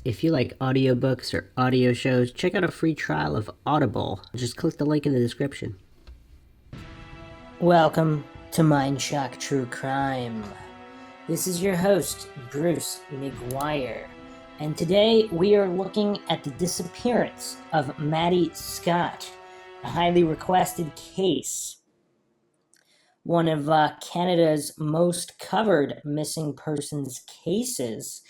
If you like audiobooks or audio shows, check out a free trial of Audible. Just click the link in the description. Welcome to Mindshock True Crime. This is your host, Bruce McGuire, and today we are looking at the disappearance of Maddy Scott, a highly requested case. One of Canada's most covered missing persons cases,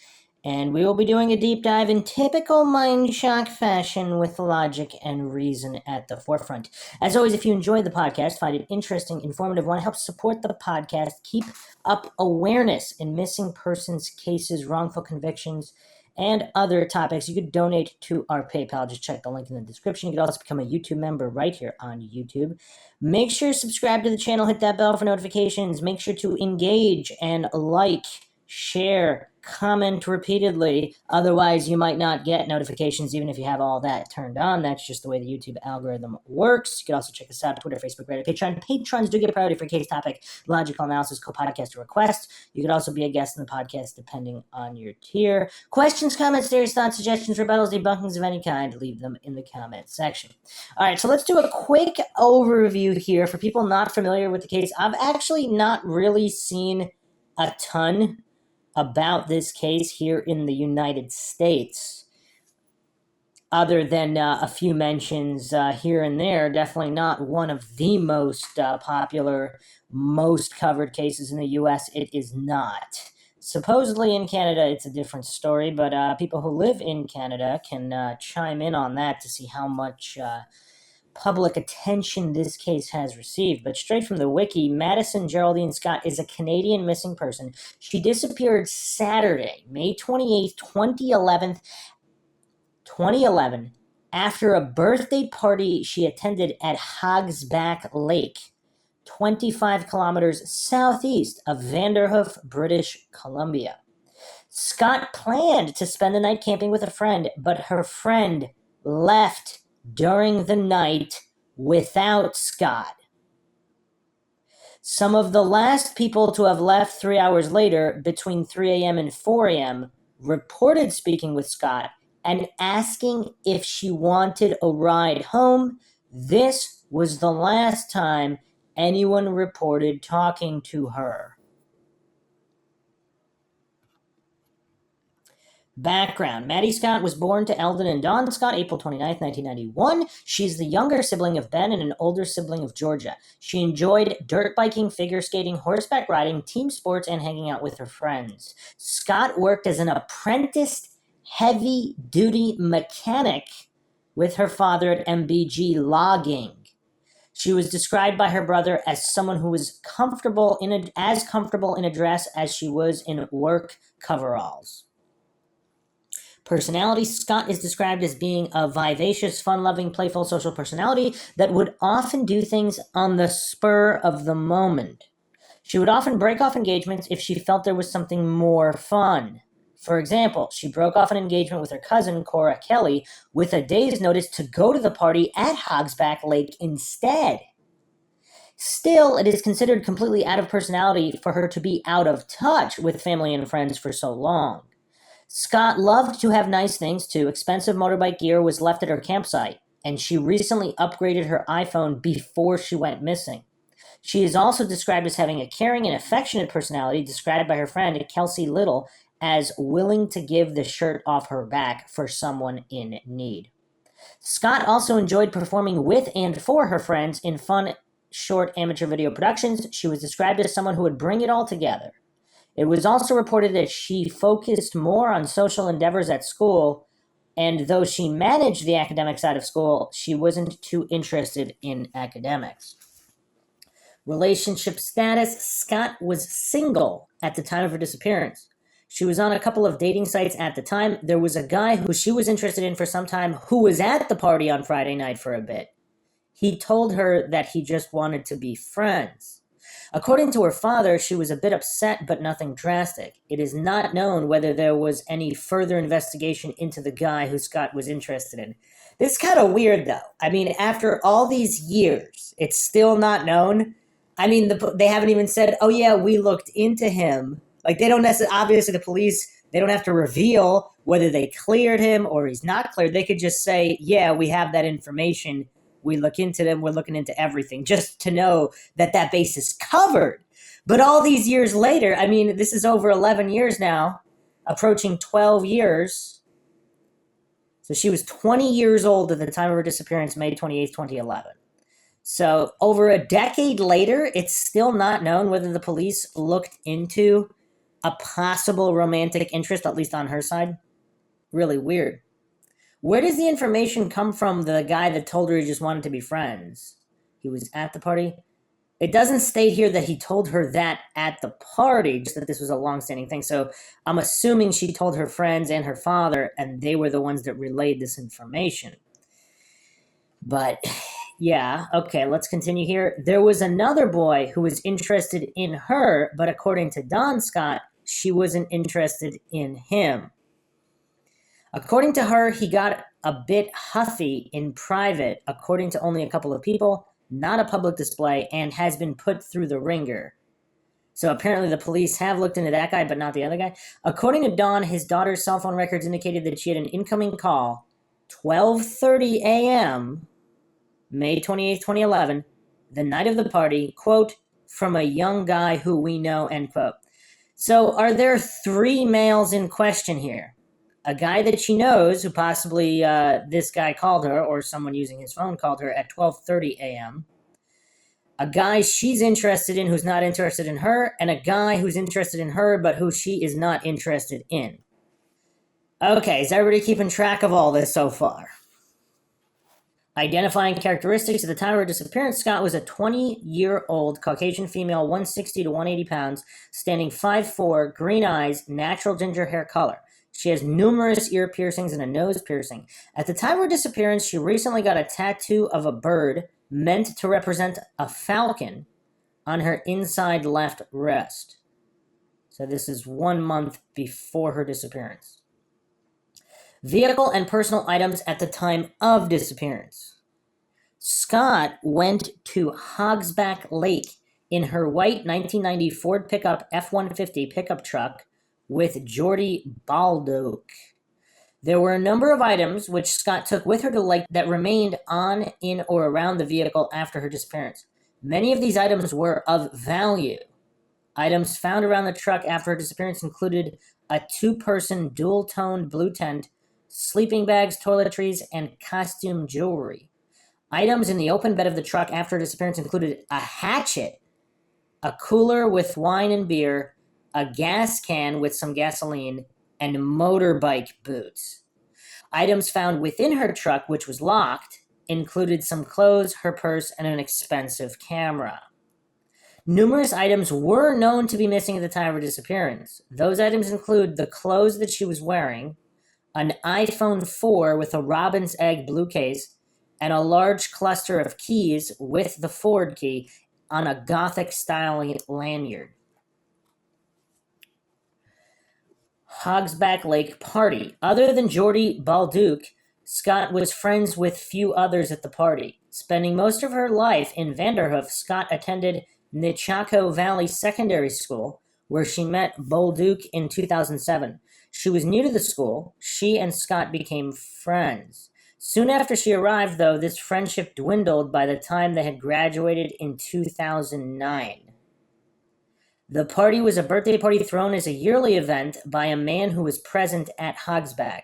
and we will be doing a deep dive in typical Mindshock fashion with logic and reason at the forefront. As always, if you enjoy the podcast, find it interesting, informative, want to help support the podcast, keep up awareness in missing persons cases, wrongful convictions, and other topics, you could donate to our PayPal. Just check the link in the description. You could also become a YouTube member right here on YouTube. Make sure to subscribe to the channel, hit that bell for notifications. Make sure to engage and like, share, comment repeatedly. Otherwise, you might not get notifications even if you have all that turned on. That's just the way the YouTube algorithm works. You can also check us out on Twitter, Facebook, Reddit, Patreon. Patrons do get priority for case topic, logical analysis, co-podcast request. You could also be a guest in the podcast depending on your tier. Questions, comments, theories, thoughts, suggestions, rebuttals, debunkings of any kind, leave them in the comment section. All right, so let's do a quick overview here for people not familiar with the case. I've actually not really seen a ton about this case here in the United States, other than a few mentions here and there. Definitely not one of the most popular, most covered cases in the U.S. It is not. Supposedly in Canada, it's a different story, but people who live in Canada can chime in on that to see how much public attention this case has received. But straight from the wiki, Madison Geraldine Scott is a Canadian missing person. She disappeared Saturday, May 28th, 2011, after a birthday party she attended at Hogsback Lake, 25 kilometers southeast of Vanderhoof, British Columbia. Scott planned to spend the night camping with a friend, but her friend left during the night without Scott. Some of the last people to have left 3 hours later, between 3 a.m. and 4 a.m., reported speaking with Scott and asking if she wanted a ride home. This was the last time anyone reported talking to her. Background. Maddy Scott was born to Eldon and Dawn Scott, April 29th, 1991. She's the younger sibling of Ben and an older sibling of Georgia. She enjoyed dirt biking, figure skating, horseback riding, team sports, and hanging out with her friends. Scott worked as an apprentice heavy-duty mechanic with her father at MBG Logging. She was described by her brother as someone who was comfortable in a dress as she was in work coveralls. Personality. Scott is described as being a vivacious, fun-loving, playful, social personality that would often do things on the spur of the moment. She would often break off engagements if she felt there was something more fun. For example, she broke off an engagement with her cousin, Cora Kelly, with a day's notice to go to the party at Hogsback Lake instead. Still, it is considered completely out of personality for her to be out of touch with family and friends for so long. Scott loved to have nice things too. Expensive motorbike gear was left at her campsite, and she recently upgraded her iPhone before she went missing. She is also described as having a caring and affectionate personality, described by her friend Kelsey Little as willing to give the shirt off her back for someone in need. Scott also enjoyed performing with and for her friends in fun, short amateur video productions. She was described as someone who would bring it all together. It was also reported that she focused more on social endeavors at school, and though she managed the academic side of school, she wasn't too interested in academics. Relationship status. Scott was single at the time of her disappearance. She was on a couple of dating sites at the time. There was a guy who she was interested in for some time who was at the party on Friday night for a bit. He told her that he just wanted to be friends. According to her father, she was a bit upset, but nothing drastic. It is not known whether there was any further investigation into the guy who Scott was interested in. This is kind of weird, though. I mean, after all these years, it's still not known. I mean, they haven't even said, oh yeah, we looked into him. Like, they don't necessarily, obviously the police They don't have to reveal whether they cleared him or he's not cleared. They could just say, yeah, we have that information. We look into them. We're looking into everything, just to know that that base is covered. But all these years later, I mean, this is over 11 years now, approaching 12 years. So she was 20 years old at the time of her disappearance, May 28th, 2011. So over a decade later, it's still not known whether the police looked into a possible romantic interest, at least on her side. Really weird. Where does the information come from, the guy that told her he just wanted to be friends? He was at the party? It doesn't state here that he told her that at the party, just that this was a long-standing thing. So I'm assuming she told her friends and her father, and they were the ones that relayed this information. But yeah, okay, let's continue here. There was another boy who was interested in her, but according to Don Scott, she wasn't interested in him. According to her, he got a bit huffy in private, according to only a couple of people, not a public display, and has been put through the ringer. So apparently the police have looked into that guy, but not the other guy. According to Dawn, his daughter's cell phone records indicated that she had an incoming call, 12:30 a.m., May 28th, 2011, the night of the party, quote, from a young guy who we know, end quote. So are there three males in question here? A guy that she knows, who possibly this guy called her, or someone using his phone called her at 12:30 a.m., a guy she's interested in who's not interested in her, and a guy who's interested in her but who she is not interested in. Okay, is everybody keeping track of all this so far? Identifying characteristics at the time of her disappearance, Scott was a 20-year-old Caucasian female, 160 to 180 pounds, standing 5'4", green eyes, natural ginger hair color. She has numerous ear piercings and a nose piercing. At the time of her disappearance, she recently got a tattoo of a bird meant to represent a falcon on her inside left wrist. So this is 1 month before her disappearance. Vehicle and personal items at the time of disappearance. Scott went to Hogsback Lake in her white 1990 Ford pickup F-150 pickup truck with Jordy Baldock. There were a number of items which Scott took with her to the lake that remained on, in, or around the vehicle after her disappearance. Many of these items were of value. Items found around the truck after her disappearance included a 2-person dual-toned blue tent, sleeping bags, toiletries, and costume jewelry. Items in the open bed of the truck after her disappearance included a hatchet, a cooler with wine and beer, a gas can with some gasoline, and motorbike boots. Items found within her truck, which was locked, included some clothes, her purse, and an expensive camera. Numerous items were known to be missing at the time of her disappearance. Those items include the clothes that she was wearing, an iPhone 4 with a robin's egg blue case, and a large cluster of keys with the Ford key on a Gothic-style lanyard. Hogsback Lake party. Other than Jordy Baldock, Scott was friends with few others at the party. Spending most of her life in Vanderhoof, Scott attended Nechako Valley Secondary School, where she met Baldock in 2007. She was new to the school. She and Scott became friends. Soon after she arrived, though, this friendship dwindled by the time they had graduated in 2009. The party was a birthday party thrown as a yearly event by a man who was present at Hogsback.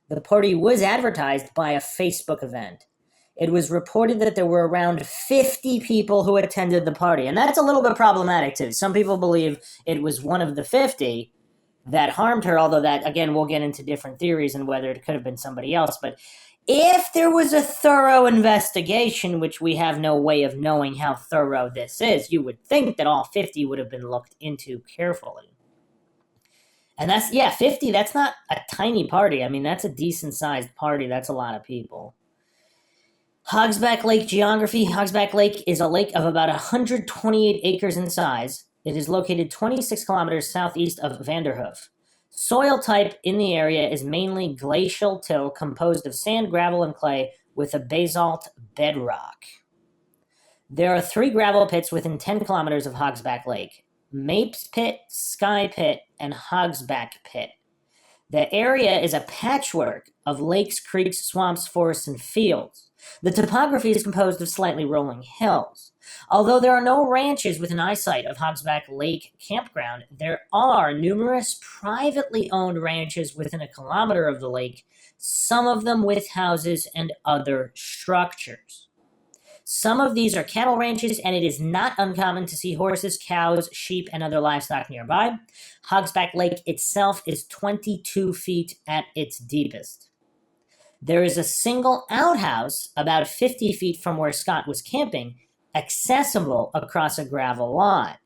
The party was advertised by a Facebook event. It was reported that there were around 50 people who attended the party, and that's a little bit problematic too. Some people believe it was one of the 50 that harmed her, although that, again, we'll get into different theories and whether it could have been somebody else. But if there was a thorough investigation, which we have no way of knowing how thorough this is, you would think that all 50 would have been looked into carefully. And that's, 50, that's not a tiny party. I mean, that's a decent-sized party. That's a lot of people. Hogsback Lake geography. Hogsback Lake is a lake of about 128 acres in size. It is located 26 kilometers southeast of Vanderhoof. Soil type in the area is mainly glacial till composed of sand, gravel, and clay with a basalt bedrock. There are 3 gravel pits within 10 kilometers of Hogsback Lake: Mapes Pit, Sky Pit, and Hogsback Pit. The area is a patchwork of lakes, creeks, swamps, forests, and fields. The topography is composed of slightly rolling hills. Although there are no ranches within eyesight of Hogsback Lake Campground, there are numerous privately owned ranches within a kilometer of the lake, some of them with houses and other structures. Some of these are cattle ranches, and it is not uncommon to see horses, cows, sheep, and other livestock nearby. Hogsback Lake itself is 22 feet at its deepest. There is a single outhouse about 50 feet from where Scott was camping, accessible across a gravel lot.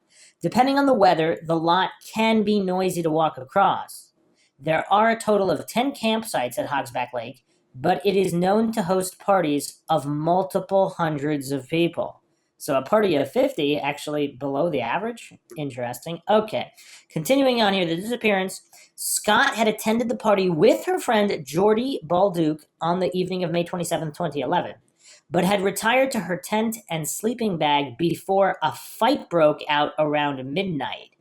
Depending on the weather, the lot can be noisy to walk across. There are a total of 10 campsites at Hogsback Lake, but it is known to host parties of multiple hundreds of people. So a party of 50, actually below the average? Interesting. Okay, continuing on here, the disappearance. Scott had attended the party with her friend Jordy Balduke on the evening of May 27, 2011, but had retired to her tent and sleeping bag before a fight broke out around midnight.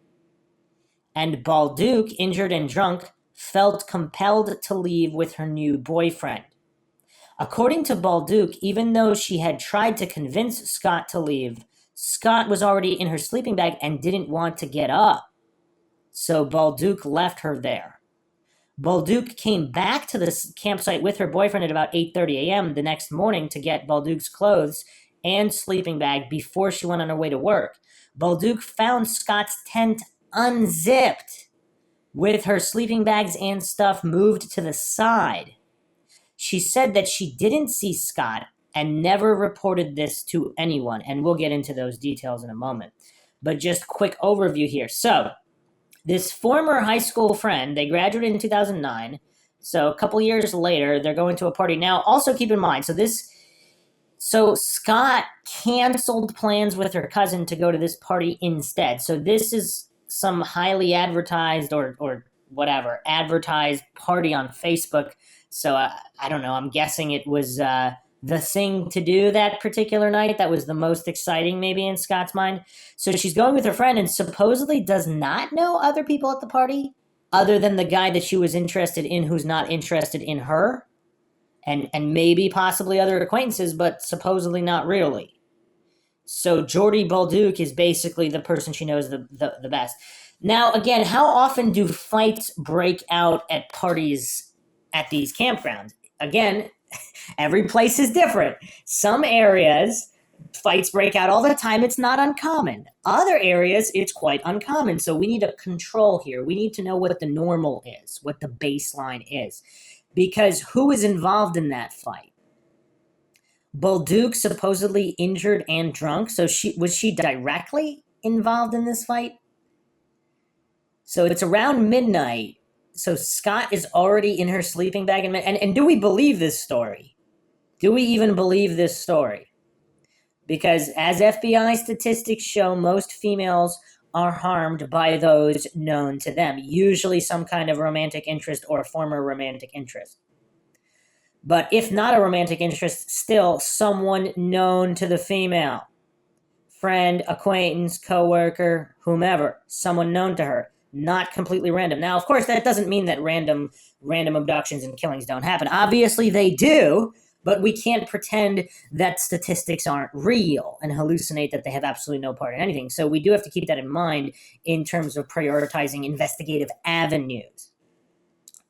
And Balduke, injured and drunk, felt compelled to leave with her new boyfriend. According to Balduke, even though she had tried to convince Scott to leave, Scott was already in her sleeping bag and didn't want to get up. So Balduke left her there. Balduke came back to the campsite with her boyfriend at about 8:30 a.m. the next morning to get Balduke's clothes and sleeping bag before she went on her way to work. Balduke found Scott's tent unzipped, with her sleeping bags and stuff moved to the side. She said that she didn't see Scott and never reported this to anyone, and we'll get into those details in a moment. But just quick overview here. So, this former high school friend, they graduated in 2009, so a couple years later, they're going to a party. Now, also keep in mind, so Scott canceled plans with her cousin to go to this party instead. So this is some highly advertised or whatever, advertised party on Facebook. So I don't know, I'm guessing it was the thing to do that particular night. That was the most exciting maybe in Scott's mind. So she's going with her friend and supposedly does not know other people at the party other than the guy that she was interested in who's not interested in her. And maybe possibly other acquaintances, but supposedly not really. So Jordy Balduke is basically the person she knows the best. Now, again, how often do fights break out at parties at these campgrounds? Again, every place is different. Some areas, fights break out all the time. It's not uncommon. Other areas, it's quite uncommon. So we need a control here. We need to know what the normal is, what the baseline is. Because who is involved in that fight? Balduke supposedly injured and drunk. So was she directly involved in this fight? So it's around midnight. So Scott is already in her sleeping bag. And do we believe this story? Do we even believe this story? Because as FBI statistics show, most females are harmed by those known to them, usually some kind of romantic interest or former romantic interest. But if not a romantic interest, still someone known to the female. Friend, acquaintance, coworker, whomever, someone known to her, not completely random. Now, of course, that doesn't mean that random abductions and killings don't happen. Obviously, they do, but we can't pretend that statistics aren't real and hallucinate that they have absolutely no part in anything. So we do have to keep that in mind in terms of prioritizing investigative avenues.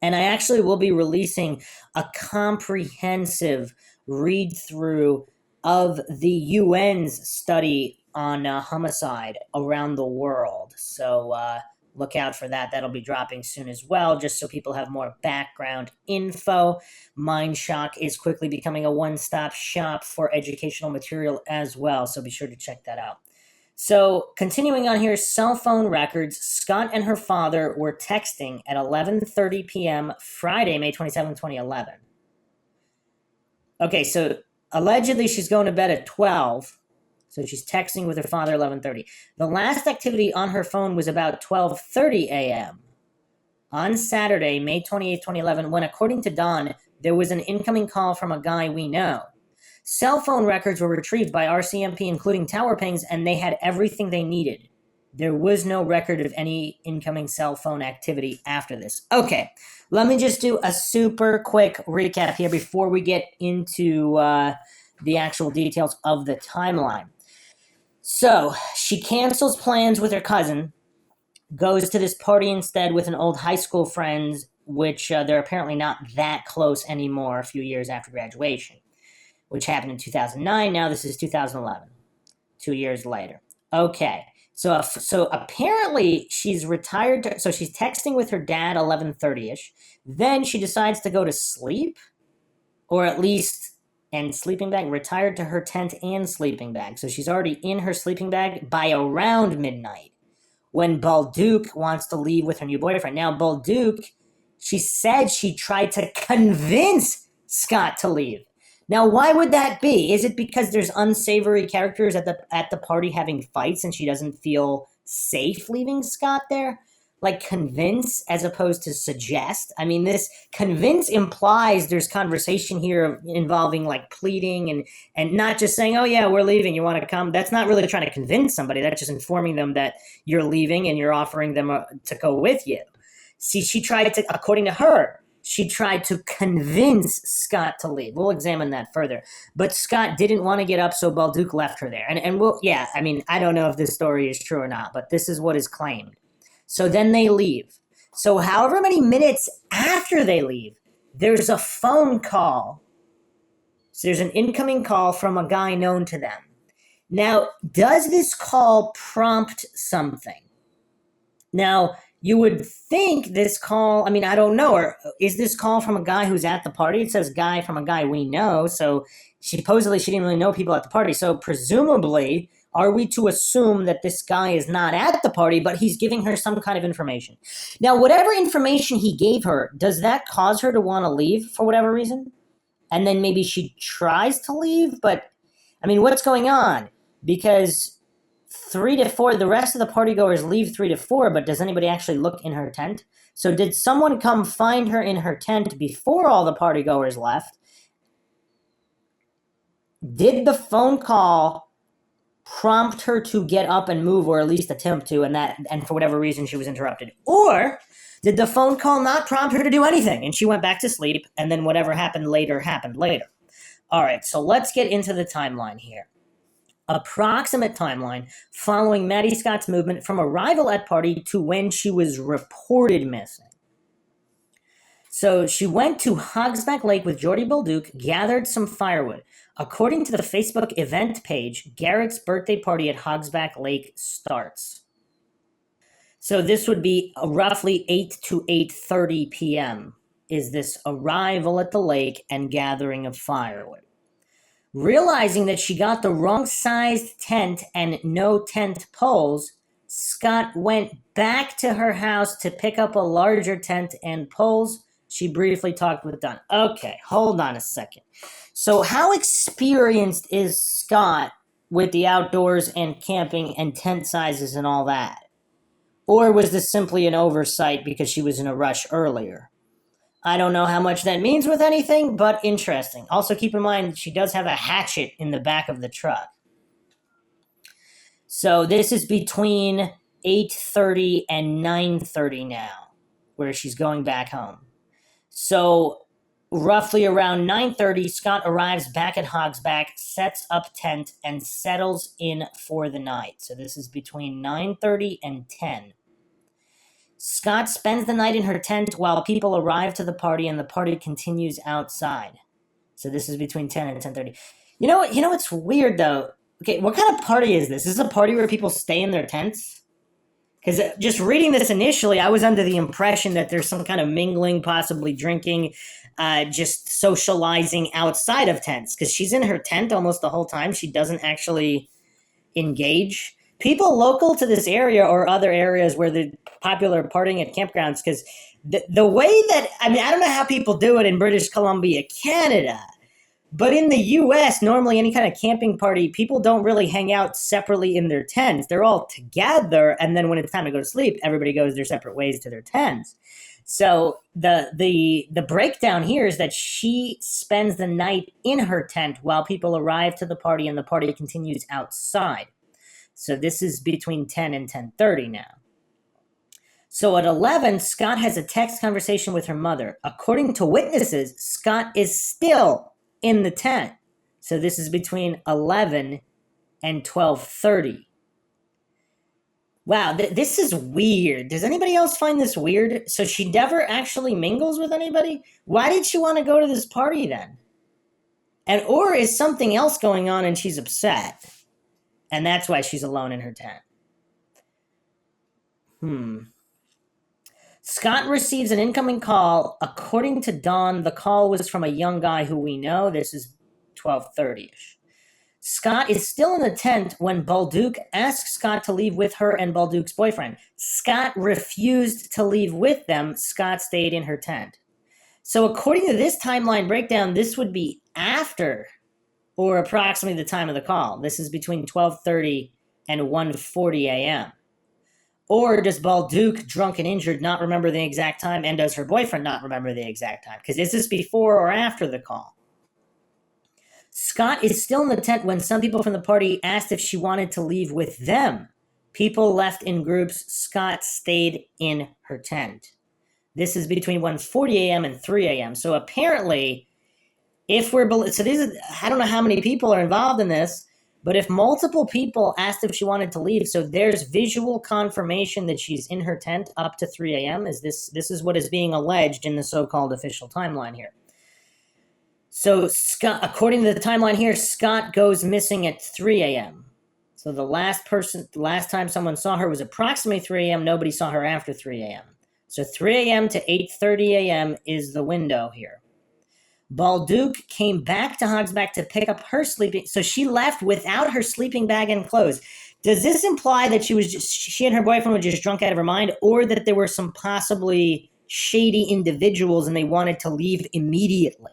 And I actually will be releasing a comprehensive read-through of the UN's study on homicide around the world. So look out for that. That'll be dropping soon as well, just so people have more background info. Mindshock is quickly becoming a one-stop shop for educational material as well, so be sure to check that out. So continuing on here, cell phone records. Scott and her father were texting at 11:30 p.m. Friday, May 27, 2011. Okay, so allegedly she's going to bed at 12. So she's texting with her father at 11:30. The last activity on her phone was about 12:30 a.m. on Saturday, May 28, 2011, when, according to Dawn, there was an incoming call from a guy we know. Cell phone records were retrieved by RCMP, including tower pings, and they had everything they needed. There was no record of any incoming cell phone activity after this. Okay, let me just do a super quick recap here before we get into the actual details of the timeline. So she cancels plans with her cousin, goes to this party instead with an old high school friend, which they're apparently not that close anymore a few years after graduation, which happened in 2009. Now this is 2011, 2 years later. Okay, so apparently she's retired. So she's texting with her dad 11:30ish. Then she decides to go to sleep, or at least and sleeping bag, retired to her tent and sleeping bag. So she's already in her sleeping bag by around midnight when Balduke wants to leave with her new boyfriend. Now, Balduke, she said she tried to convince Scott to leave. Now, why would that be? Is it because there's unsavory characters at the party having fights and she doesn't feel safe leaving Scott there? Like convince as opposed to suggest. I mean, this convince implies there's conversation here involving like pleading and not just saying, oh yeah, we're leaving, you want to come. That's not really trying to convince somebody. That's just informing them that you're leaving and you're offering them to go with you. See, she tried to, according to her, she tried to convince Scott to leave. We'll examine that further. But Scott didn't want to get up, so Balduke left her there. And we'll, yeah, I mean, I don't know if this story is true or not, but this is what is claimed. So then they leave. So however many minutes after they leave, there's a phone call. So there's an incoming call from a guy known to them. Now, does this call prompt something? Now, you would think this call, I mean, I don't know, or is this call from a guy who's at the party? It says guy from a guy we know, so supposedly she didn't really know people at the party. So presumably, are we to assume that this guy is not at the party, but he's giving her some kind of information? Now, whatever information he gave her, does that cause her to want to leave for whatever reason? And then maybe she tries to leave, but, I mean, what's going on? Because 3 to 4, the rest of the partygoers leave 3 to 4, but does anybody actually look in her tent? So did someone come find her in her tent before all the partygoers left? Did the phone call prompt her to get up and move, or at least attempt to, and for whatever reason she was interrupted? Or did the phone call not prompt her to do anything and she went back to sleep, and then whatever happened later happened later? All right, so let's get into the timeline here. Approximate timeline following Maddie Scott's movement from arrival at party to when she was reported missing. So she went to Hogsback Lake with Jordy Balduke, gathered some firewood. According to the Facebook event page, Garrett's birthday party at Hogsback Lake starts. So this would be roughly 8 to 8:30 p.m. is this arrival at the lake and gathering of firewood. Realizing that she got the wrong sized tent and no tent poles, Scott went back to her house to pick up a larger tent and poles. She briefly talked with Dunn. Okay, hold on a second. So how experienced is Scott with the outdoors and camping and tent sizes and all that? Or was this simply an oversight because she was in a rush earlier? I don't know how much that means with anything, but interesting. Also, keep in mind, she does have a hatchet in the back of the truck. So this is between 8:30 and 9:30 now, where she's going back home. So roughly around 9:30, Scott arrives back at Hogsback, sets up tent, and settles in for the night. So this is between 9:30 and 10. Scott spends the night in her tent while people arrive to the party, and the party continues outside. So this is between 10 and 10:30. You know what's weird though? Okay, what kind of party is this? Is this a party where people stay in their tents? Because just reading this initially, I was under the impression that there's some kind of mingling, possibly drinking, just socializing outside of tents. Because she's in her tent almost the whole time. She doesn't actually engage. People local to this area or other areas where they're popular partying at campgrounds, because the way that, I mean, I don't know how people do it in British Columbia, Canada, but in the U.S., normally any kind of camping party, people don't really hang out separately in their tents. They're all together, and then when it's time to go to sleep, everybody goes their separate ways to their tents. So the breakdown here is that she spends the night in her tent while people arrive to the party and the party continues outside. So this is between 10 and 10:30 now. So at 11, Scott has a text conversation with her mother. According to witnesses, Scott is still in the tent. So this is between 11 and 12:30. Wow, this is weird. Does anybody else find this weird? So she never actually mingles with anybody? Why did she want to go to this party then? Or is something else going on and she's upset? And that's why she's alone in her tent. Scott receives an incoming call. According to Dawn, the call was from a young guy who we know. This is 12:30-ish. Scott is still in the tent when Balduke asks Scott to leave with her and Balduke's boyfriend. Scott refused to leave with them. Scott stayed in her tent. So according to this timeline breakdown, this would be after or approximately the time of the call. This is between 12:30 and 1:40 a.m. Or does Balduke, drunk and injured, not remember the exact time? And does her boyfriend not remember the exact time? Because is this before or after the call? Scott is still in the tent when some people from the party asked if she wanted to leave with them. People left in groups. Scott stayed in her tent. This is between 1:40 a.m. and 3 a.m. So apparently, I don't know how many people are involved in this, but if multiple people asked if she wanted to leave, so there's visual confirmation that she's in her tent up to 3 a.m. This is what is being alleged in the so-called official timeline here. So Scott, according to the timeline here, Scott goes missing at 3 a.m. So the last time someone saw her was approximately 3 a.m. Nobody saw her after 3 a.m. So 3 a.m. to 8:30 a.m. is the window here. Balduke came back to Hogsback to pick up her sleeping. So she left without her sleeping bag and clothes. Does this imply that she and her boyfriend were just drunk out of her mind, or that there were some possibly shady individuals and they wanted to leave immediately?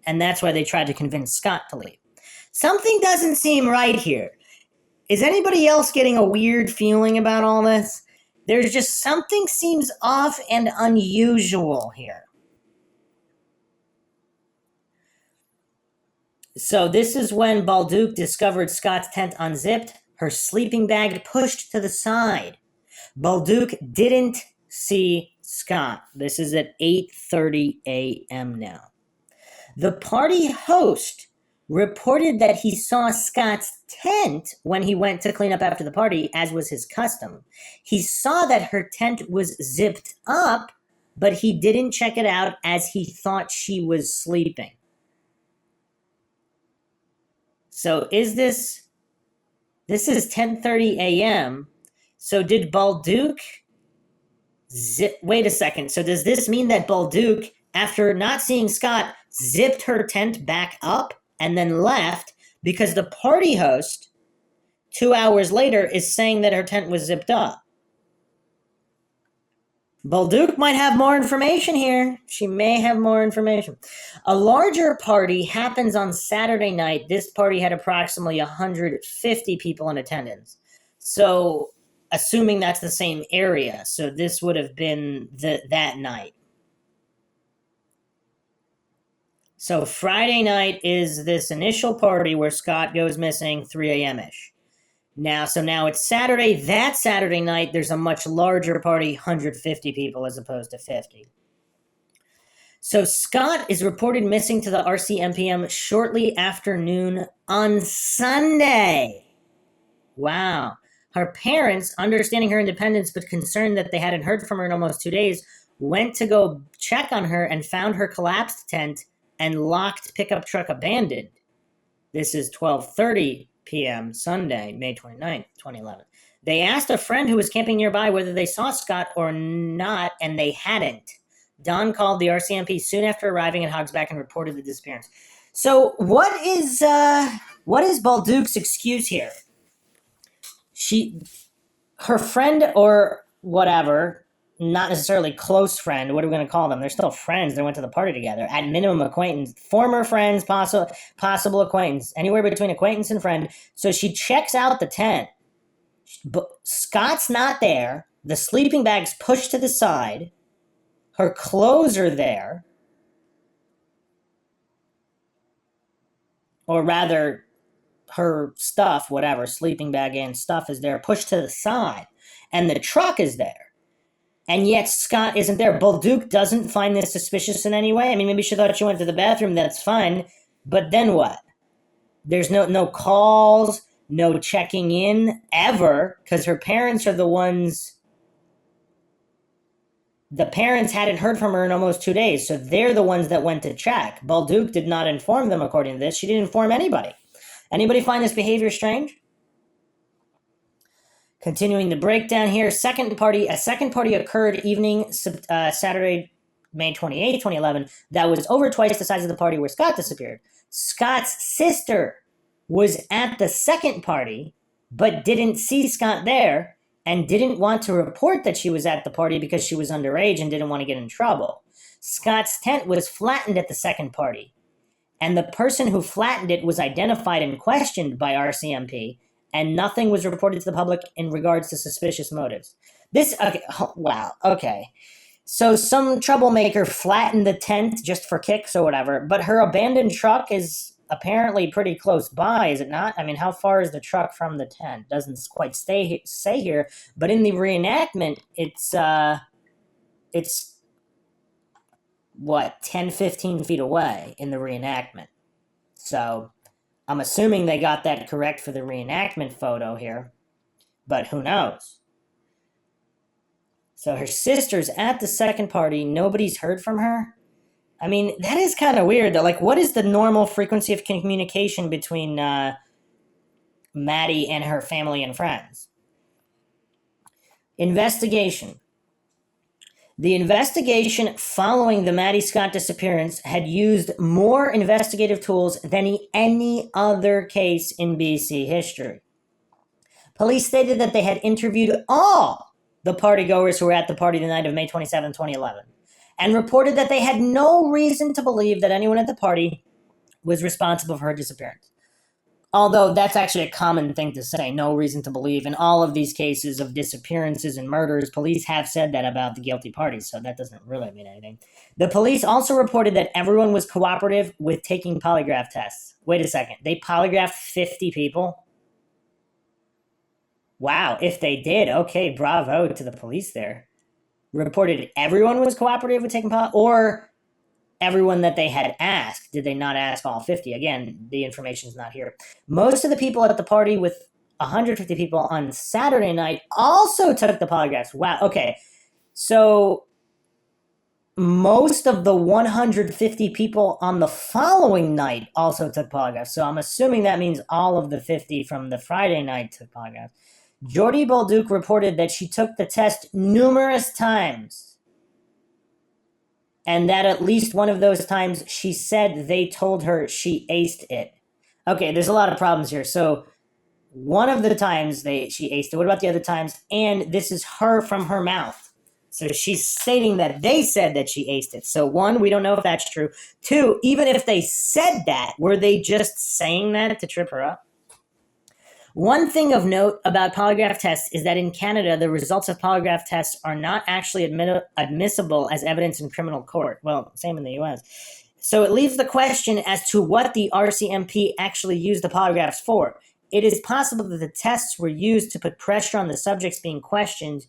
And that's why they tried to convince Scott to leave. Something doesn't seem right here. Is anybody else getting a weird feeling about all this? There's just something seems off and unusual here. So this is when Balduke discovered Scott's tent unzipped, her sleeping bag pushed to the side. Balduke didn't see Scott. This is at 8:30 a.m. now. The party host reported that he saw Scott's tent when he went to clean up after the party, as was his custom. He saw that her tent was zipped up, but he didn't check it out as he thought she was sleeping. So this is 10:30 a.m. So did Balduke wait a second. So does this mean that Balduke, after not seeing Scott, zipped her tent back up and then left because the party host 2 hours later is saying that her tent was zipped up? Balduke might have more information here. She may have more information. A larger party happens on Saturday night. This party had approximately 150 people in attendance. So, assuming that's the same area, so this would have been that night. So Friday night is this initial party where Scott goes missing 3 a.m.-ish. Now it's Saturday. That Saturday night, there's a much larger party, 150 people as opposed to 50. So Scott is reported missing to the RCMPM shortly after noon on Sunday. Wow. Her parents, understanding her independence but concerned that they hadn't heard from her in almost 2 days, went to go check on her and found her collapsed tent and locked pickup truck abandoned. This is 12:30 p.m. Sunday, May 29th, 2011. They asked a friend who was camping nearby whether they saw Scott or not, and they hadn't. Don called the RCMP soon after arriving at Hogsback and reported the disappearance. So what is Balduke's excuse here? Her friend or whatever, not necessarily close friend, what are we going to call them? They're still friends. They went to the party together. At minimum, acquaintance, former friends, possible acquaintance, anywhere between acquaintance and friend. So she checks out the tent. But Scott's not there. The sleeping bag's pushed to the side. Her clothes are there. Or rather, her stuff, whatever, sleeping bag and stuff is there, pushed to the side, and the truck is there. And yet Scott isn't there. Bolduc doesn't find this suspicious in any way. I mean, maybe she thought she went to the bathroom, that's fine. But then what? There's no calls, no checking in, ever, because her parents are the ones... The parents hadn't heard from her in almost 2 days, so they're the ones that went to check. Bolduc did not inform them, according to this. She didn't inform anybody. Anybody find this behavior strange? Continuing the breakdown here, a second party occurred evening Saturday, May 28, 2011, that was over twice the size of the party where Scott disappeared. Scott's sister was at the second party, but didn't see Scott there, and didn't want to report that she was at the party because she was underage and didn't want to get in trouble. Scott's tent was flattened at the second party, and the person who flattened it was identified and questioned by RCMP, and nothing was reported to the public in regards to suspicious motives. Okay. So some troublemaker flattened the tent just for kicks or whatever, but her abandoned truck is apparently pretty close by, is it not? I mean, how far is the truck from the tent? Doesn't quite say here, but in the reenactment, it's 10, 15 feet away in the reenactment. So I'm assuming they got that correct for the reenactment photo here, but who knows? So her sister's at the second party. Nobody's heard from her. I mean, that is kind of weird, though. Like, what is the normal frequency of communication between Maddy and her family and friends? Investigation. The investigation following the Maddy Scott disappearance had used more investigative tools than any other case in BC history. Police stated that they had interviewed all the partygoers who were at the party the night of May 27, 2011, and reported that they had no reason to believe that anyone at the party was responsible for her disappearance. Although that's actually a common thing to say, no reason to believe. In all of these cases of disappearances and murders, police have said that about the guilty parties, so that doesn't really mean anything. The police also reported that everyone was cooperative with taking polygraph tests. Wait a second, they polygraphed 50 people? Wow, if they did, okay, bravo to the police there. Reported everyone was cooperative with taking polygraph, or everyone that they had asked. Did they not ask all 50? Again, the information's not here. Most of the people at the party with 150 people on Saturday night also took the polygraphs. Wow, okay. So most of the 150 people on the following night also took polygraphs. So I'm assuming that means all of the 50 from the Friday night took polygraphs. Jordy Bolduc reported that she took the test numerous times, and that at least one of those times she said they told her she aced it. Okay, there's a lot of problems here. So one of the times she aced it. What about the other times? And this is her from her mouth. So she's stating that they said that she aced it. So one, we don't know if that's true. Two, even if they said that, were they just saying that to trip her up? One thing of note about polygraph tests is that in Canada, the results of polygraph tests are not actually admissible as evidence in criminal court. Well, same in the US. So it leaves the question as to what the RCMP actually used the polygraphs for. It is possible that the tests were used to put pressure on the subjects being questioned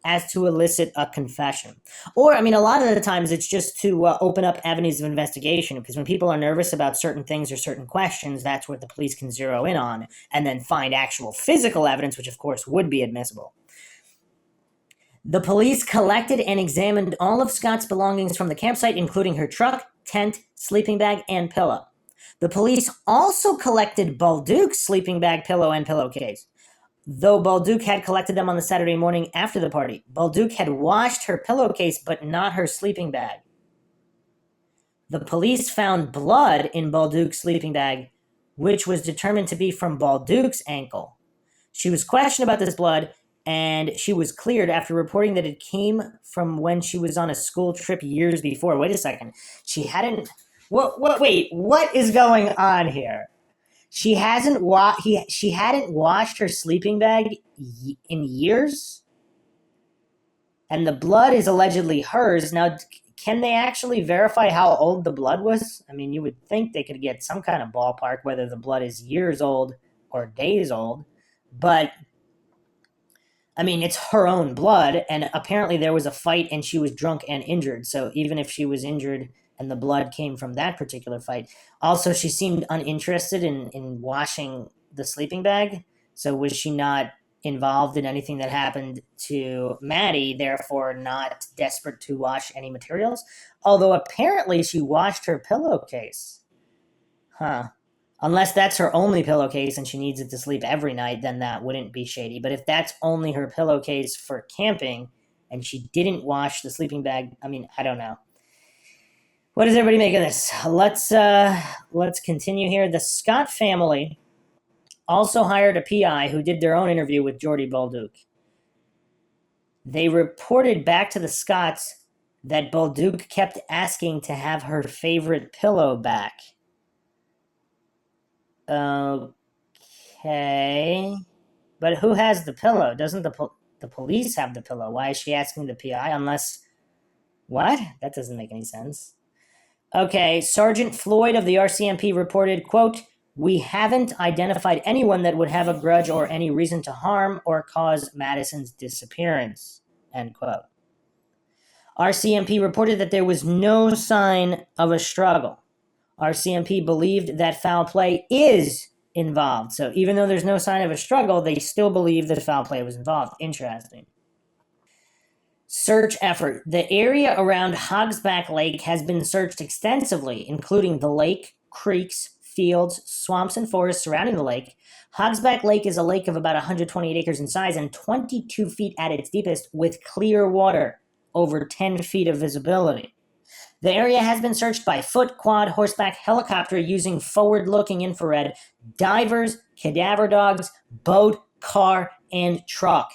as to elicit a confession. Or, I mean, a lot of the times it's just to open up avenues of investigation, because when people are nervous about certain things or certain questions, that's what the police can zero in on and then find actual physical evidence, which of course would be admissible. The police collected and examined all of Scott's belongings from the campsite, including her truck, tent, sleeping bag, and pillow. The police also collected Bolduc's sleeping bag, pillow, and pillowcase. Though Bolduc had collected them on the Saturday morning after the party, Bolduc had washed her pillowcase but not her sleeping bag. The police found blood in Bolduc's sleeping bag, which was determined to be from Bolduc's ankle. She was questioned about this blood, and she was cleared after reporting that it came from when she was on a school trip years before. Wait a second. She hadn't... Wait, what is going on here? She hadn't washed her sleeping bag in years, and the blood is allegedly hers. Now, can they actually verify how old the blood was? I mean, you would think they could get some kind of ballpark, whether the blood is years old or days old. But I mean, it's her own blood, and apparently there was a fight and she was drunk and injured. So even if she was injured and the blood came from that particular fight, also she seemed uninterested in washing the sleeping bag. So was she not involved in anything that happened to Maddy, therefore not desperate to wash any materials? Although apparently she washed her pillowcase. Huh. Unless that's her only pillowcase and she needs it to sleep every night, then that wouldn't be shady. But if that's only her pillowcase for camping and she didn't wash the sleeping bag, I mean, I don't know. What does everybody make of this? Let's continue here. The Scott family also hired a PI who did their own interview with Jordy Bolduc. They reported back to the Scotts that Bolduc kept asking to have her favorite pillow back. Okay. But who has the pillow? Doesn't the police have the pillow? Why is she asking the PI? Unless... What? That doesn't make any sense. Okay, Sergeant Floyd of the RCMP reported, quote, "We haven't identified anyone that would have a grudge or any reason to harm or cause Madison's disappearance," end quote. RCMP reported that there was no sign of a struggle. RCMP believed that foul play is involved. So even though there's no sign of a struggle, they still believe that foul play was involved. Interesting. Search effort. The area around Hogsback Lake has been searched extensively, including the lake, creeks, fields, swamps, and forests surrounding the lake. Hogsback Lake is a lake of about 128 acres in size and 22 feet at its deepest with clear water, over 10 feet of visibility. The area has been searched by foot, quad, horseback, helicopter using forward-looking infrared, divers, cadaver dogs, boat, car, and truck.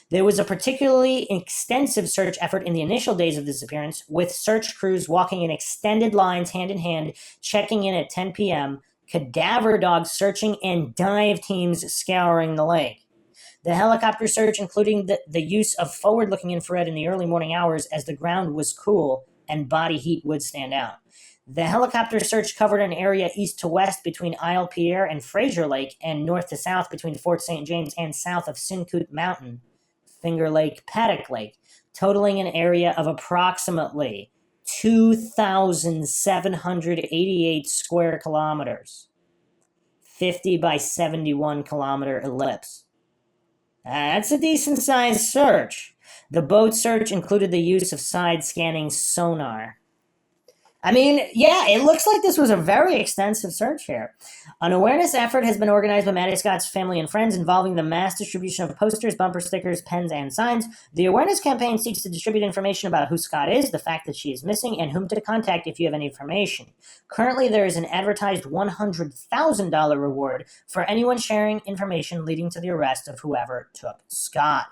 There was a particularly extensive search effort in the initial days of the disappearance, with search crews walking in extended lines hand in hand, checking in at 10 p.m., cadaver dogs searching, and dive teams scouring the lake. The helicopter search, including the use of forward-looking infrared in the early morning hours as the ground was cool and body heat would stand out. The helicopter search covered an area east to west between Isle Pierre and Fraser Lake and north to south between Fort St. James and south of Sincoot Mountain, Finger Lake, Paddock Lake, totaling an area of approximately 2,788 square kilometers, 50 by 71 kilometer ellipse. That's a decent-sized search. The boat search included the use of side-scanning sonar. I mean, yeah, it looks like this was a very extensive search here. An awareness effort has been organized by Maddy Scott's family and friends involving the mass distribution of posters, bumper stickers, pens, and signs. The awareness campaign seeks to distribute information about who Scott is, the fact that she is missing, and whom to contact if you have any information. Currently, there is an advertised $100,000 reward for anyone sharing information leading to the arrest of whoever took Scott.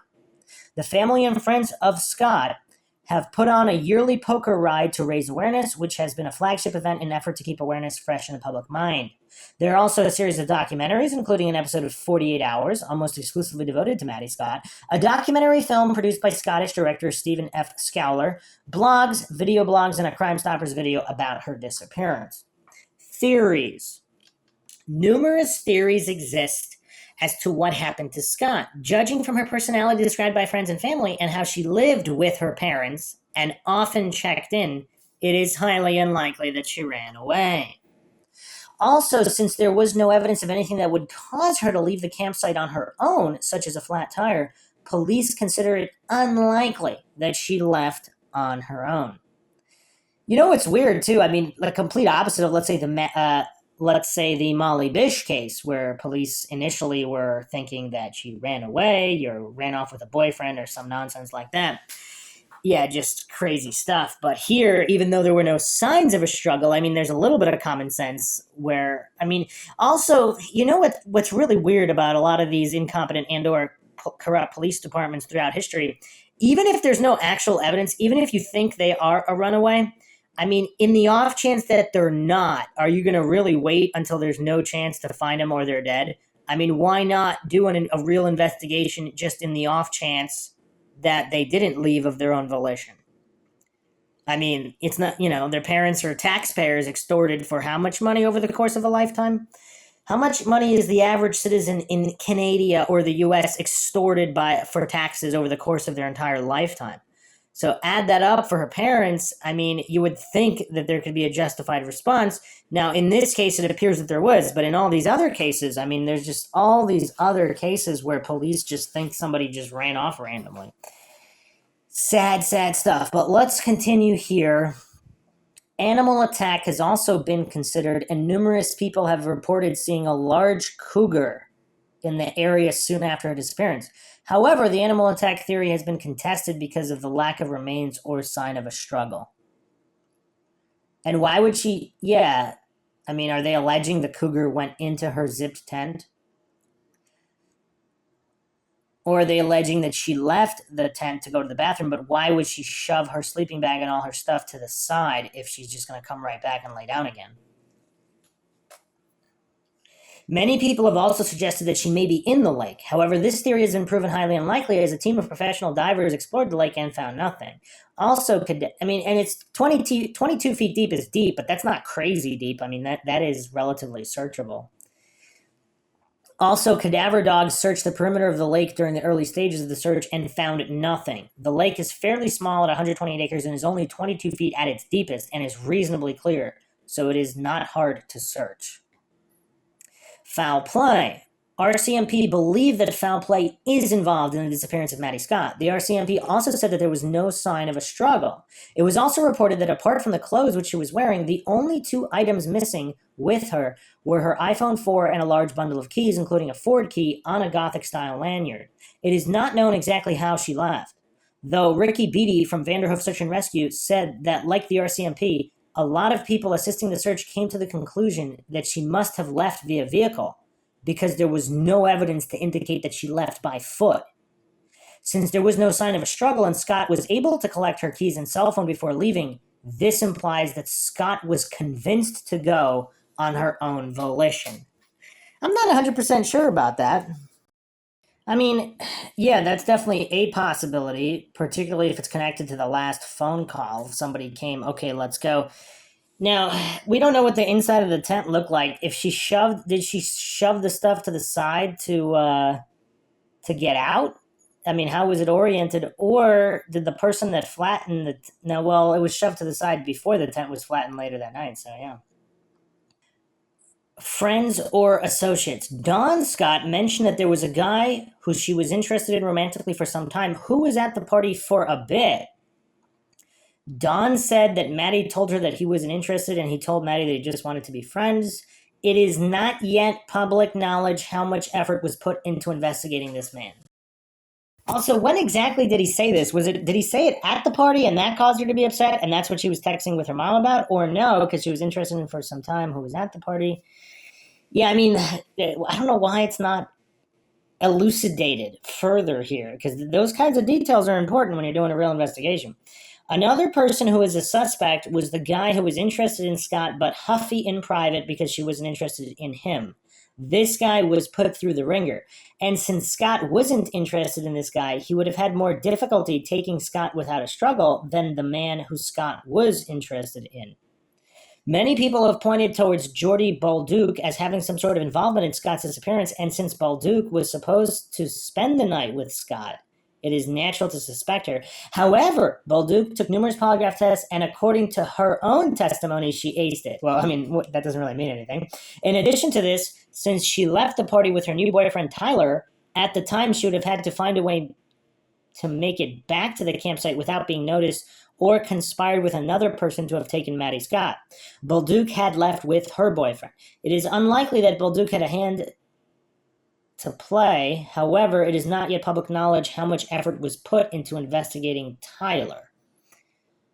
The family and friends of Scott have put on a yearly poker ride to raise awareness, which has been a flagship event in an effort to keep awareness fresh in the public mind. There are also a series of documentaries, including an episode of 48 Hours, almost exclusively devoted to Maddy Scott, a documentary film produced by Scottish director Stephen F. Scowler, blogs, video blogs, and a Crime Stoppers video about her disappearance. Theories. Numerous theories exist as to what happened to Scott. Judging from her personality described by friends and family and how she lived with her parents and often checked in, it is highly unlikely that she ran away. Also, since there was no evidence of anything that would cause her to leave the campsite on her own, such as a flat tire, police consider it unlikely that she left on her own. You know what's weird, too? I mean, the complete opposite of, let's say, the Molly Bish case, where police initially were thinking that she ran away or ran off with a boyfriend or some nonsense like that. Yeah, just crazy stuff. But here, even though there were no signs of a struggle, I mean, there's a little bit of common sense where, I mean, also, you know what's really weird about a lot of these incompetent and or corrupt police departments throughout history? Even if there's no actual evidence, even if you think they are a runaway, I mean, in the off chance that they're not, are you going to really wait until there's no chance to find them or they're dead? I mean, why not do a real investigation just in the off chance that they didn't leave of their own volition? I mean, it's not, their parents are taxpayers extorted for how much money over the course of a lifetime? How much money is the average citizen in Canada or the US extorted for taxes over the course of their entire lifetime? So add that up for her parents. I mean, you would think that there could be a justified response. Now, in this case, it appears that there was, but in all these other cases, I mean, there's just all these other cases where police just think somebody just ran off randomly. Sad, sad stuff. But let's continue here. Animal attack has also been considered, and numerous people have reported seeing a large cougar in the area soon after her disappearance. However, the animal attack theory has been contested because of the lack of remains or sign of a struggle. And why would she? Yeah, I mean, are they alleging the cougar went into her zipped tent? Or are they alleging that she left the tent to go to the bathroom, but why would she shove her sleeping bag and all her stuff to the side if she's just going to come right back and lay down again? Many people have also suggested that she may be in the lake. However, this theory has been proven highly unlikely as a team of professional divers explored the lake and found nothing. Also, and it's 22 feet deep is deep, but that's not crazy deep. I mean, that is relatively searchable. Also, cadaver dogs searched the perimeter of the lake during the early stages of the search and found nothing. The lake is fairly small at 128 acres and is only 22 feet at its deepest and is reasonably clear, so it is not hard to search. Foul play. RCMP believe that foul play is involved in the disappearance of Maddy Scott. The RCMP also said that there was no sign of a struggle. It was also reported that apart from the clothes which she was wearing, the only two items missing with her were her iPhone 4 and a large bundle of keys, including a Ford key on a Gothic-style lanyard. It is not known exactly how she left, though Ricky Beatty from Vanderhoof Search and Rescue said that, like the RCMP, a lot of people assisting the search came to the conclusion that she must have left via vehicle, because there was no evidence to indicate that she left by foot. Since there was no sign of a struggle and Scott was able to collect her keys and cell phone before leaving, this implies that Scott was convinced to go on her own volition. I'm not 100% sure about that. I mean, yeah, that's definitely a possibility, particularly if it's connected to the last phone call. If somebody came, okay, let's go. Now, we don't know what the inside of the tent looked like. Did she shove the stuff to the side to get out? I mean, how was it oriented? Or did the person that flattened it was shoved to the side before the tent was flattened later that night, so yeah. Friends or associates. Dawn Scott mentioned that there was a guy who she was interested in romantically for some time who was at the party for a bit. Dawn said that Maddy told her that he wasn't interested, and he told Maddy that he just wanted to be friends. It is not yet public knowledge how much effort was put into investigating this man. Also, when exactly did he say this? Did he say it at the party and that caused her to be upset, and that's what she was texting with her mom about? Or no, because she was interested in for some time who was at the party? Yeah, I mean, I don't know why it's not elucidated further here, because those kinds of details are important when you're doing a real investigation. Another person who is a suspect was the guy who was interested in Scott but huffy in private because she wasn't interested in him. This guy was put through the ringer. And since Scott wasn't interested in this guy, he would have had more difficulty taking Scott without a struggle than the man who Scott was interested in. Many people have pointed towards Jordy Bolduc as having some sort of involvement in Scott's disappearance, and since Bolduc was supposed to spend the night with Scott, it is natural to suspect her. However, Bolduc took numerous polygraph tests, and according to her own testimony, she aced it. Well, I mean, that doesn't really mean anything. In addition to this, since she left the party with her new boyfriend, Tyler, at the time she would have had to find a way to make it back to the campsite without being noticed, or conspired with another person to have taken Maddy Scott. Bolduc had left with her boyfriend. It is unlikely that Bolduc had a hand to play. However, it is not yet public knowledge how much effort was put into investigating Tyler,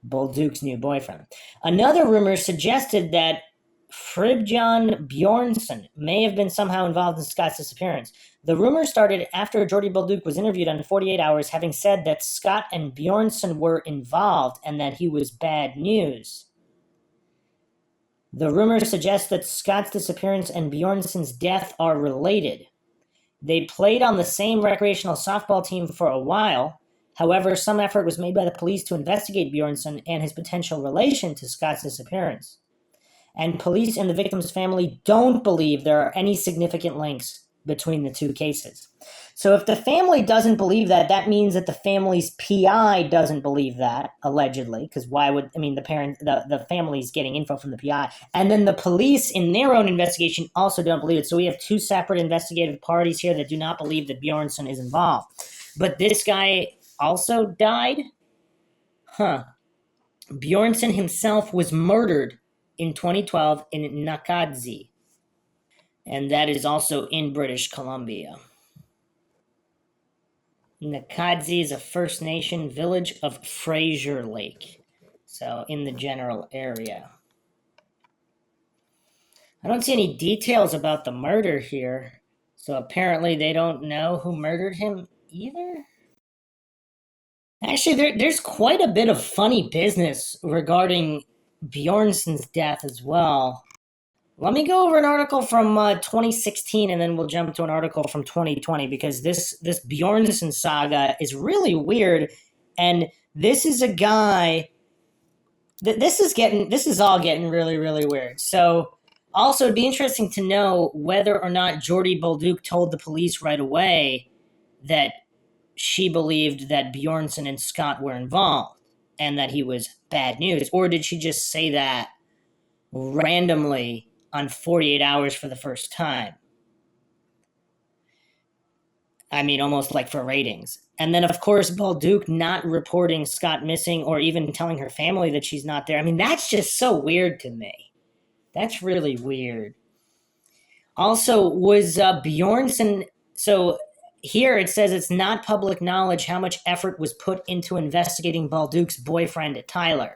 Bolduc's new boyfriend. Another rumor suggested that Fribjon Bjornsson may have been somehow involved in Scott's disappearance. The rumor started after Jordy Bolduc was interviewed on 48 Hours, having said that Scott and Bjornsson were involved and that he was bad news. The rumor suggests that Scott's disappearance and Bjornsson's death are related. They played on the same recreational softball team for a while. However, some effort was made by the police to investigate Bjornsson and his potential relation to Scott's disappearance. And police and the victim's family don't believe there are any significant links between the two cases. So if the family doesn't believe that, that means that the family's PI doesn't believe that, allegedly, because why would, the family's getting info from the PI. And then the police in their own investigation also don't believe it. So we have two separate investigative parties here that do not believe that Bjornsson is involved. But this guy also died? Bjornsson himself was murdered in 2012 in Nakadzi, and that is also in British Columbia. Nakadzi is a First Nation village of Fraser Lake, so in the general area. I don't see any details about the murder here, so apparently they don't know who murdered him either. Actually, there's quite a bit of funny business regarding Bjornsson's death as well. Let me go over an article from 2016, and then we'll jump to an article from 2020, because this Bjornsson saga is really weird, and this is a guy. This is all getting really, really weird. So, also, it'd be interesting to know whether or not Jordy Bolduc told the police right away that she believed that Bjornsson and Scott were involved and that he was bad news, or did she just say that randomly on 48 Hours for the first time? I mean, almost like for ratings. And then, of course, Bolduc not reporting Scott missing or even telling her family that she's not there. I mean, that's just so weird to me. That's really weird. Also, was Bjornsson... So here it says it's not public knowledge how much effort was put into investigating Bolduc's boyfriend, Tyler.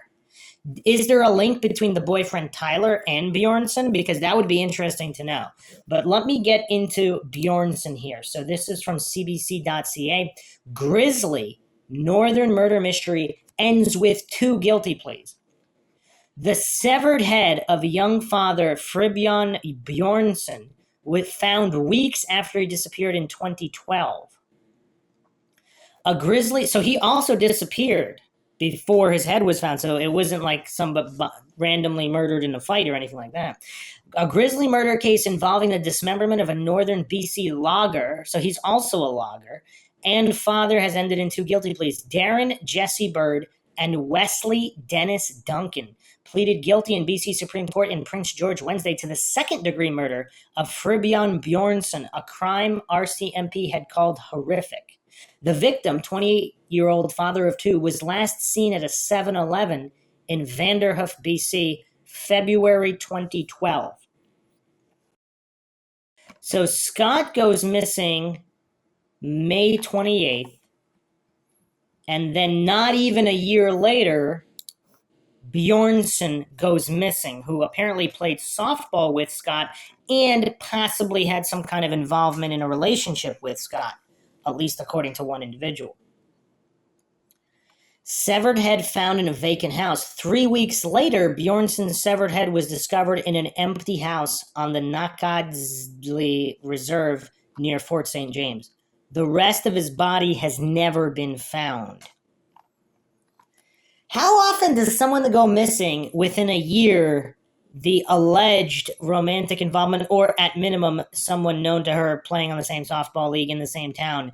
Is there a link between the boyfriend Tyler and Bjornsson? Because that would be interesting to know. But let me get into Bjornsson here. So this is from cbc.ca. Grisly Northern murder mystery ends with 2 guilty pleas. The severed head of young father Fribbjørn Bjornsson was found weeks after he disappeared in 2012. So he also disappeared before his head was found, so it wasn't like somebody randomly murdered in a fight or anything like that. A grisly murder case involving the dismemberment of a northern BC logger, so he's also a logger, and father has ended in 2 guilty pleas. Darren Jesse Bird and Wesley Dennis Duncan pleaded guilty in BC Supreme Court in Prince George Wednesday to the second-degree murder of Fribbjørn Bjornsson, a crime RCMP had called horrific. The victim, 28-year-old father of 2, was last seen at a 7-Eleven in Vanderhoof, BC, February 2012. So Scott goes missing May 28th, and then not even a year later, Bjornsson goes missing, who apparently played softball with Scott and possibly had some kind of involvement in a relationship with Scott, at least according to one individual. Severed head found in a vacant house. 3 weeks later, Bjornsson's severed head was discovered in an empty house on the Nakadzli Reserve near Fort St. James. The rest of his body has never been found. How often does someone go missing within a year, the alleged romantic involvement, or at minimum, someone known to her playing on the same softball league in the same town,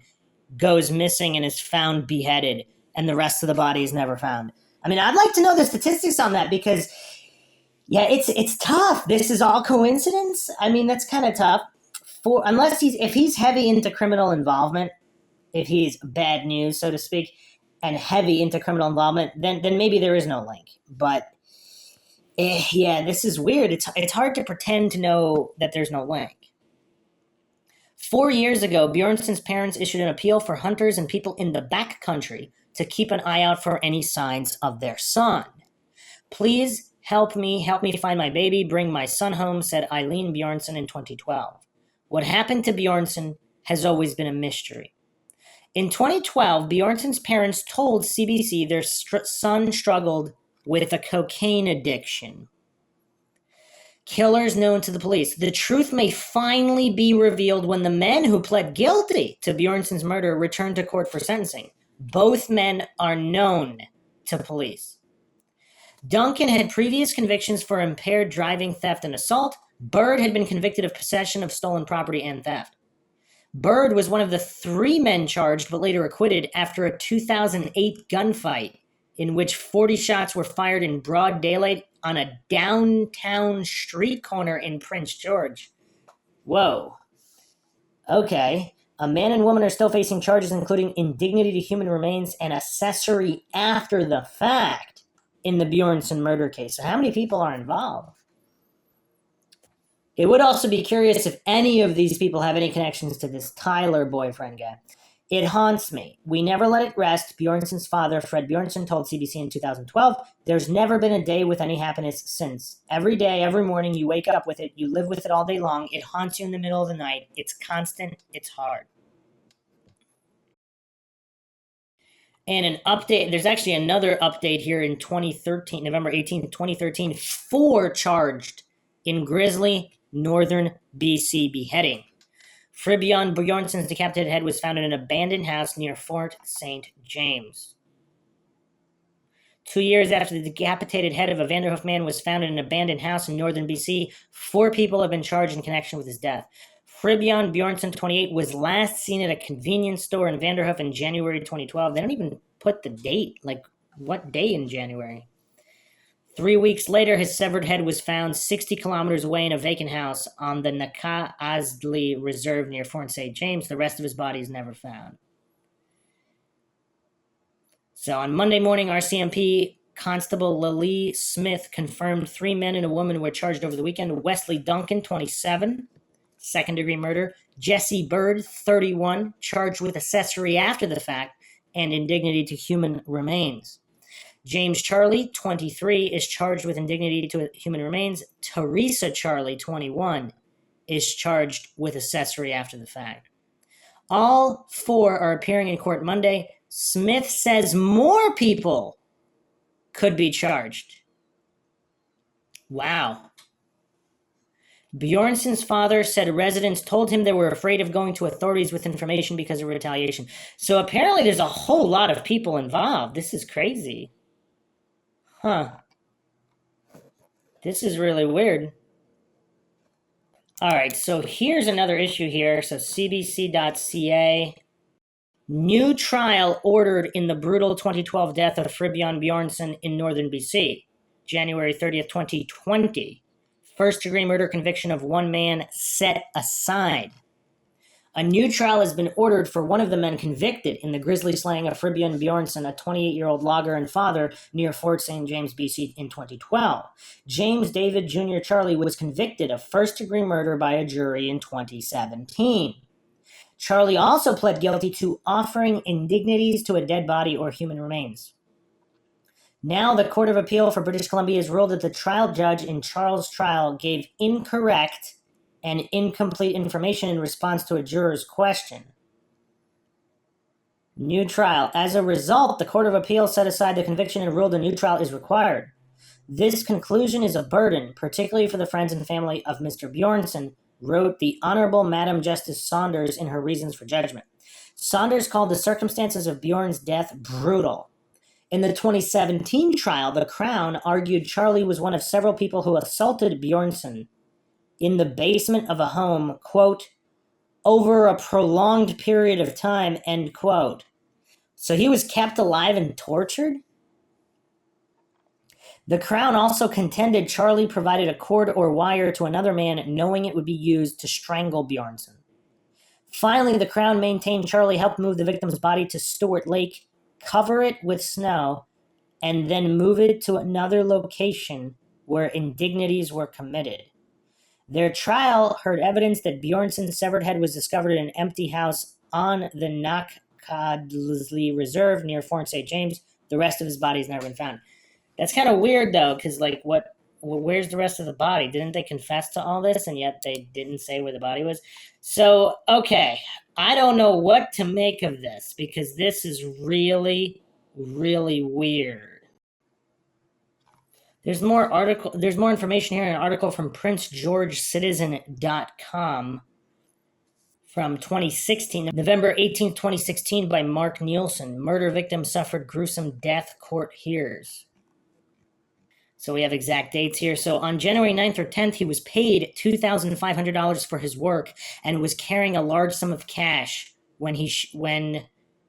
goes missing and is found beheaded, and the rest of the body is never found? I mean, I'd like to know the statistics on that, because, yeah, it's tough. This is all coincidence? I mean, that's kind of tough. If he's heavy into criminal involvement, if he's bad news, so to speak, and heavy into criminal involvement, then maybe there is no link. But yeah, this is weird. It's hard to pretend to know that there's no link. 4 years ago, Bjornsson's parents issued an appeal for hunters and people in the backcountry to keep an eye out for any signs of their son. Please help me find my baby, bring my son home, said Eileen Bjornsson in 2012. What happened to Bjornsson has always been a mystery. In 2012, Bjornsson's parents told CBC their son struggled with a cocaine addiction. Killers known to the police. The truth may finally be revealed when the men who pled guilty to Bjornsson's murder return to court for sentencing. Both men are known to police. Duncan had previous convictions for impaired driving, theft, and assault. Bird had been convicted of possession of stolen property and theft. Bird was one of the 3 men charged but later acquitted after a 2008 gunfight in which 40 shots were fired in broad daylight on a downtown street corner in Prince George. Whoa. Okay. A man and woman are still facing charges including indignity to human remains and accessory after the fact in the Bjornsson murder case. So how many people are involved? It would also be curious if any of these people have any connections to this Tyler boyfriend guy. It haunts me. We never let it rest. Bjornsson's father, Fred Bjornsson, told CBC in 2012, there's never been a day with any happiness since. Every day, every morning, you wake up with it. You live with it all day long. It haunts you in the middle of the night. It's constant. It's hard. And an update, there's actually another update here in 2013, November 18th, 2013, 4 charged in grisly northern BC beheading. Fribion Bjornsson's decapitated head was found in an abandoned house near Fort St. James. 2 years after the decapitated head of a Vanderhoof man was found in an abandoned house in northern BC, 4 people have been charged in connection with his death. Fribion Bjornsson, 28, was last seen at a convenience store in Vanderhoof in January 2012. They don't even put the date, like what day in January. 3 weeks later, his severed head was found 60 kilometers away in a vacant house on the Naka-Azli Reserve near Fort St. James. The rest of his body is never found. So on Monday morning, RCMP Constable Lily Smith confirmed 3 men and a woman were charged over the weekend. Wesley Duncan, 27, second-degree murder. Jesse Bird, 31, charged with accessory after the fact and indignity to human remains. James Charlie, 23, is charged with indignity to human remains. Teresa Charlie, 21, is charged with accessory after the fact. All 4 are appearing in court Monday. Smith says more people could be charged. Wow. Bjornsson's father said residents told him they were afraid of going to authorities with information because of retaliation. So apparently there's a whole lot of people involved. This is crazy. Huh. This is really weird. All right, so here's another issue here. So cbc.ca. New trial ordered in the brutal 2012 death of Fribion Bjornsson in northern BC. January 30th, 2020. First-degree murder conviction of 1 man set aside. A new trial has been ordered for one of the men convicted in the grisly slaying of Fribion Bjornsson, a 28-year-old logger and father, near Fort St. James, BC in 2012. James David Jr. Charlie was convicted of first-degree murder by a jury in 2017. Charlie also pled guilty to offering indignities to a dead body or human remains. Now the Court of Appeal for British Columbia has ruled that the trial judge in Charles' trial gave incorrect and incomplete information in response to a juror's question. New trial. As a result, the Court of Appeal set aside the conviction and ruled a new trial is required. This conclusion is a burden, particularly for the friends and family of Mr. Bjornsson, wrote the Honorable Madam Justice Saunders in her reasons for judgment. Saunders called the circumstances of Bjorn's death brutal. In the 2017 trial, the Crown argued Charlie was one of several people who assaulted Bjornsson in the basement of a home, quote, over a prolonged period of time, end quote. So he was kept alive and tortured? The Crown also contended Charlie provided a cord or wire to another man knowing it would be used to strangle Bjornsson. Finally, the Crown maintained Charlie helped move the victim's body to Stewart Lake, cover it with snow, and then move it to another location where indignities were committed. Their trial heard evidence that Bjornsson's severed head was discovered in an empty house on the Naka-Azli Reserve near Fort St. James. The rest of his body has never been found. That's kind of weird, though, because, like, where's the rest of the body? Didn't they confess to all this, and yet they didn't say where the body was? So, okay, I don't know what to make of this, because this is really, really weird. There's more information here in an article from PrinceGeorgeCitizen.com from 2016, November 18th, 2016, by Mark Nielsen. Murder victim suffered gruesome death, court hears. So we have exact dates here. So on January 9th or 10th, he was paid $2,500 for his work and was carrying a large sum of cash when he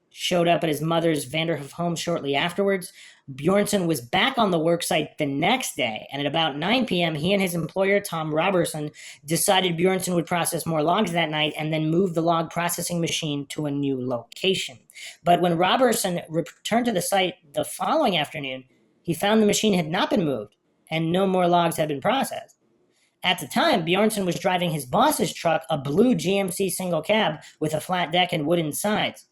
showed up at his mother's Vanderhoof home shortly afterwards. Bjornsson was back on the worksite the next day, and at about 9 p.m., he and his employer, Tom Robertson, decided Bjornsson would process more logs that night and then move the log processing machine to a new location. But when Robertson returned to the site the following afternoon, he found the machine had not been moved and no more logs had been processed. At the time, Bjornsson was driving his boss's truck, a blue GMC single cab with a flat deck and wooden sides.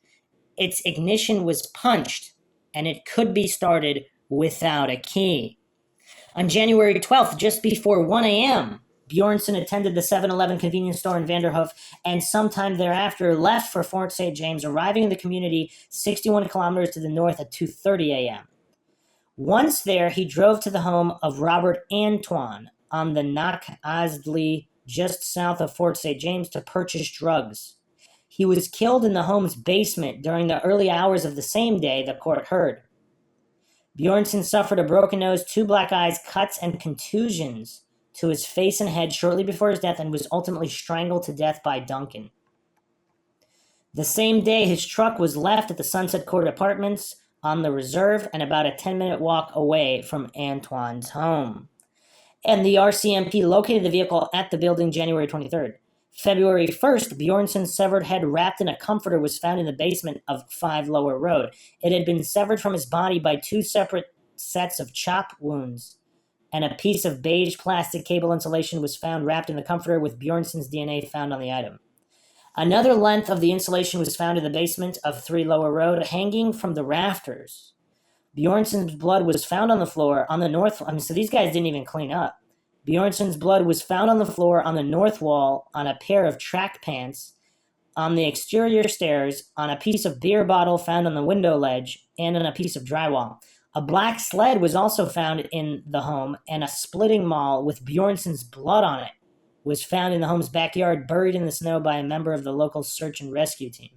Its ignition was punched, and it could be started without a key. On January 12th, just before 1 a.m., Bjornsson attended the 7-Eleven convenience store in Vanderhoof and sometime thereafter left for Fort St. James, arriving in the community 61 kilometers to the north at 2:30 a.m. Once there, he drove to the home of Robert Antoine on the Nak Azdli, just south of Fort St. James, to purchase drugs. He was killed in the home's basement during the early hours of the same day, the court heard. Bjornsson suffered a broken nose, 2 black eyes, cuts, and contusions to his face and head shortly before his death and was ultimately strangled to death by Duncan. The same day, his truck was left at the Sunset Court Apartments on the Reserve and about a 10-minute walk away from Antoine's home. And the RCMP located the vehicle at the building January 23rd. February 1st, Bjornsson's severed head wrapped in a comforter was found in the basement of 5 Lower Road. It had been severed from his body by 2 separate sets of chop wounds, and a piece of beige plastic cable insulation was found wrapped in the comforter with Bjornsson's DNA found on the item. Another length of the insulation was found in the basement of 3 Lower Road, hanging from the rafters. Bjornsson's blood was found on the floor on the north. So these guys didn't even clean up. Bjornsson's blood was found on the floor on the north wall, on a pair of track pants, on the exterior stairs, on a piece of beer bottle found on the window ledge, and on a piece of drywall. A black sled was also found in the home, and a splitting maul with Bjornsson's blood on it was found in the home's backyard, buried in the snow by a member of the local search and rescue team.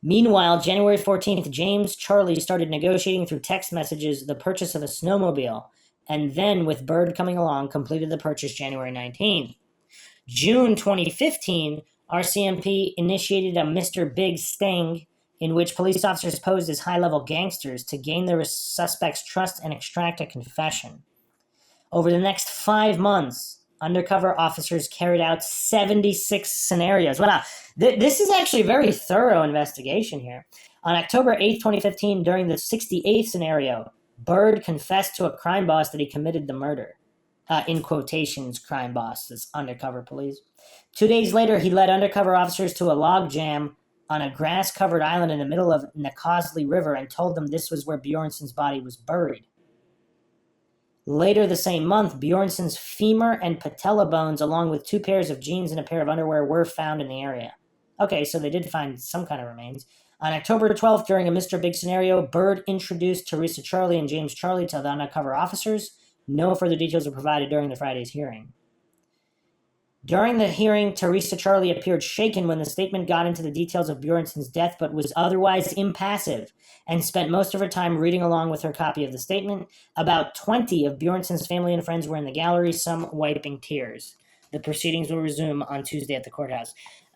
Meanwhile, January 14th, James Charlie started negotiating through text messages the purchase of a snowmobile, and then, with Bird coming along, completed the purchase January 19th. June 2015, RCMP initiated a Mr. Big sting in which police officers posed as high-level gangsters to gain the suspect's trust and extract a confession. Over the next 5 months, undercover officers carried out 76 scenarios. Wow, this is actually a very thorough investigation here. On October 8th, 2015, during the 68th scenario, Bird confessed to a crime boss that he committed the murder. In quotations, crime boss, as undercover police. 2 days later, he led undercover officers to a log jam on a grass-covered island in the middle of the Causley River and told them this was where Bjornsson's body was buried. Later the same month, Bjornsson's femur and patella bones, along with 2 pairs of jeans and a pair of underwear, were found in the area. Okay, so they did find some kind of remains. On October 12th, during a Mr. Big scenario, Bird introduced Teresa Charlie and James Charlie to the undercover officers. No further details were provided during the Friday's hearing. During the hearing, Teresa Charlie appeared shaken when the statement got into the details of Bjornsson's death, but was otherwise impassive and spent most of her time reading along with her copy of the statement. About 20 of Bjornsson's family and friends were in the gallery, some wiping tears. The proceedings will resume on Tuesday at the courthouse.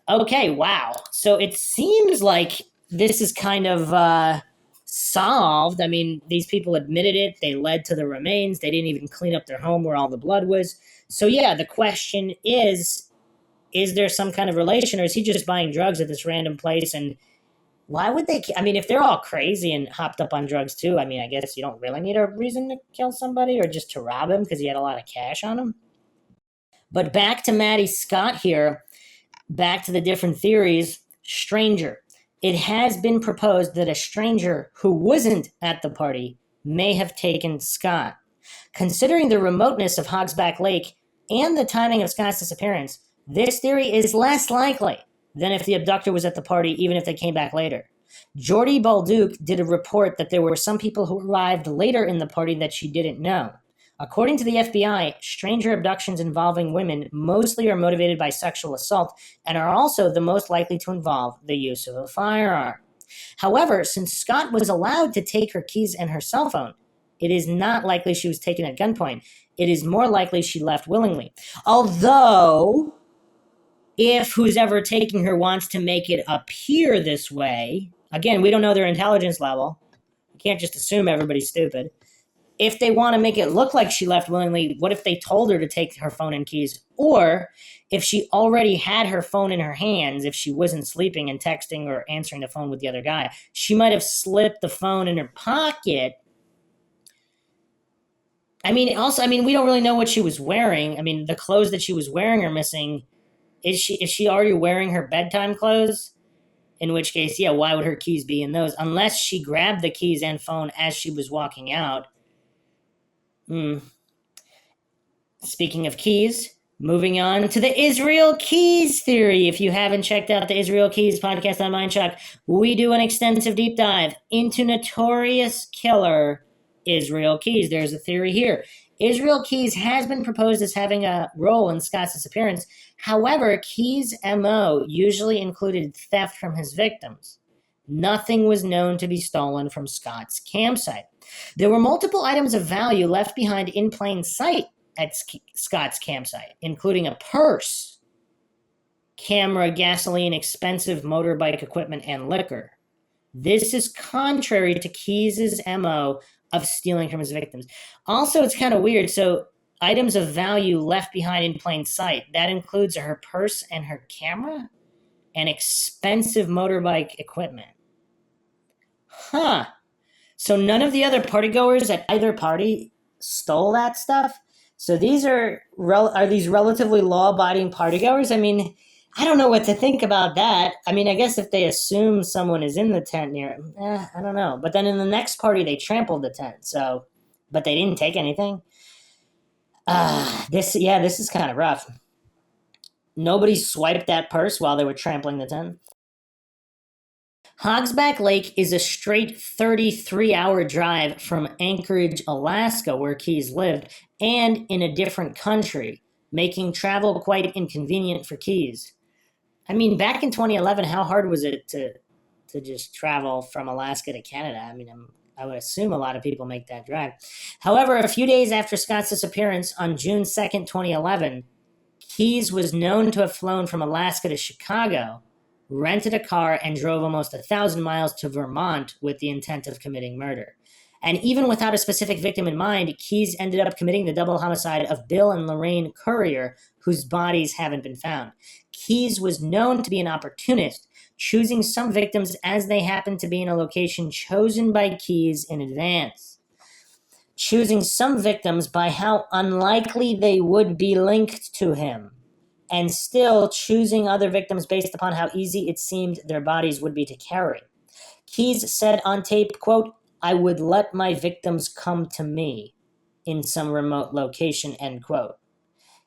Okay, wow. So it seems like this is kind of solved. I mean, these people admitted it. They led to the remains. They didn't even clean up their home where all the blood was. So yeah, the question is there some kind of relation, or is he just buying drugs at this random place? And why would they? I mean, if they're all crazy and hopped up on drugs too, I mean, I guess you don't really need a reason to kill somebody or just to rob him because he had a lot of cash on him. But back to Maddie Scott here, back to the different theories. Stranger. It has been proposed that a stranger who wasn't at the party may have taken Scott. Considering the remoteness of Hogsback Lake and the timing of Scott's disappearance, this theory is less likely than if the abductor was at the party, even if they came back later. Jordy Balduke did a report that there were some people who arrived later in the party that she didn't know. According to the FBI, stranger abductions involving women mostly are motivated by sexual assault and are also the most likely to involve the use of a firearm. However, since Scott was allowed to take her keys and her cell phone, it is not likely she was taken at gunpoint. It is more likely she left willingly. Although, if who's ever taking her wants to make it appear this way, again, we don't know their intelligence level. You can't just assume everybody's stupid. If they want to make it look like she left willingly, what if they told her to take her phone and keys? Or if she already had her phone in her hands, if she wasn't sleeping and texting or answering the phone with the other guy, she might have slipped the phone in her pocket. We don't really know what she was wearing. I mean, the clothes that she was wearing are missing. Is she already wearing her bedtime clothes? In which case, yeah, why would her keys be in those? Unless she grabbed the keys and phone as she was walking out. Speaking of keys, moving on to the Israel Keys theory. If you haven't checked out the Israel Keys podcast on Mindshock, we do an extensive deep dive into notorious killer Israel Keys. There's a theory here. Israel Keys has been proposed as having a role in Scott's disappearance. However, Keys' MO usually included theft from his victims. Nothing was known to be stolen from Scott's campsite. There were multiple items of value left behind in plain sight at Scott's campsite, including a purse, camera, gasoline, expensive motorbike equipment, and liquor. This is contrary to Keyes' MO of stealing from his victims. Also, it's kind of weird. So, items of value left behind in plain sight, that includes her purse and her camera and expensive motorbike equipment. Huh. So none of the other partygoers at either party stole that stuff? So these are these relatively law-abiding partygoers? I mean, I don't know what to think about that. I mean, I guess if they assume someone is in the tent near, I don't know. But then in the next party, they trampled the tent. So, but they didn't take anything. This is kind of rough. Nobody swiped that purse while they were trampling the tent. Hogsback Lake is a straight 33-hour drive from Anchorage, Alaska, where Keyes lived, and in a different country, making travel quite inconvenient for Keyes. I mean, back in 2011, how hard was it to just travel from Alaska to Canada? I mean, I would assume a lot of people make that drive. However, a few days after Scott's disappearance on June 2nd, 2011, Keyes was known to have flown from Alaska to Chicago, rented a car, and drove almost 1,000 miles to Vermont with the intent of committing murder. And even without a specific victim in mind, Keyes ended up committing the double homicide of Bill and Lorraine Currier, whose bodies haven't been found. Keyes was known to be an opportunist, choosing some victims as they happened to be in a location chosen by Keyes in advance. Choosing some victims by how unlikely they would be linked to him, and still choosing other victims based upon how easy it seemed their bodies would be to carry. Keyes said on tape, quote, "I would let my victims come to me in some remote location," end quote.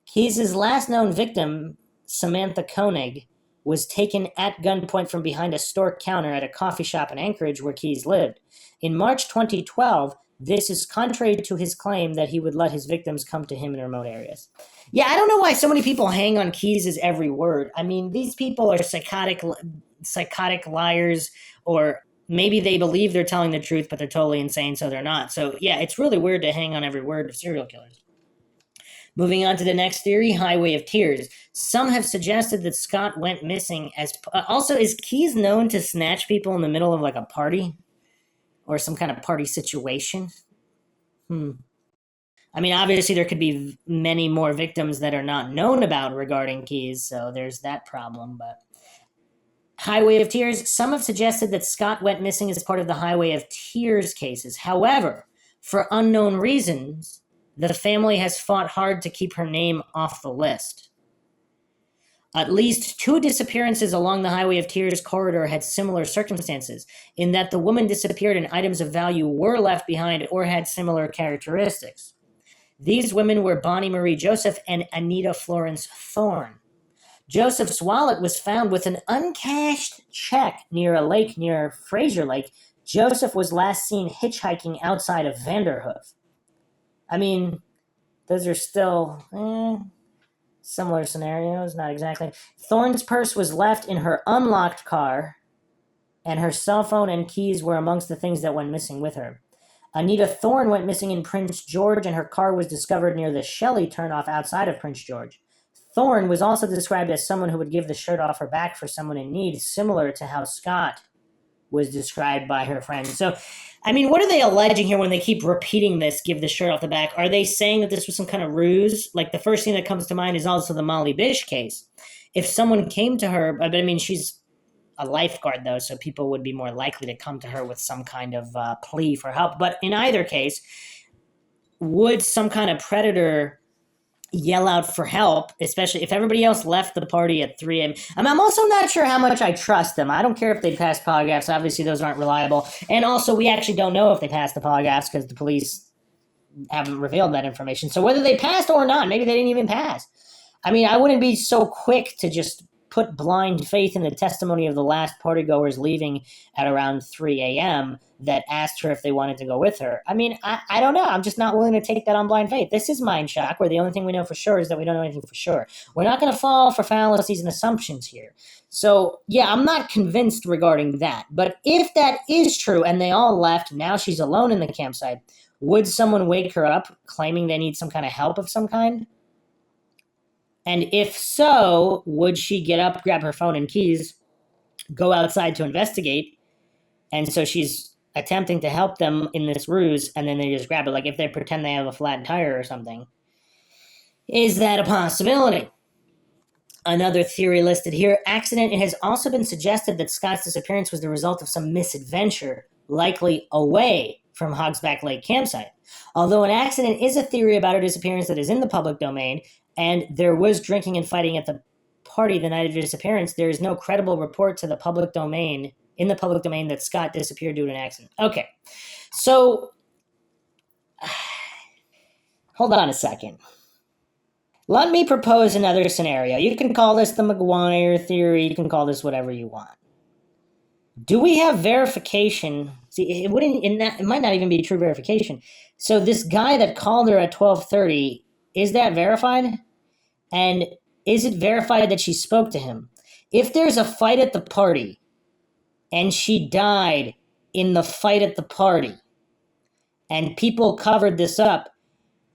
Keyes' last known victim, Samantha Koenig, was taken at gunpoint from behind a store counter at a coffee shop in Anchorage where Keyes lived. In March 2012, this is contrary to his claim that he would let his victims come to him in remote areas. Yeah, I don't know why so many people hang on Keyes' every word. I mean, these people are psychotic liars, or maybe they believe they're telling the truth, but they're totally insane, so they're not. So, yeah, it's really weird to hang on every word of serial killers. Moving on to the next theory, Highway of Tears. Some have suggested that Scott went missing as... also, is Keyes known to snatch people in the middle of, like, a party? Or some kind of party situation? I mean, obviously there could be many more victims that are not known about regarding Keyes, so there's that problem, but... Highway of Tears. Some have suggested that Scott went missing as part of the Highway of Tears cases. However, for unknown reasons, the family has fought hard to keep her name off the list. At least 2 disappearances along the Highway of Tears corridor had similar circumstances, in that the woman disappeared and items of value were left behind or had similar characteristics. These women were Bonnie Marie Joseph and Anita Florence Thorne. Joseph's wallet was found with an uncashed check near a lake near Fraser Lake. Joseph was last seen hitchhiking outside of Vanderhoof. I mean, those are still similar scenarios, not exactly. Thorne's purse was left in her unlocked car, and her cell phone and keys were amongst the things that went missing with her. Anita Thorne went missing in Prince George, and her car was discovered near the Shelley turnoff outside of Prince George. Thorne was also described as someone who would give the shirt off her back for someone in need, similar to how Scott was described by her friends. So, I mean, what are they alleging here when they keep repeating this, give the shirt off the back? Are they saying that this was some kind of ruse? Like, the first thing that comes to mind is also the Molly Bish case. If someone came to her, but I mean, she's a lifeguard, though, so people would be more likely to come to her with some kind of plea for help. But in either case, would some kind of predator yell out for help, especially if everybody else left the party at 3 a.m. I'm also not sure how much I trust them. I don't care if they pass polygraphs. Obviously, those aren't reliable. And also, we actually don't know if they passed the polygraphs because the police haven't revealed that information. So whether they passed or not, maybe they didn't even pass. I mean, I wouldn't be so quick to just put blind faith in the testimony of the last partygoers leaving at around 3 a.m. that asked her if they wanted to go with her. I mean, I don't know. I'm just not willing to take that on blind faith. This is Mindshock, where the only thing we know for sure is that we don't know anything for sure. We're not going to fall for fallacies and assumptions here. So, yeah, I'm not convinced regarding that. But if that is true and they all left, now she's alone in the campsite, would someone wake her up claiming they need some kind of help of some kind? And if so, would she get up, grab her phone and keys, go outside to investigate? And so she's attempting to help them in this ruse, and then they just grab it. Like if they pretend they have a flat tire or something. Is that a possibility? Another theory listed here, accident. It has also been suggested that Scott's disappearance was the result of some misadventure, likely away from Hogsback Lake campsite. Although an accident is a theory about her disappearance that is in the public domain, and there was drinking and fighting at the party the night of her disappearance, there is no credible report to the public domain, in the public domain, that Scott disappeared due to an accident. Okay, so hold on a second. Let me propose another scenario. You can call this the McGuire theory. You can call this whatever you want. Do we have verification? See, it might not even be true verification. So this guy that called her at 12:30, is that verified? And is it verified that she spoke to him? If there's a fight at the party and she died in the fight at the party and people covered this up,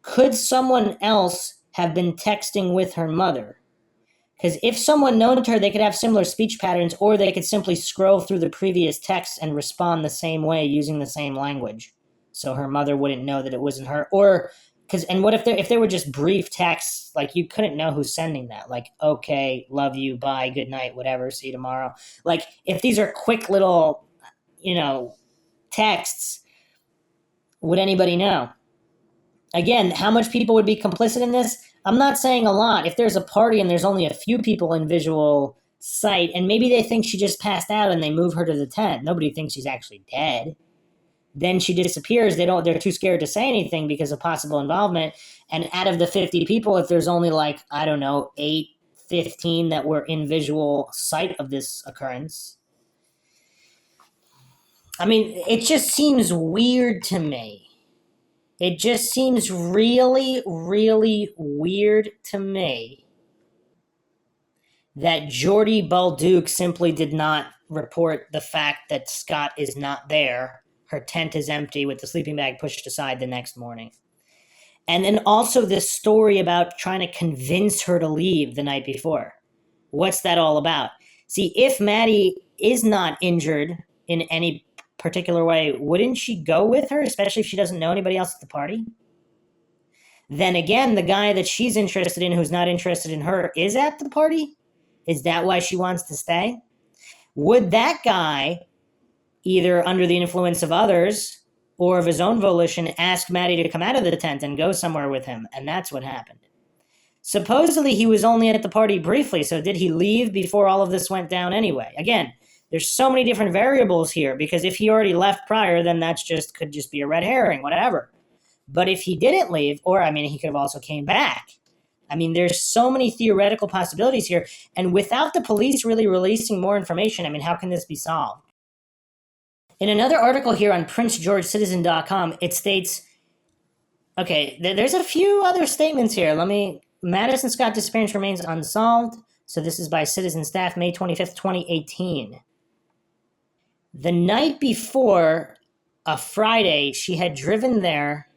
could someone else have been texting with her mother? Because if someone known to her, they could have similar speech patterns, or they could simply scroll through the previous texts and respond the same way using the same language. So her mother wouldn't know that it wasn't her. Or, and what if they were just brief texts, like you couldn't know who's sending that? Like, okay, love you, bye, good night, whatever, see you tomorrow. Like, if these are quick little, texts, would anybody know? Again, how much people would be complicit in this? I'm not saying a lot. If there's a party and there's only a few people in visual sight, and maybe they think she just passed out and they move her to the tent, nobody thinks she's actually dead. Then she disappears. They're too scared to say anything because of possible involvement. And out of the 50 people, if there's only 8, 15 that were in visual sight of this occurrence, I mean, it just seems weird to me. It just seems really, really weird to me that Jordy Balduke simply did not report the fact that Scott is not there. Her tent is empty with the sleeping bag pushed aside the next morning. And then also this story about trying to convince her to leave the night before. What's that all about? See, if Maddy is not injured in any particular way, wouldn't she go with her, especially if she doesn't know anybody else at the party? Then again, the guy that she's interested in who's not interested in her is at the party? Is that why she wants to stay? Would that guy, either under the influence of others or of his own volition, ask Maddy to come out of the tent and go somewhere with him? And that's what happened. Supposedly he was only at the party briefly, so did he leave before all of this went down anyway? Again, there's so many different variables here, because if he already left prior, then could just be a red herring, whatever. But if he didn't leave, or he could have also came back. There's so many theoretical possibilities here, and without the police really releasing more information, how can this be solved? In another article here on PrinceGeorgeCitizen.com, it states, Okay, there's a few other statements here. Madison Scott disappearance remains unsolved. So this is by Citizen Staff, May 25th, 2018. The night before, a Friday, she had driven there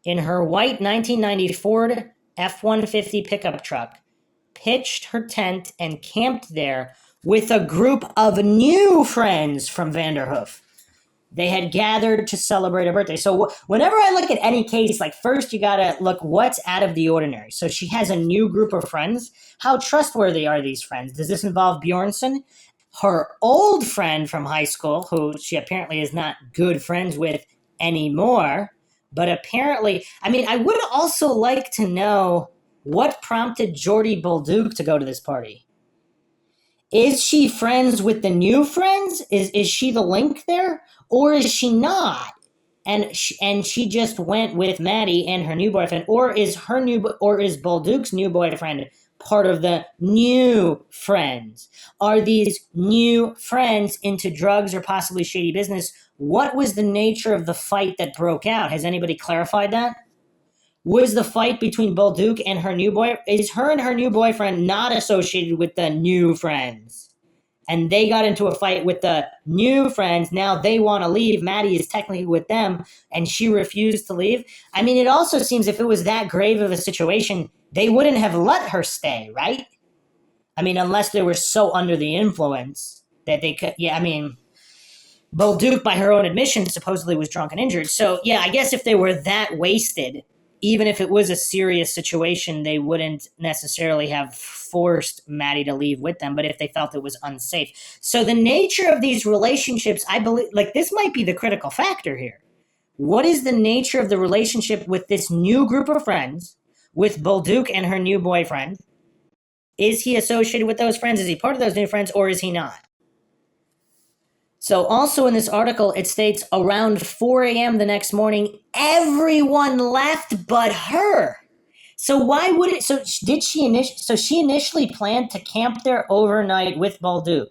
in her white 1990 Ford F-150 pickup truck, pitched her tent, and camped there with a group of new friends from Vanderhoof. They had gathered to celebrate her birthday. So whenever I look at any case, like first you gotta look what's out of the ordinary. So she has a new group of friends. How trustworthy are these friends? Does this involve Bjornsson? Her old friend from high school, who she apparently is not good friends with anymore. But apparently, I mean, I would also like to know what prompted Jordy Bolduc to go to this party. Is she friends with the new friends? Is she the link there, or is she not? And she just went with Maddy and her new boyfriend, or is Bolduc's new boyfriend part of the new friends? Are these new friends into drugs or possibly shady business? What was the nature of the fight that broke out? Has anybody clarified that? Was the fight between Bolduc and her new boy? Is her and her new boyfriend not associated with the new friends? And they got into a fight with the new friends. Now they want to leave. Maddy is technically with them, and she refused to leave. I mean, it also seems if it was that grave of a situation, they wouldn't have let her stay, right? I mean, unless they were so under the influence that they could. Yeah, I mean, Bolduc, by her own admission, supposedly was drunk and injured. So, yeah, I guess if they were that wasted, even if it was a serious situation, they wouldn't necessarily have forced Maddy to leave with them, but if they felt it was unsafe. So the nature of these relationships, I believe, like, this might be the critical factor here. What is the nature of the relationship with this new group of friends, with Bolduc and her new boyfriend? Is he associated with those friends? Is he part of those new friends, or is he not? So also in this article, it states around 4 a.m. the next morning, everyone left but her. So why would it? So did she So she initially planned to camp there overnight with Bolduc,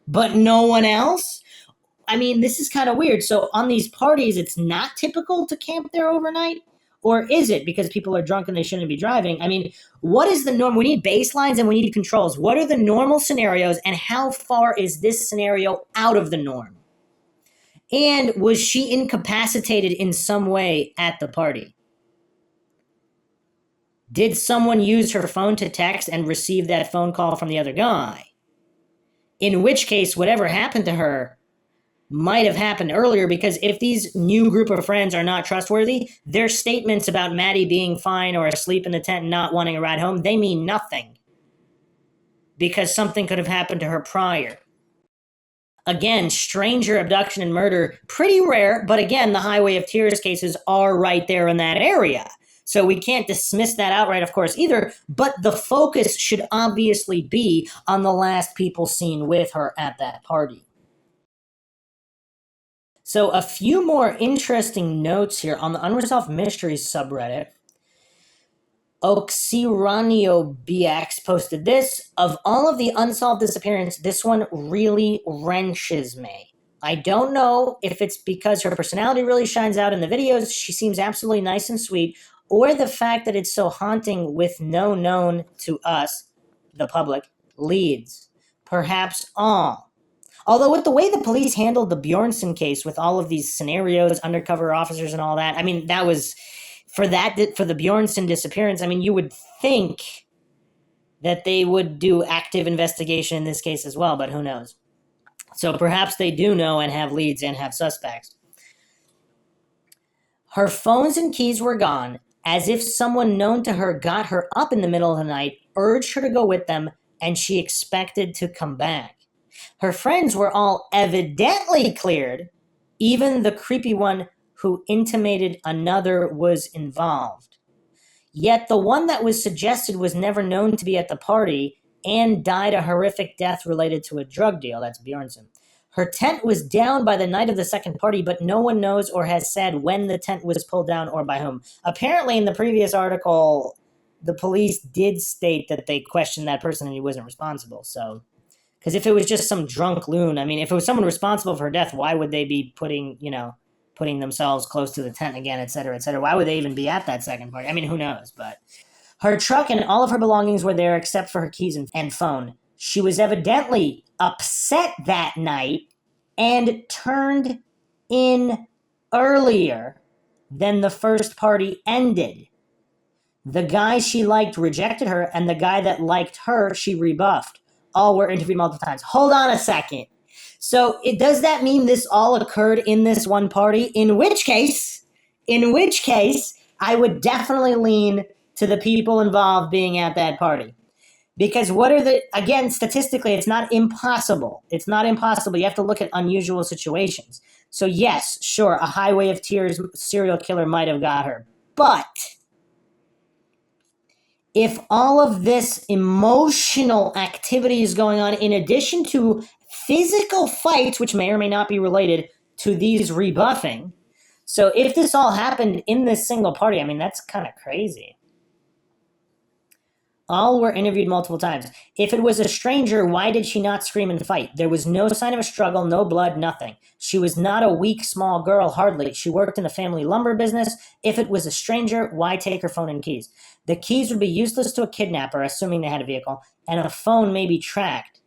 but no one else. I mean, this is kind of weird. So on these parties, it's not typical to camp there overnight, or is it because people are drunk and they shouldn't be driving? I mean, what is the norm? We need baselines and we need controls. What are the normal scenarios, and how far is this scenario out of the norm? And was she incapacitated in some way at the party? Did someone use her phone to text and receive that phone call from the other guy? In which case, whatever happened to her might have happened earlier, because if these new group of friends are not trustworthy, their statements about Maddy being fine or asleep in the tent and not wanting a ride home, they mean nothing, because something could have happened to her prior. Again, stranger abduction and murder, pretty rare, but again, the Highway of Tears cases are right there in that area. So we can't dismiss that outright, of course, either, but the focus should obviously be on the last people seen with her at that party. So a few more interesting notes here on the Unresolved Mysteries subreddit. Oxiranio BX posted this. Of all of the unsolved disappearances, this one really wrenches me. I don't know if it's because her personality really shines out in the videos, she seems absolutely nice and sweet, or the fact that it's so haunting with no known to us, the public, leads. Perhaps all. Although with the way the police handled the Bjornsson case with all of these scenarios, undercover officers and all that, I mean, that was, for the Bjornsson disappearance, I mean, you would think that they would do active investigation in this case as well, but who knows? So perhaps they do know and have leads and have suspects. Her phones and keys were gone, as if someone known to her got her up in the middle of the night, urged her to go with them, and she expected to come back. Her friends were all evidently cleared, even the creepy one who intimated another was involved. Yet the one that was suggested was never known to be at the party and died a horrific death related to a drug deal. That's Bjornsson. Her tent was down by the night of the second party, but no one knows or has said when the tent was pulled down or by whom. Apparently, in the previous article, the police did state that they questioned that person and he wasn't responsible. So, because if it was just some drunk loon, I mean, if it was someone responsible for her death, why would they be putting, putting themselves close to the tent again, et cetera, et cetera. Why would they even be at that second party? I mean, who knows? But her truck and all of her belongings were there except for her keys and phone. She was evidently upset that night and turned in earlier than the first party ended. The guy she liked rejected her, and the guy that liked her, she rebuffed. All were interviewed multiple times. Hold on a second. So does that mean this all occurred in this one party? In which case, I would definitely lean to the people involved being at that party. Because again, statistically, it's not impossible. It's not impossible. You have to look at unusual situations. So yes, sure, a Highway of Tears serial killer might have got her. But if all of this emotional activity is going on in addition to physical fights, which may or may not be related to these rebuffing, so if this all happened in this single party, I mean, that's kind of crazy. All were interviewed multiple times. If it was a stranger, why did she not scream and fight? There was no sign of a struggle, no blood, nothing. She was not a weak, small girl, hardly. She worked in the family lumber business. If it was a stranger, why take her phone and keys? The keys would be useless to a kidnapper, assuming they had a vehicle, and a phone may be tracked.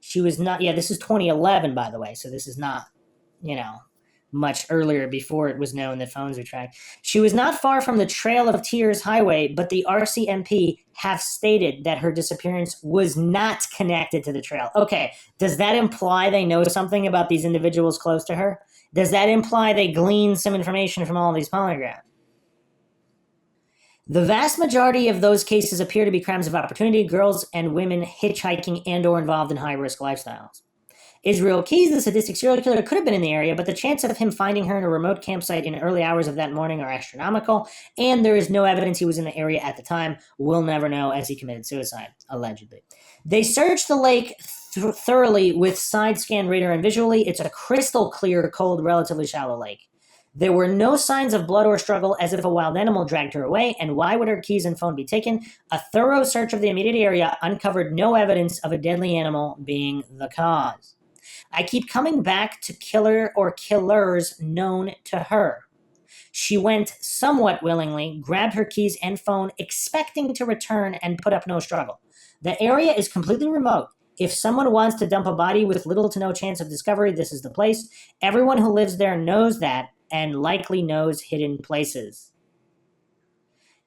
She was not, this is 2011, by the way, so this is not, much earlier before it was known that phones were tracked. She was not far from the Trail of Tears highway, but the RCMP have stated that her disappearance was not connected to the trail. Okay, does that imply they know something about these individuals close to her? Does that imply they gleaned some information from all these polygraphs? The vast majority of those cases appear to be crimes of opportunity, girls and women hitchhiking and or involved in high-risk lifestyles. Israel Keys, the sadistic serial killer, could have been in the area, but the chance of him finding her in a remote campsite in early hours of that morning are astronomical, and there is no evidence he was in the area at the time. We'll never know, as he committed suicide, allegedly. They searched the lake thoroughly with side scan radar and visually. It's a crystal clear, cold, relatively shallow lake. There were no signs of blood or struggle, as if a wild animal dragged her away, and why would her keys and phone be taken? A thorough search of the immediate area uncovered no evidence of a deadly animal being the cause. I keep coming back to killer or killers known to her. She went somewhat willingly, grabbed her keys and phone, expecting to return and put up no struggle. The area is completely remote. If someone wants to dump a body with little to no chance of discovery, this is the place. Everyone who lives there knows that and likely knows hidden places.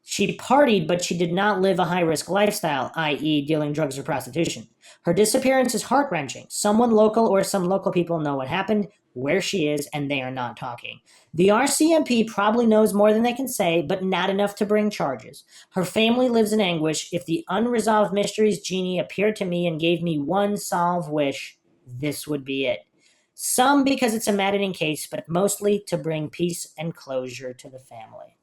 She partied, but she did not live a high-risk lifestyle, i.e. dealing drugs or prostitution. Her disappearance is heart-wrenching. Someone local or some local people know what happened, where she is, and they are not talking. The RCMP probably knows more than they can say, but not enough to bring charges. Her family lives in anguish. If the unresolved mysteries genie appeared to me and gave me one solve wish, this would be it. Some because it's a maddening case, but mostly to bring peace and closure to the family.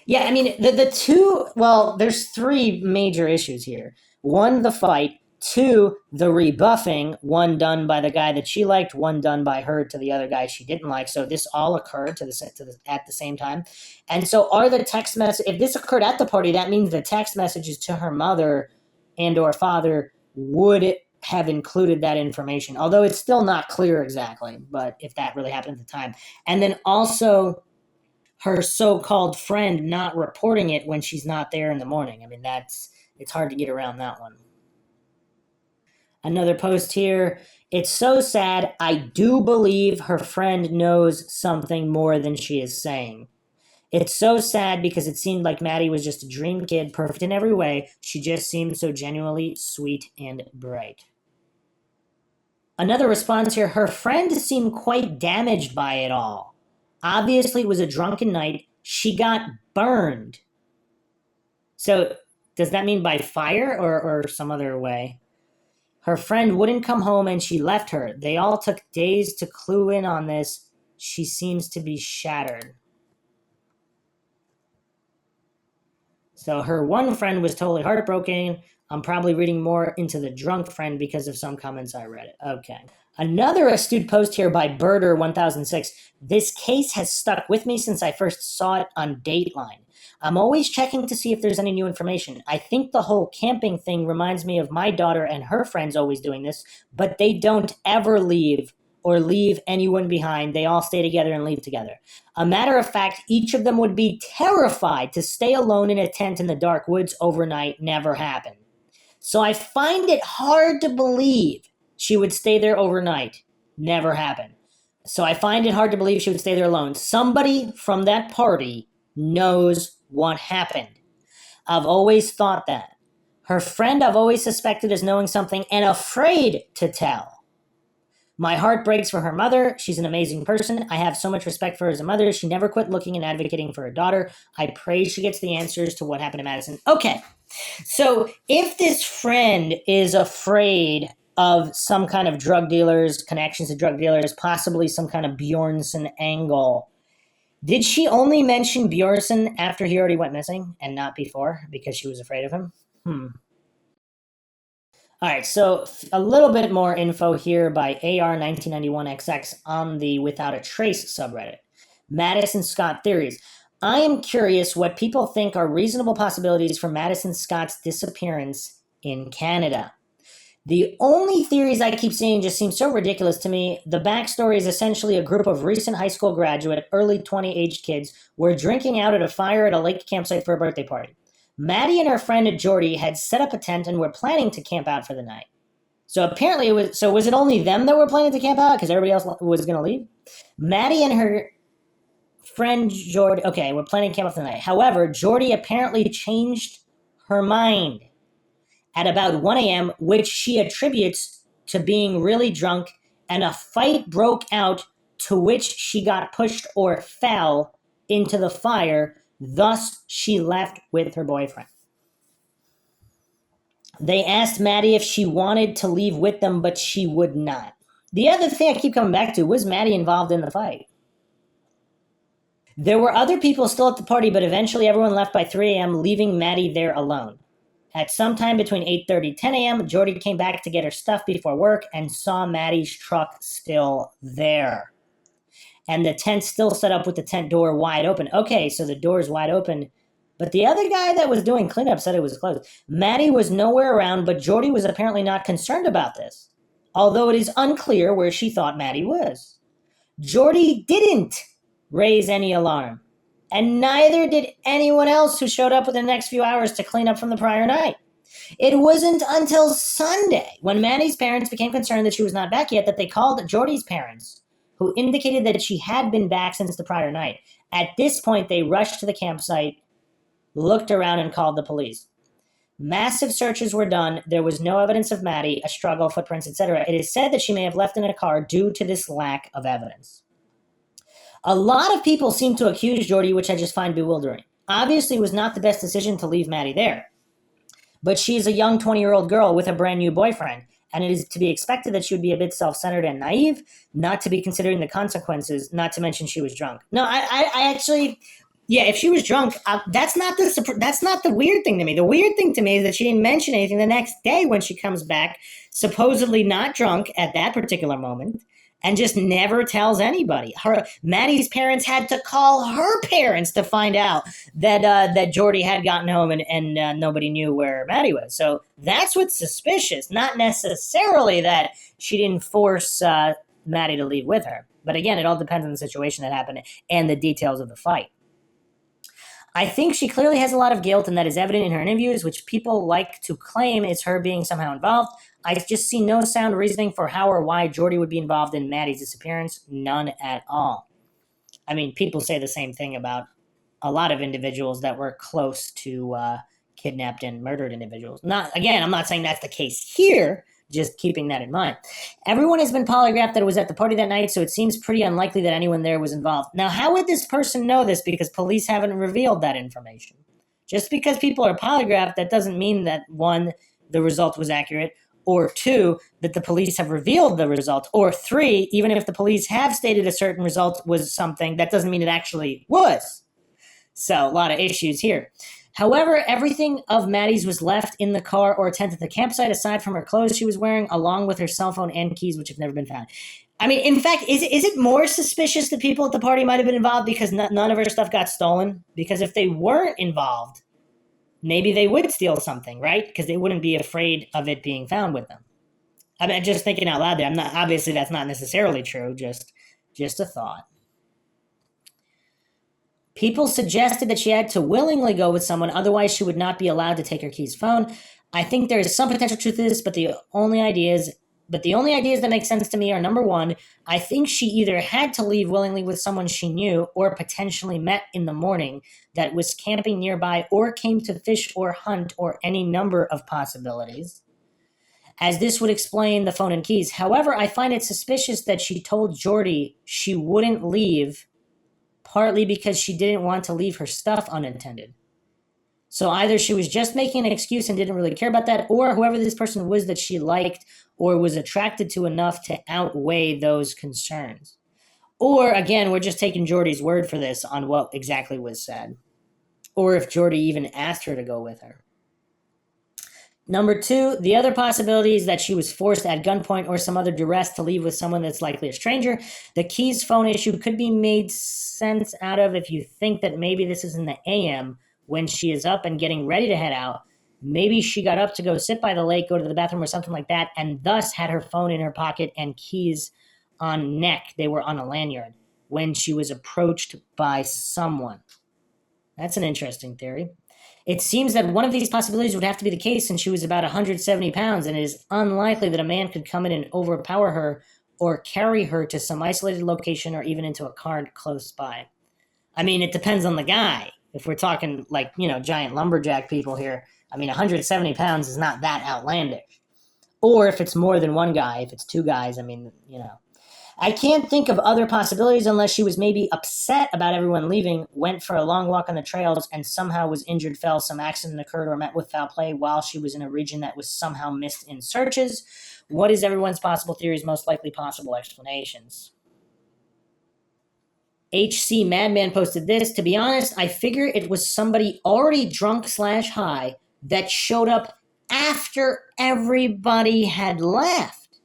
Yeah, I mean, there's three major issues here. One, the fight. Two, the rebuffing, one done by the guy that she liked, one done by her to the other guy she didn't like. So this all occurred at the same time. And so are the text messages, if this occurred at the party, that means the text messages to her mother and or father would have included that information. Although it's still not clear exactly, but if that really happened at the time. And then also her so-called friend not reporting it when she's not there in the morning. I mean, it's hard to get around that one. Another post here. It's so sad. I do believe her friend knows something more than she is saying. It's so sad because it seemed like Maddy was just a dream kid, perfect in every way. She just seemed so genuinely sweet and bright. Another response here. Her friend seemed quite damaged by it all. Obviously, it was a drunken night. She got burned. So, does that mean by fire or some other way? Her friend wouldn't come home and she left her. They all took days to clue in on this. She seems to be shattered. So her one friend was totally heartbroken. I'm probably reading more into the drunk friend because of some comments I read. Okay. Another astute post here by Birder1006. This case has stuck with me since I first saw it on Dateline. I'm always checking to see if there's any new information. I think the whole camping thing reminds me of my daughter and her friends always doing this, but they don't ever leave or leave anyone behind. They all stay together and leave together. A matter of fact, each of them would be terrified to stay alone in a tent in the dark woods overnight. Never happened. So I find it hard to believe she would stay there overnight. Never happened. So I find it hard to believe she would stay there alone. Somebody from that party knows what happened. I've always thought that. Her friend I've always suspected is knowing something and afraid to tell. My heart breaks for her mother. She's an amazing person. I have so much respect for her as a mother. She never quit looking and advocating for her daughter. I pray she gets the answers to what happened to Madison. Okay, so if this friend is afraid of some kind of drug dealers, connections to drug dealers, possibly some kind of Bjornsson angle, did she only mention Bjornsson after he already went missing and not before because she was afraid of him? All right, so a little bit more info here by AR1991XX on the Without a Trace subreddit. Madison Scott theories. I am curious what people think are reasonable possibilities for Madison Scott's disappearance in Canada. The only theories I keep seeing just seem so ridiculous to me. The backstory is essentially a group of recent high school graduate, early 20-aged kids were drinking out at a fire at a lake campsite for a birthday party. Maddy and her friend Jordy had set up a tent and were planning to camp out for the night. So apparently was it only them that were planning to camp out because everybody else was going to leave? Maddy and her friend Jordy, were planning to camp out for the night. However, Jordy apparently changed her mind at about 1 a.m., which she attributes to being really drunk, and a fight broke out to which she got pushed or fell into the fire. Thus, she left with her boyfriend. They asked Maddy if she wanted to leave with them, but she would not. The other thing I keep coming back to, was Maddy involved in the fight? There were other people still at the party, but eventually everyone left by 3 a.m., leaving Maddy there alone. At some time between 8:30 and 10 a.m., Jordy came back to get her stuff before work and saw Maddy's truck still there. And the tent still set up with the tent door wide open. Okay, so the door's wide open. But the other guy that was doing cleanup said it was closed. Maddy was nowhere around, but Jordy was apparently not concerned about this, although it is unclear where she thought Maddy was. Jordy didn't raise any alarm, and neither did anyone else who showed up within the next few hours to clean up from the prior night. It wasn't until Sunday, when Maddy's parents became concerned that she was not back yet, that they called Jordy's parents, who indicated that she had been back since the prior night. At this point, they rushed to the campsite, looked around, and called the police. Massive searches were done. There was no evidence of Maddy, a struggle, footprints, etc. It is said that she may have left in a car due to this lack of evidence. A lot of people seem to accuse Jordy, which I just find bewildering. Obviously, it was not the best decision to leave Maddy there. But she is a young 20-year-old girl with a brand new boyfriend, and it is to be expected that she would be a bit self-centered and naive, not to be considering the consequences, not to mention she was drunk. No, I actually, yeah, if she was drunk, that's not the weird thing to me. The weird thing to me is that she didn't mention anything the next day when she comes back, supposedly not drunk at that particular moment, and just never tells anybody. Maddy's parents had to call her parents to find out that Jordy had gotten home and nobody knew where Maddy was. So that's what's suspicious, not necessarily that she didn't force Maddy to leave with her. But again, it all depends on the situation that happened and the details of the fight. I think she clearly has a lot of guilt, and that is evident in her interviews, which people like to claim is her being somehow involved. I just see no sound reasoning for how or why Jordy would be involved in Maddy's disappearance. None at all. I mean, people say the same thing about a lot of individuals that were close to kidnapped and murdered individuals. I'm not saying that's the case here, just keeping that in mind. Everyone has been polygraphed that was at the party that night, so it seems pretty unlikely that anyone there was involved. Now, how would this person know this? Because police haven't revealed that information. Just because people are polygraphed, that doesn't mean that, one, the result was accurate, or two, that the police have revealed the result, or three, even if the police have stated a certain result was something, that doesn't mean it actually was. So, a lot of issues here. However, everything of Maddy's was left in the car or tent at the campsite, aside from her clothes she was wearing, along with her cell phone and keys, which have never been found. I mean, in fact, is it more suspicious that people at the party might have been involved because none of her stuff got stolen? Because if they weren't involved, maybe they would steal something, right? Because they wouldn't be afraid of it being found with them. I mean, just thinking out loud there. I'm not, obviously that's not necessarily true. Just a thought. People suggested that she had to willingly go with someone, otherwise she would not be allowed to take her Key's phone. I think there is some potential truth to this, but the only ideas that make sense to me are: number one, I think she either had to leave willingly with someone she knew, or potentially met in the morning that was camping nearby, or came to fish or hunt, or any number of possibilities, as this would explain the phone and keys. However, I find it suspicious that she told Jordy she wouldn't leave, partly because she didn't want to leave her stuff unattended. So either she was just making an excuse and didn't really care about that, or whoever this person was that she liked or was attracted to enough to outweigh those concerns. Or again, we're just taking Jordy's word for this on what exactly was said. Or if Jordy even asked her to go with her. Number two, the other possibility is that she was forced at gunpoint or some other duress to leave with someone that's likely a stranger. The Keys phone issue could be made sense out of if you think that maybe this is in the AM when she is up and getting ready to head out. Maybe she got up to go sit by the lake, go to the bathroom or something like that, and thus had her phone in her pocket and keys on neck. They were on a lanyard when she was approached by someone. That's an interesting theory. It seems that one of these possibilities would have to be the case since she was about 170 pounds, and it is unlikely that a man could come in and overpower her or carry her to some isolated location or even into a car close by. I mean, it depends on the guy. If we're talking like, giant lumberjack people here, I mean, 170 pounds is not that outlandish. Or if it's more than one guy, if it's two guys, I mean, I can't think of other possibilities unless she was maybe upset about everyone leaving, went for a long walk on the trails, and somehow was injured, fell, some accident occurred, or met with foul play while she was in a region that was somehow missed in searches. What is everyone's possible theories, most likely possible explanations? HC Madman posted this. To be honest, I figure it was somebody already drunk/high that showed up after everybody had left.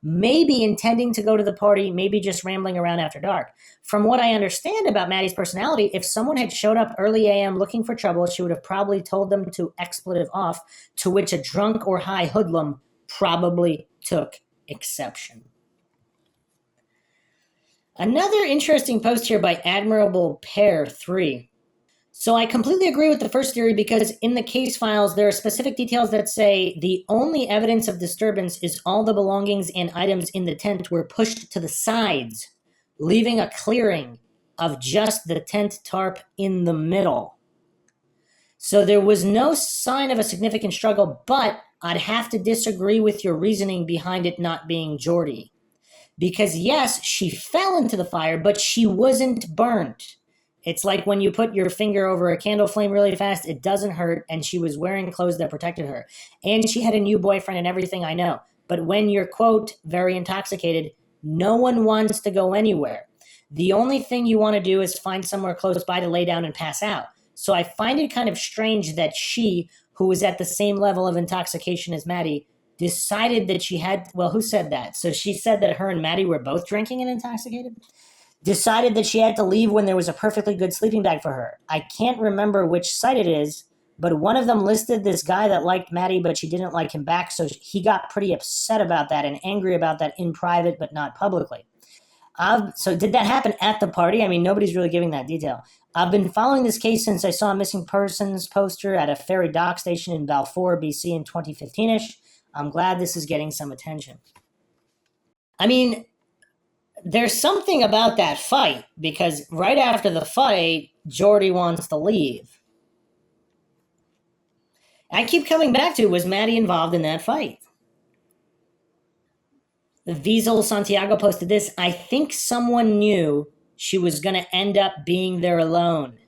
Maybe intending to go to the party, maybe just rambling around after dark. From what I understand about Maddy's personality, if someone had showed up early AM looking for trouble, she would have probably told them to expletive off, to which a drunk or high hoodlum probably took exception. Another interesting post here by Admirable Pair 3. So I completely agree with the first theory because in the case files, there are specific details that say the only evidence of disturbance is all the belongings and items in the tent were pushed to the sides, leaving a clearing of just the tent tarp in the middle. So there was no sign of a significant struggle, but I'd have to disagree with your reasoning behind it not being Jordy. Because yes, she fell into the fire, but she wasn't burnt. It's like when you put your finger over a candle flame really fast, it doesn't hurt, and she was wearing clothes that protected her. And she had a new boyfriend and everything, I know. But when you're, quote, very intoxicated, no one wants to go anywhere. The only thing you want to do is find somewhere close by to lay down and pass out. So I find it kind of strange that she, who was at the same level of intoxication as Maddy, decided that she had, well, who said that? So she said that her and Maddy were both drinking and intoxicated? Decided that she had to leave when there was a perfectly good sleeping bag for her. I can't remember which site it is, but one of them listed this guy that liked Maddy, but she didn't like him back, so he got pretty upset about that and angry about that in private, but not publicly. So did that happen at the party? I mean, nobody's really giving that detail. I've been following this case since I saw a missing persons poster at a ferry dock station in Balfour, BC in 2015-ish. I'm glad this is getting some attention. I mean, there's something about that fight, because right after the fight, Jordy wants to leave. I keep coming back to, was Maddy involved in that fight? Wiesel Santiago posted this. I think someone knew she was going to end up being there alone.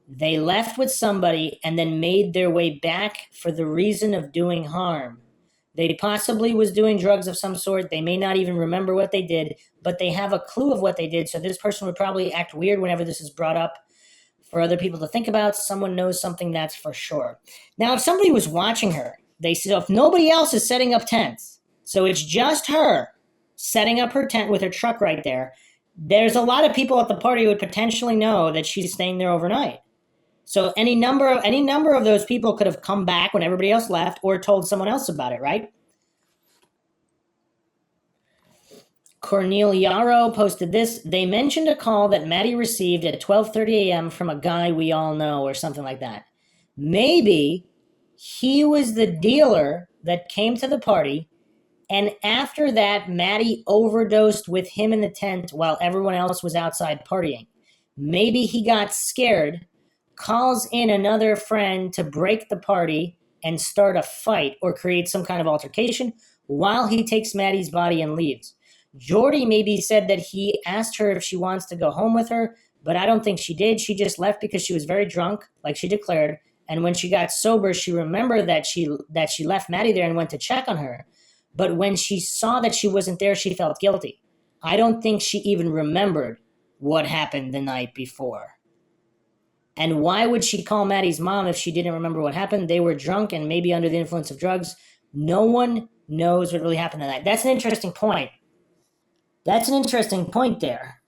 They left with somebody and then made their way back for the reason of doing harm. They possibly was doing drugs of some sort. They may not even remember what they did, but they have a clue of what they did. So this person would probably act weird whenever this is brought up for other people to think about. Someone knows something, that's for sure. Now, if somebody was watching her, they said, if nobody else is setting up tents, so it's just her setting up her tent with her truck right there, there's a lot of people at the party who would potentially know that she's staying there overnight. So any number of those people could have come back when everybody else left or told someone else about it, right? Corneliaro posted this. They mentioned a call that Maddy received at 12:30 a.m. from a guy we all know or something like that. Maybe he was the dealer that came to the party, and after that, Maddy overdosed with him in the tent while everyone else was outside partying. Maybe he got scared, calls in another friend to break the party and start a fight or create some kind of altercation while he takes Maddy's body and leaves. Jordy maybe said that he asked her if she wants to go home with her, but I don't think she did. She just left because she was very drunk, like she declared. And when she got sober, she remembered that she left Maddy there and went to check on her. But when she saw that she wasn't there, she felt guilty. I don't think she even remembered what happened the night before. And why would she call Maddy's mom if she didn't remember what happened? They were drunk and maybe under the influence of drugs. No one knows what really happened that night. That's an interesting point. That's an interesting point there.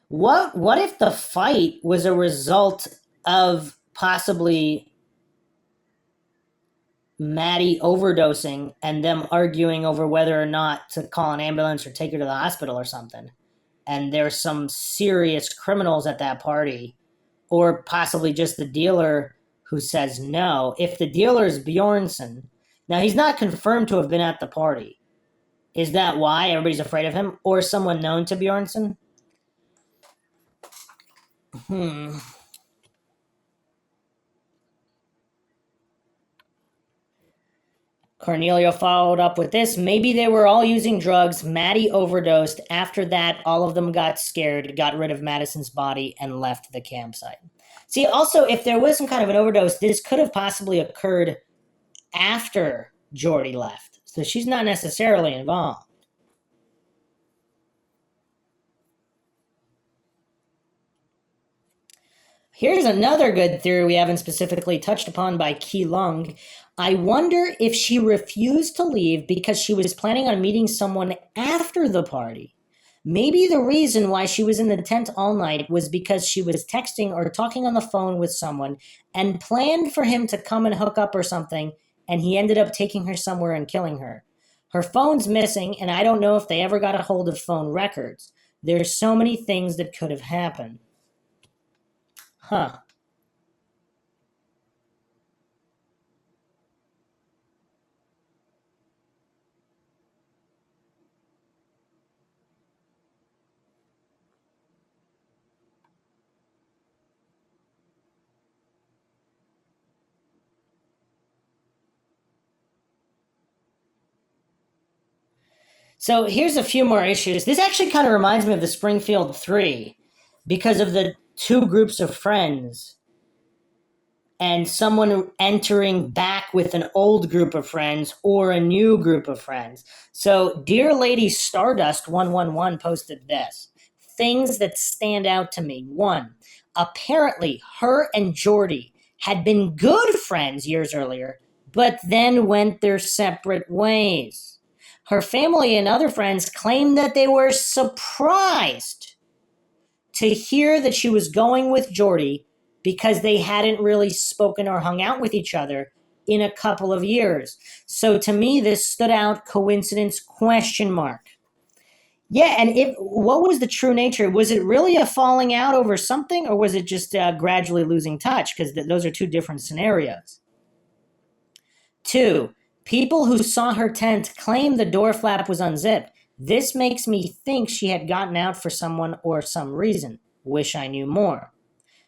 What if the fight was a result of possibly Maddy overdosing and them arguing over whether or not to call an ambulance or take her to the hospital or something? And there's some serious criminals at that party, or possibly just the dealer who says no. If the dealer is Bjornsson, now he's not confirmed to have been at the party. Is that why everybody's afraid of him? Or someone known to Bjornsson? Cornelio followed up with this. Maybe they were all using drugs. Maddy overdosed. After that, all of them got scared, got rid of Madison's body, and left the campsite. See, also, if there was some kind of an overdose, this could have possibly occurred after Jordy left. So she's not necessarily involved. Here's another good theory we haven't specifically touched upon by Ki Lung. I wonder if she refused to leave because she was planning on meeting someone after the party. Maybe the reason why she was in the tent all night was because she was texting or talking on the phone with someone and planned for him to come and hook up or something, and he ended up taking her somewhere and killing her. Her phone's missing, and I don't know if they ever got a hold of phone records. There's so many things that could have happened. Huh. So here's a few more issues. This actually kind of reminds me of the Springfield 3 because of the two groups of friends and someone entering back with an old group of friends or a new group of friends. So Dear Lady Stardust 111 posted this. Things that stand out to me. 1, apparently her and Jordy had been good friends years earlier, but then went their separate ways. Her family and other friends claimed that they were surprised to hear that she was going with Jordy because they hadn't really spoken or hung out with each other in a couple of years. So to me, this stood out. Coincidence? Question mark. Yeah, and what was the true nature? Was it really a falling out over something, or was it just gradually losing touch? Because those are two different scenarios. 2, people who saw her tent claim the door flap was unzipped. This makes me think she had gotten out for someone or some reason. Wish I knew more.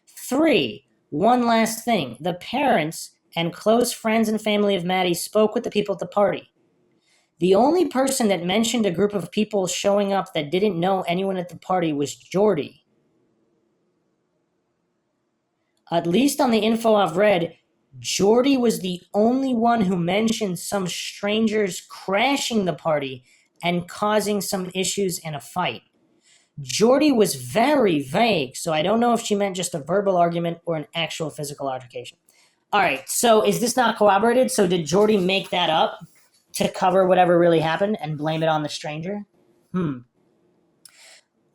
3, one last thing. The parents and close friends and family of Maddy spoke with the people at the party. The only person that mentioned a group of people showing up that didn't know anyone at the party was Jordy. At least on the info I've read, Jordy was the only one who mentioned some strangers crashing the party and causing some issues and a fight. Jordy was very vague, so I don't know if she meant just a verbal argument or an actual physical altercation. All right, so is this not corroborated? So did Jordy make that up to cover whatever really happened and blame it on the stranger?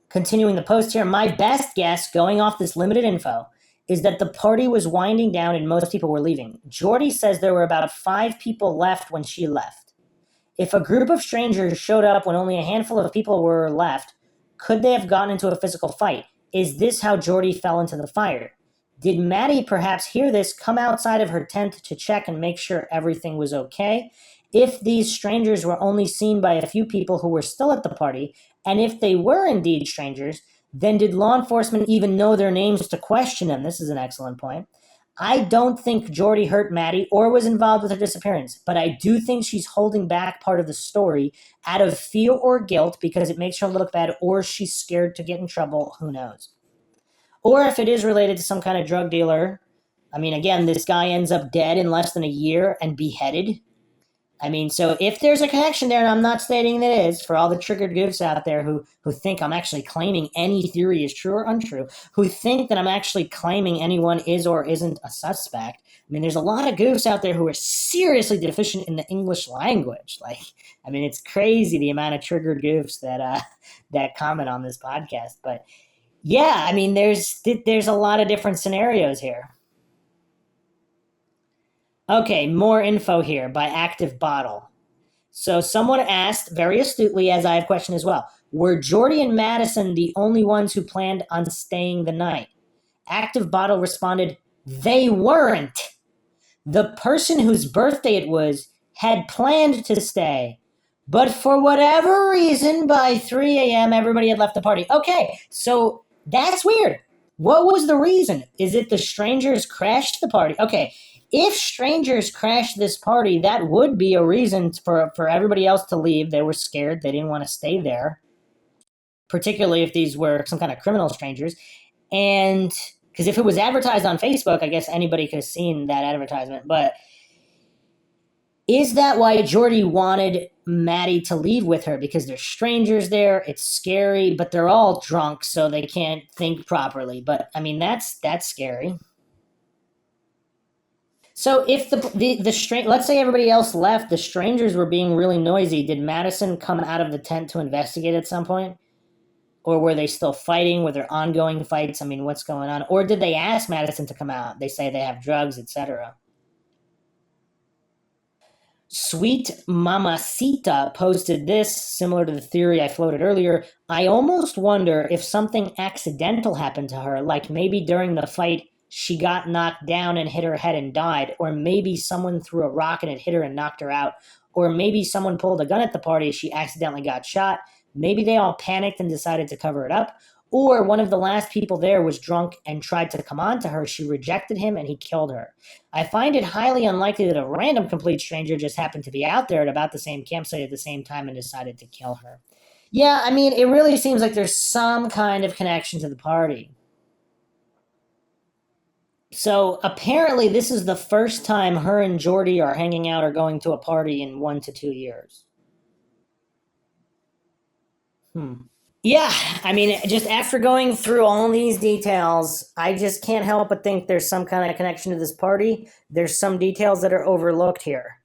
Continuing the post here, my best guess, going off this limited info, is that the party was winding down and most people were leaving. Jordy says there were about 5 people left when she left. If a group of strangers showed up when only a handful of people were left, could they have gotten into a physical fight? Is this how Jordy fell into the fire? Did Maddy perhaps hear this, come outside of her tent to check and make sure everything was okay? If these strangers were only seen by a few people who were still at the party, and if they were indeed strangers, then did law enforcement even know their names to question them? This is an excellent point. I don't think Jordy hurt Maddy or was involved with her disappearance, but I do think she's holding back part of the story out of fear or guilt because it makes her look bad, or she's scared to get in trouble. Who knows? Or if it is related to some kind of drug dealer. I mean, again, this guy ends up dead in less than a year and beheaded. I mean, so if there's a connection there, and I'm not stating that it is, for all the triggered goofs out there who think I'm actually claiming any theory is true or untrue, who think that I'm actually claiming anyone is or isn't a suspect. I mean, there's a lot of goofs out there who are seriously deficient in the English language. Like, I mean, it's crazy the amount of triggered goofs that comment on this podcast. But yeah, I mean, there's a lot of different scenarios here. Okay, more info here by Active Bottle. So someone asked very astutely, as I have questioned as well, were Jordy and Madison the only ones who planned on staying the night? Active Bottle responded, they weren't. The person whose birthday it was had planned to stay. But for whatever reason, by 3 a.m., everybody had left the party. Okay, so that's weird. What was the reason? Is it the strangers crashed the party? Okay, if strangers crashed this party, that would be a reason for everybody else to leave. They were scared. They didn't want to stay there, particularly if these were some kind of criminal strangers. And because if it was advertised on Facebook, I guess anybody could have seen that advertisement. But is that why Jordy wanted Maddy to leave with her? Because there's strangers there, it's scary, but they're all drunk, so they can't think properly. But I mean, that's scary. So if let's say everybody else left, the strangers were being really noisy. Did Madison come out of the tent to investigate at some point? Or were they still fighting? Were there ongoing fights? I mean, what's going on? Or did they ask Madison to come out? They say they have drugs, etc. Sweet Mamacita posted this, similar to the theory I floated earlier. I almost wonder if something accidental happened to her, like maybe during the fight she got knocked down and hit her head and died, or maybe someone threw a rock and it hit her and knocked her out, or maybe someone pulled a gun at the party, she accidentally got shot. Maybe they all panicked and decided to cover it up. Or one of the last people there was drunk and tried to come on to her. She rejected him and he killed her. I find it highly unlikely that a random complete stranger just happened to be out there at about the same campsite at the same time and decided to kill her. Yeah, I mean, it really seems like there's some kind of connection to the party. So apparently this is the first time her and Jordy are hanging out or going to a party in 1 to 2 years. Yeah, I mean, just after going through all these details, I just can't help but think there's some kind of connection to this party. There's some details that are overlooked here.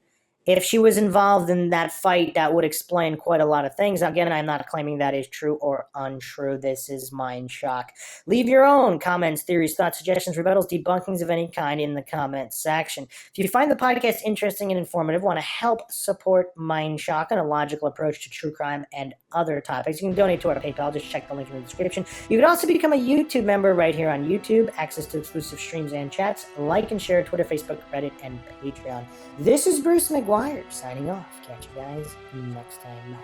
If she was involved in that fight, that would explain quite a lot of things. Again, I'm not claiming that is true or untrue. This is Mindshock. Leave your own comments, theories, thoughts, suggestions, rebuttals, debunkings of any kind in the comments section. If you find the podcast interesting and informative, want to help support Mindshock and a logical approach to true crime and other topics, you can donate to our PayPal. Just check the link in the description. You can also become a YouTube member right here on YouTube, access to exclusive streams and chats, like and share Twitter, Facebook, Reddit, and Patreon. This is Bruce McGuire signing off. Catch you guys next time.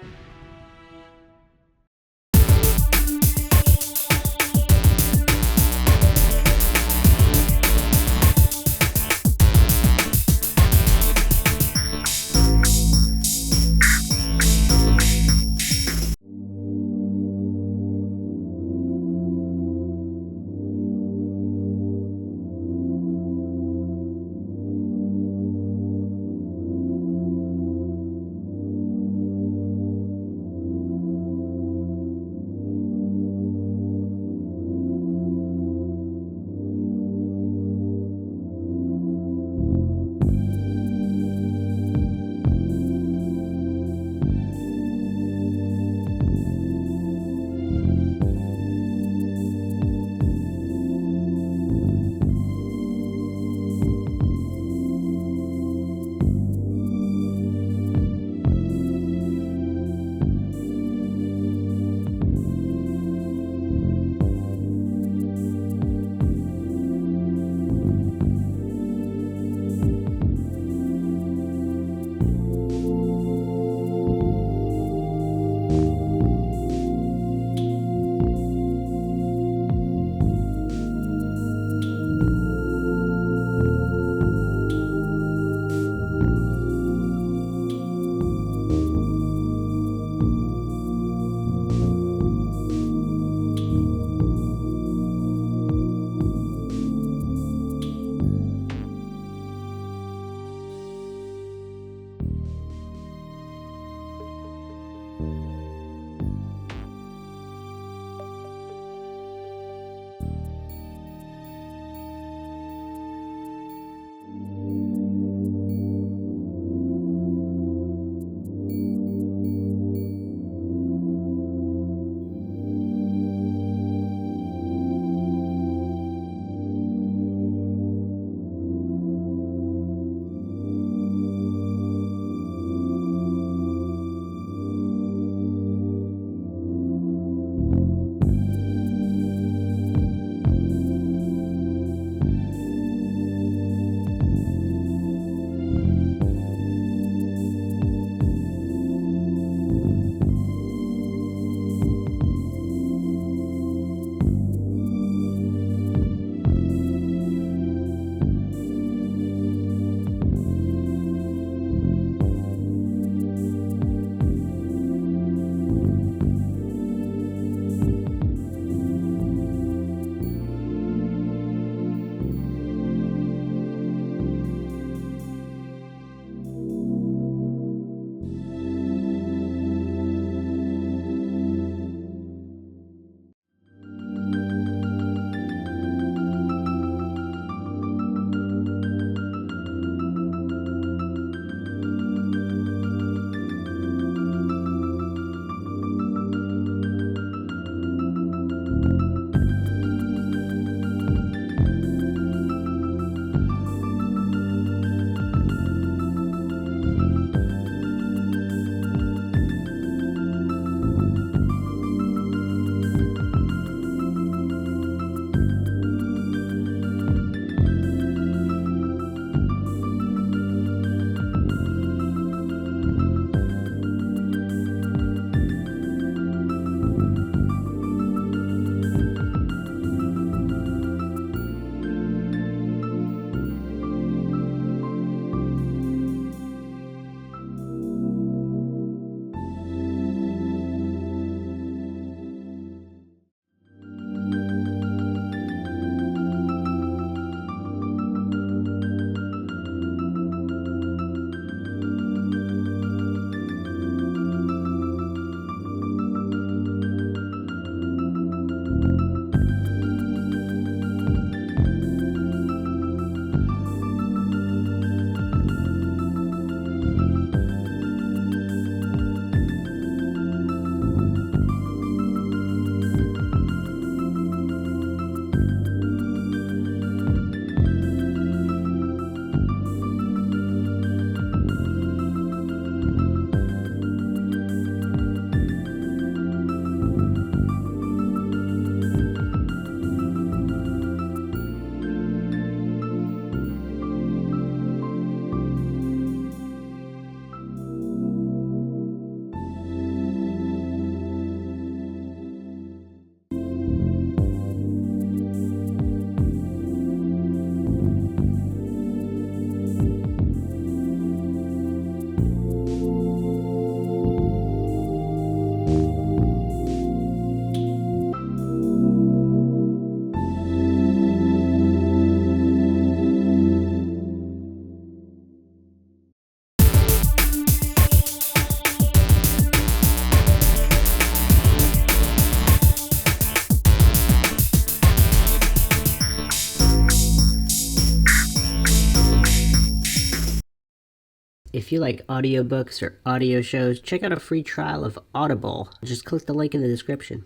if you like audiobooks or audio shows, check out a free trial of Audible. Just click the link in the description.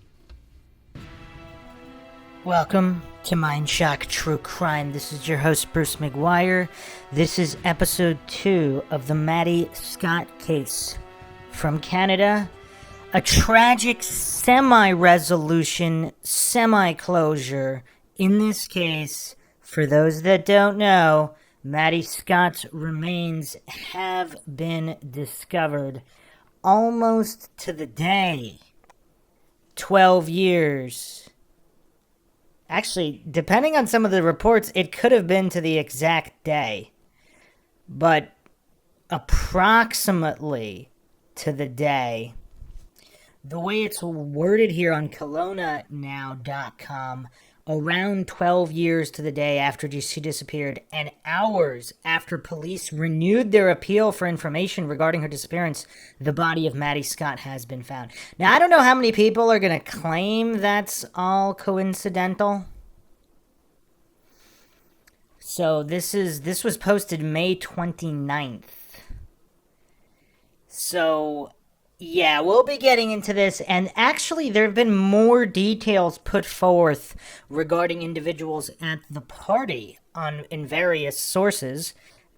Welcome to Mindshock True Crime. This is your host, Bruce McGuire. This is episode 2 of the Maddy Scott case from Canada. A tragic semi-resolution, semi-closure. In this case, for those that don't know, Maddy Scott's remains have been discovered almost to the day. 12 years. Actually, depending on some of the reports, it could have been to the exact day. But approximately to the day. The way it's worded here on KelownaNow.com, around 12 years to the day after she disappeared, and hours after police renewed their appeal for information regarding her disappearance, the body of Maddy Scott has been found. Now, I don't know how many people are going to claim that's all coincidental. So this was posted May 29th. So yeah, we'll be getting into this, and actually there have been more details put forth regarding individuals at the party in various sources.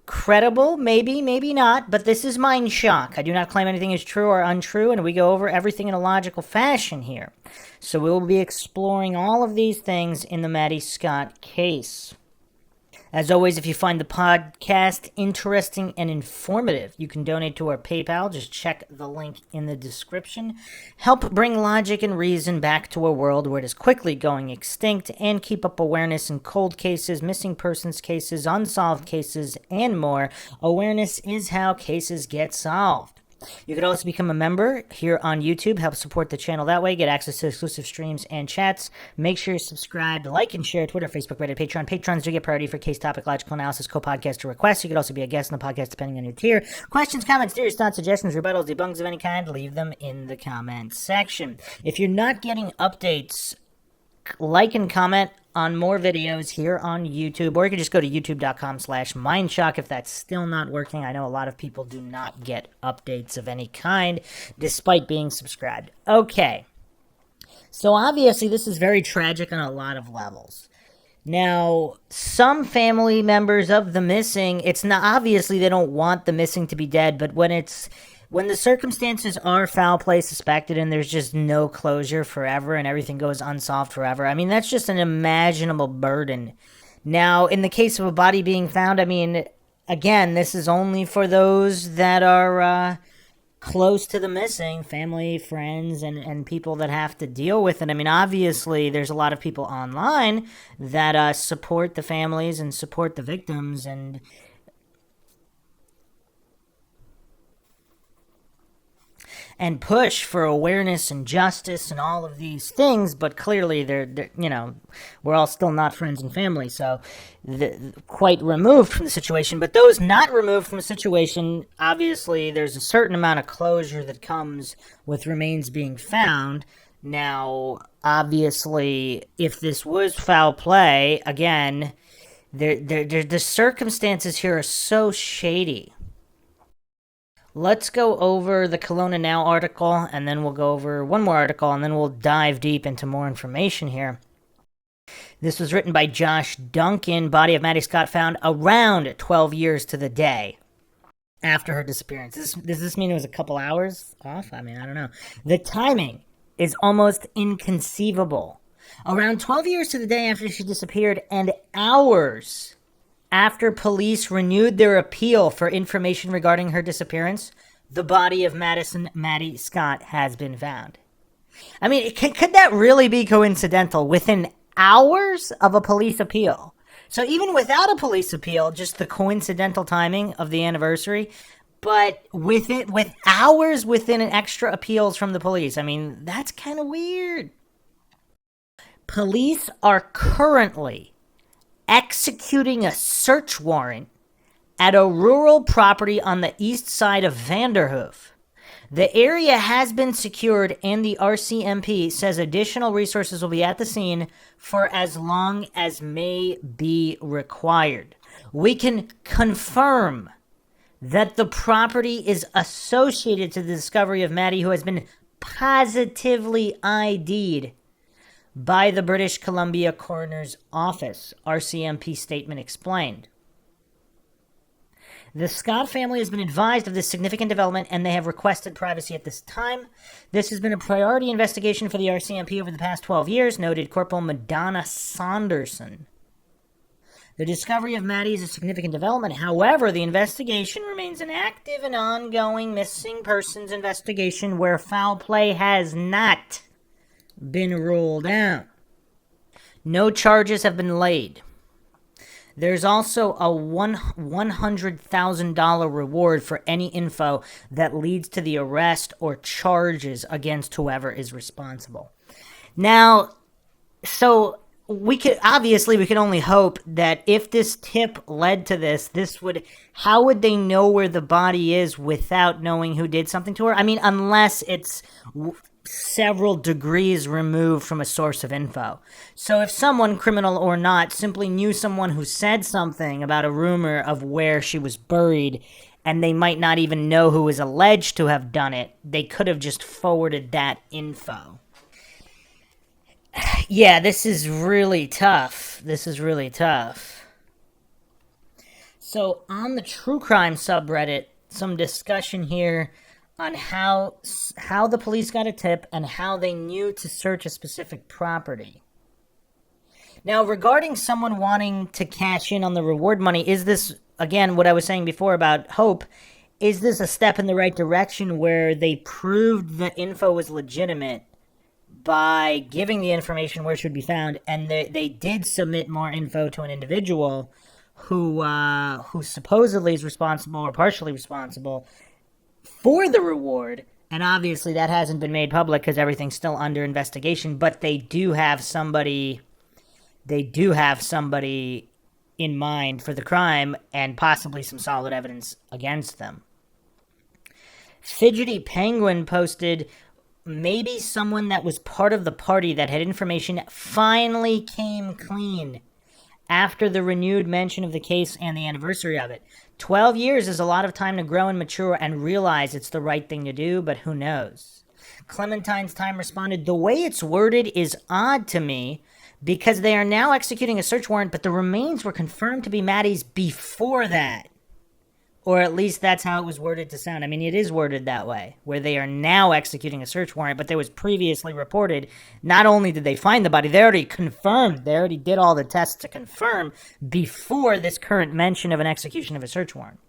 Credible, maybe, maybe not, but this is Mindshock. I do not claim anything is true or untrue, and we go over everything in a logical fashion here. So we will be exploring all of these things in the Maddy Scott case. As always, if you find the podcast interesting and informative, you can donate to our PayPal. Just check the link in the description. Help bring logic and reason back to a world where it is quickly going extinct, and keep up awareness in cold cases, missing persons cases, unsolved cases, and more. Awareness is how cases get solved. You could also become a member here on YouTube, help support the channel that way, get access to exclusive streams and chats. Make sure you're subscribed, like and share, Twitter, Facebook, Reddit, Patreon. Patrons do get priority for case topic, logical analysis, co-podcast, or requests. You could also be a guest on the podcast depending on your tier. Questions, comments, theories, thoughts, suggestions, rebuttals, debunks of any kind, leave them in the comments section. If you're not getting updates, like and comment on more videos here on YouTube, or you can just go to youtube.com/Mindshock if that's still not working. I know a lot of people do not get updates of any kind despite being subscribed. Okay, so obviously this is very tragic on a lot of levels. Now, some family members of the missing, it's not obviously they don't want the missing to be dead, but when the circumstances are foul play suspected and there's just no closure forever and everything goes unsolved forever, I mean, that's just an imaginable burden. Now, in the case of a body being found, I mean, again, this is only for those that are close to the missing, family, friends, and people that have to deal with it. I mean, obviously, there's a lot of people online that support the families and support the victims and push for awareness and justice and all of these things, but clearly they're we're all still not friends and family, so quite removed from the situation. But those not removed from the situation, obviously there's a certain amount of closure that comes with remains being found. Now, obviously, if this was foul play, again, the circumstances here are so shady. Let's go over the Kelowna Now article, and then we'll go over one more article, and then we'll dive deep into more information here. This was written by Josh Duncan. Body of Maddy Scott found around 12 years to the day after her disappearance. Does this mean it was a couple hours off? I mean, I don't know. The timing is almost inconceivable. Around 12 years to the day after she disappeared, and hours after police renewed their appeal for information regarding her disappearance, the body of Maddy Scott has been found. I mean, could that really be coincidental? Within hours of a police appeal. So even without a police appeal, just the coincidental timing of the anniversary, but with hours within an extra appeals from the police. I mean, that's kind of weird. Police are currently executing a search warrant at a rural property on the east side of Vanderhoof. The area has been secured, and the RCMP says additional resources will be at the scene for as long as may be required. We can confirm that the property is associated to the discovery of Maddy, who has been positively ID'd by the British Columbia Coroner's Office, RCMP statement explained. The Scott family has been advised of this significant development, and they have requested privacy at this time. This has been a priority investigation for the RCMP over the past 12 years, noted Corporal Madonna Saunderson. The discovery of Maddy is a significant development. However, the investigation remains an active and ongoing missing persons investigation where foul play has not been ruled out. No charges have been laid. There's also a $100,000 reward for any info that leads to the arrest or charges against whoever is responsible. Now, so we could only hope that if this tip led to this would, how would they know where the body is without knowing who did something to her? I mean, unless it's several degrees removed from a source of info. So if someone, criminal or not, simply knew someone who said something about a rumor of where she was buried, and they might not even know who was alleged to have done it, they could have just forwarded that info. Yeah, this is really tough. So on the true crime subreddit, some discussion here on how the police got a tip and how they knew to search a specific property. Now, regarding someone wanting to cash in on the reward money, is this, again, what I was saying before about hope, is this a step in the right direction where they proved the info was legitimate by giving the information where it should be found, and they did submit more info to an individual who supposedly is responsible or partially responsible for the reward, and obviously that hasn't been made public because everything's still under investigation, but they do have somebody in mind for the crime and possibly some solid evidence against them. Fidgety Penguin posted, maybe someone that was part of the party that had information finally came clean after the renewed mention of the case and the anniversary of it. 12 years is a lot of time to grow and mature and realize it's the right thing to do, but who knows? Clementine's Time responded, the way it's worded is odd to me because they are now executing a search warrant, but the remains were confirmed to be Maddy's before that. Or at least that's how it was worded to sound. I mean, it is worded that way, where they are now executing a search warrant, but there was previously reported, not only did they find the body, they already confirmed, they already did all the tests to confirm before this current mention of an execution of a search warrant.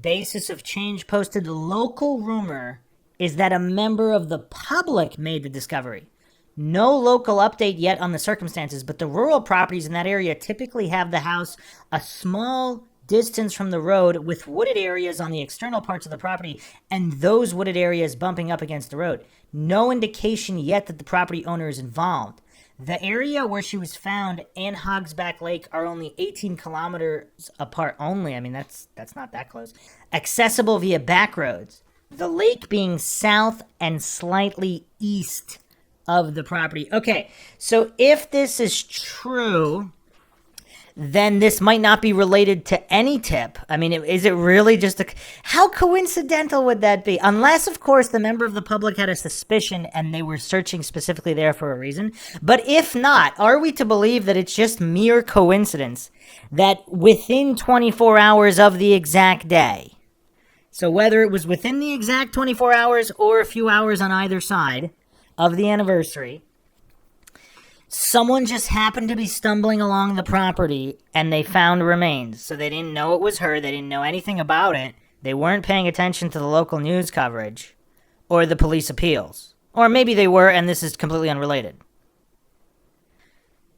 Basis of Change posted, the local rumor is that a member of the public made the discovery. No local update yet on the circumstances, but the rural properties in that area typically have the house a small distance from the road with wooded areas on the external parts of the property and those wooded areas bumping up against the road. No indication yet that the property owner is involved. The area where she was found and Hogsback Lake are only 18 kilometers apart only. I mean, that's not that close. Accessible via back roads. The lake being south and slightly east of the property. Okay, so if this is true, then this might not be related to any tip. I mean, is it really just how coincidental would that be? Unless, of course, the member of the public had a suspicion and they were searching specifically there for a reason. But if not, are we to believe that it's just mere coincidence that within 24 hours of the exact day, so whether it was within the exact 24 hours or a few hours on either side of the anniversary, someone just happened to be stumbling along the property and they found remains. So they didn't know it was her. They didn't know anything about it. They weren't paying attention to the local news coverage or the police appeals. Or maybe they were and this is completely unrelated.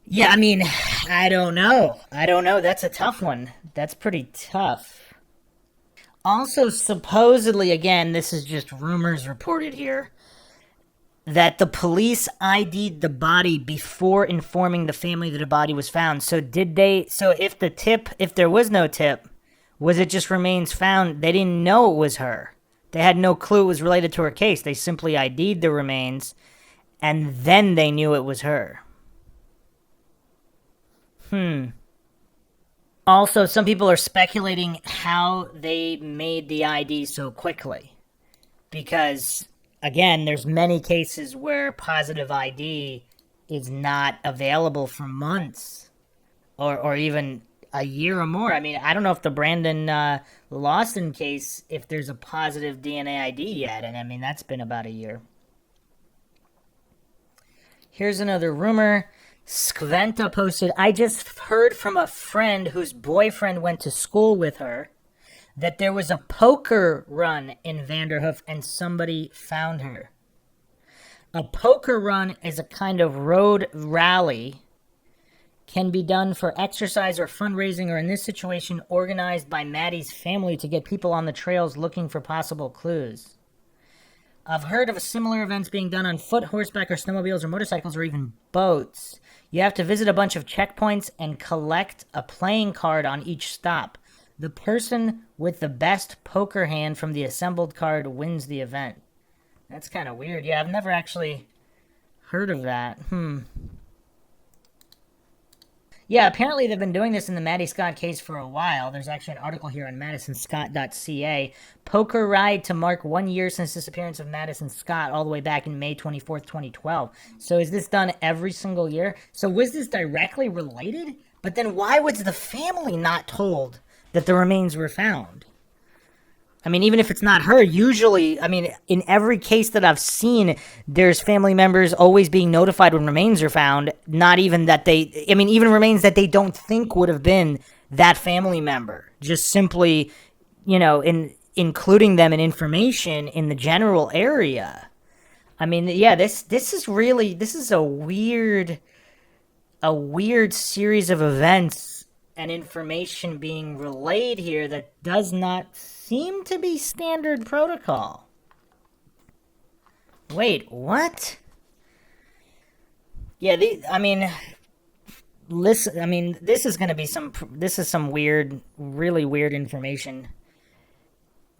Yeah, I mean, I don't know. That's a tough one. That's pretty tough. Also, supposedly, again, this is just rumors reported here, that the police ID'd the body before informing the family that a body was found. So if there was no tip, was it just remains found? They didn't know it was her. They had no clue it was related to her case. They simply ID'd the remains, and then they knew it was her. Also, some people are speculating how they made the ID so quickly. Because, again, there's many cases where positive ID is not available for months or even a year or more. I mean, I don't know if the Brandon Lawson case, if there's a positive DNA ID yet. And I mean, that's been about a year. Here's another rumor. Skventa posted, I just heard from a friend whose boyfriend went to school with her that there was a poker run in Vanderhoof and somebody found her. A poker run is a kind of road rally, can be done for exercise or fundraising, or in this situation, organized by Maddy's family to get people on the trails looking for possible clues. I've heard of similar events being done on foot, horseback, or snowmobiles, or motorcycles, or even boats. You have to visit a bunch of checkpoints and collect a playing card on each stop. The person with the best poker hand from the assembled card wins the event. That's kind of weird. Yeah, I've never actually heard of that. Yeah, apparently they've been doing this in the Maddie Scott case for a while. There's actually an article here on madisonscott.ca. Poker ride to mark 1 year since disappearance of Madison Scott, all the way back in May 24th, 2012. So is this done every single year? So was this directly related? But then why was the family not told that the remains were found? I mean, even if it's not her, usually, I mean, in every case that I've seen, there's family members always being notified when remains are found, not even that they, I mean, even remains that they don't think would have been that family member, just simply, including them in information in the general area. I mean, yeah, this is a weird series of events and information being relayed here that does not seem to be standard protocol. Wait, what? Yeah, listen, this is going to be some weird, really weird information.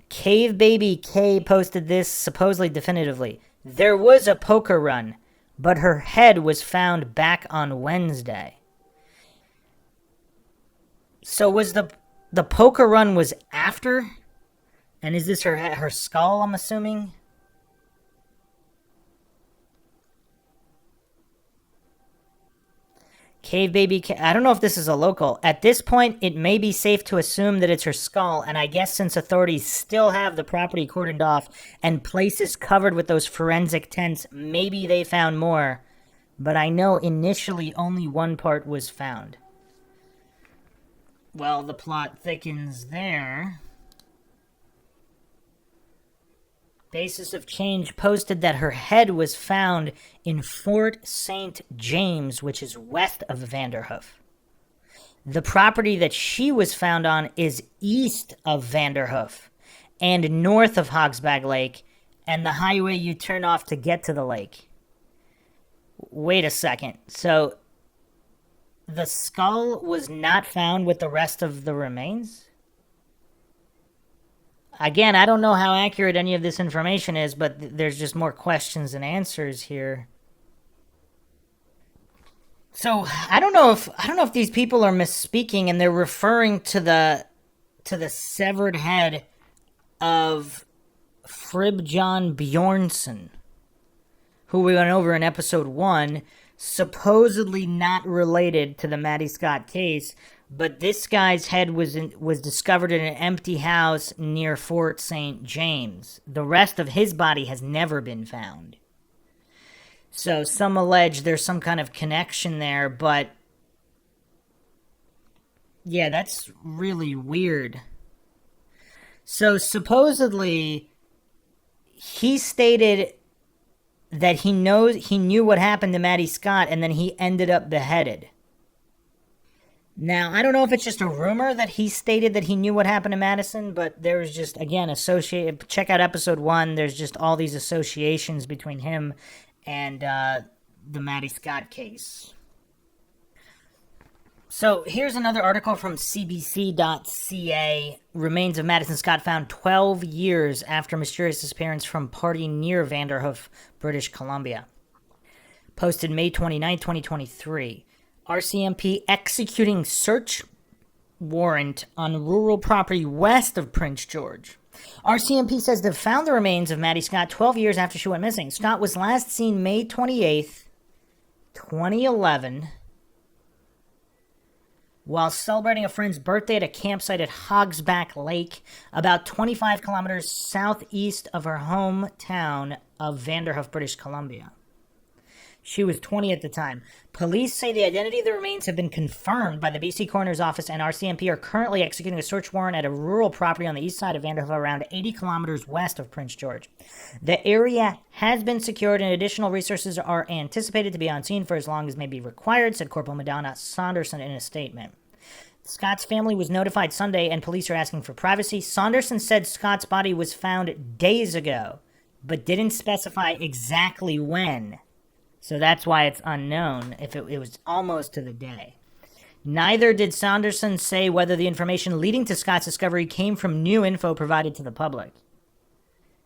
Cave Baby K posted this supposedly definitively. There was a poker run, but her head was found back on Wednesday. So was the poker run was after? And is this her skull, I'm assuming? Cave Baby, I don't know if this is a local. At this point, it may be safe to assume that it's her skull, and I guess since authorities still have the property cordoned off and places covered with those forensic tents, maybe they found more. But I know initially only one part was found. Well, the plot thickens there. Basis of Change posted that her head was found in Fort St. James, which is west of Vanderhoof. The property that she was found on is east of Vanderhoof and north of Hogsbag Lake and the highway you turn off to get to the lake. Wait a second. So the skull was not found with the rest of the remains? Again, I don't know how accurate any of this information is, but there's just more questions than answers here. So I don't know if these people are misspeaking and they're referring to the severed head of Fribjon Bjornsson, who we went over in episode 1, supposedly not related to the Maddie Scott case. But this guy's head was discovered in an empty house near Fort St. James. The rest of his body has never been found. So some allege there's some kind of connection there, but yeah, that's really weird. So supposedly he stated that he knew what happened to Maddie Scott, and then he ended up beheaded. Now, I don't know if it's just a rumor that he stated that he knew what happened to Madison, but there's just, again, check out episode 1. There's just all these associations between him and the Maddie Scott case. So here's another article from cbc.ca. Remains of Madison Scott found 12 years after mysterious disappearance from party near Vanderhoof, British Columbia. Posted May 29, 2023. RCMP executing search warrant on rural property west of Prince George. RCMP says they've found the remains of Maddy Scott 12 years after she went missing. Scott was last seen May 28th, 2011, while celebrating a friend's birthday at a campsite at Hogsback Lake, about 25 kilometers southeast of her hometown of Vanderhoof, British Columbia. She was 20 at the time. Police say the identity of the remains have been confirmed by the BC Coroner's Office, and RCMP are currently executing a search warrant at a rural property on the east side of Vanderhoof, around 80 kilometers west of Prince George. The area has been secured, and additional resources are anticipated to be on scene for as long as may be required, said Corporal Madonna Saunderson in a statement. Scott's family was notified Sunday, and police are asking for privacy. Saunderson said Scott's body was found days ago, but didn't specify exactly when. So that's why it's unknown if it was almost to the day. Neither did Saunderson say whether the information leading to Scott's discovery came from new info provided to the public.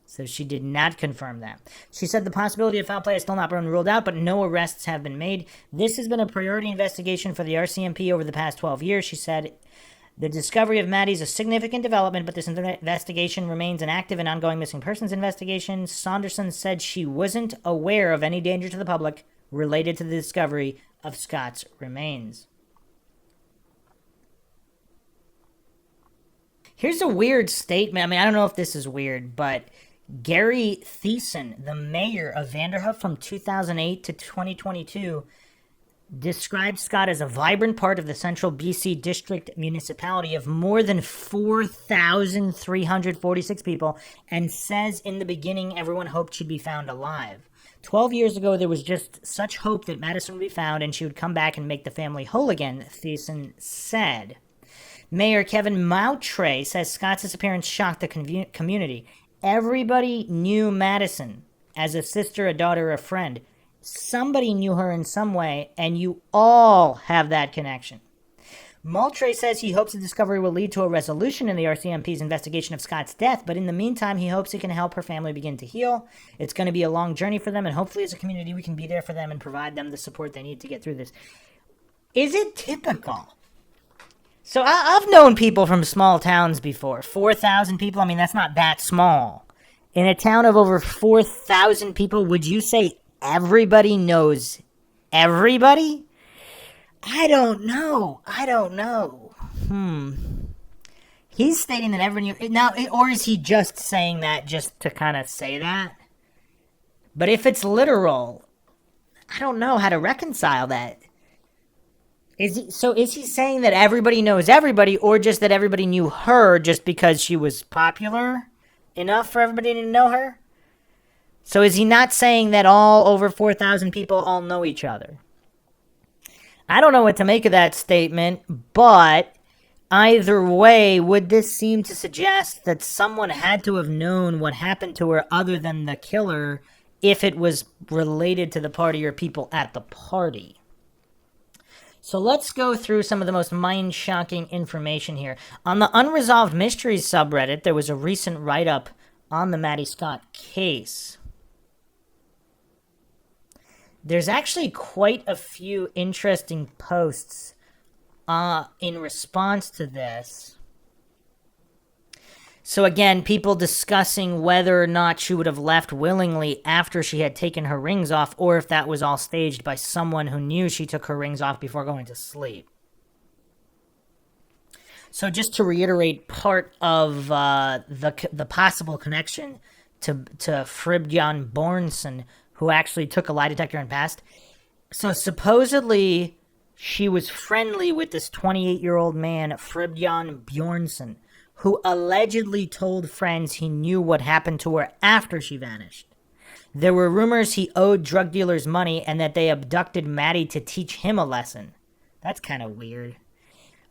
So she did not confirm that. She said the possibility of foul play has still not been ruled out, but no arrests have been made. This has been a priority investigation for the RCMP over the past 12 years, she said. The discovery of Maddy is a significant development, but this investigation remains an active and ongoing missing persons investigation. Saunderson said she wasn't aware of any danger to the public related to the discovery of Scott's remains. Here's a weird statement. I mean, I don't know if this is weird, but Gary Thiessen, the mayor of Vanderhoof from 2008 to 2022, described Scott as a vibrant part of the central BC district municipality of more than 4,346 people, and says in the beginning everyone hoped she'd be found alive. 12 years ago, there was just such hope that Madison would be found and she would come back and make the family whole again, Thiessen said. Mayor Kevin Moutre says Scott's disappearance shocked the community. Everybody knew Madison as a sister, a daughter, a friend. Somebody knew her in some way, and you all have that connection. Moultrie says he hopes the discovery will lead to a resolution in the RCMP's investigation of Scott's death, but in the meantime, he hopes it can help her family begin to heal. It's going to be a long journey for them, and hopefully as a community we can be there for them and provide them the support they need to get through this. Is it typical? So I've known people from small towns before. 4,000 people, I mean, that's not that small. In a town of over 4,000 people, would you say everybody knows everybody? I don't know. He's stating that everyone... Now, or is he just saying that just to kind of say that? But if it's literal, I don't know how to reconcile that. Is he saying that everybody knows everybody, or just that everybody knew her just because she was popular enough for everybody to know her? So is he not saying that all over 4,000 people all know each other? I don't know what to make of that statement, but either way, would this seem to suggest that someone had to have known what happened to her other than the killer if it was related to the party or people at the party? So let's go through some of the most mind-shocking information here. On the Unresolved Mysteries subreddit, there was a recent write-up on the Maddy Scott case. There's actually quite a few interesting posts in response to this. So again, people discussing whether or not she would have left willingly after she had taken her rings off, or if that was all staged by someone who knew she took her rings off before going to sleep. So just to reiterate part of the possible connection to Fribjørn Bjørnsen, who actually took a lie detector and passed. So supposedly she was friendly with this 28-year-old man, Fribjørn Bjørnsen, who allegedly told friends he knew what happened to her after she vanished. There were rumors he owed drug dealers money and that they abducted Maddy to teach him a lesson. That's kind of weird.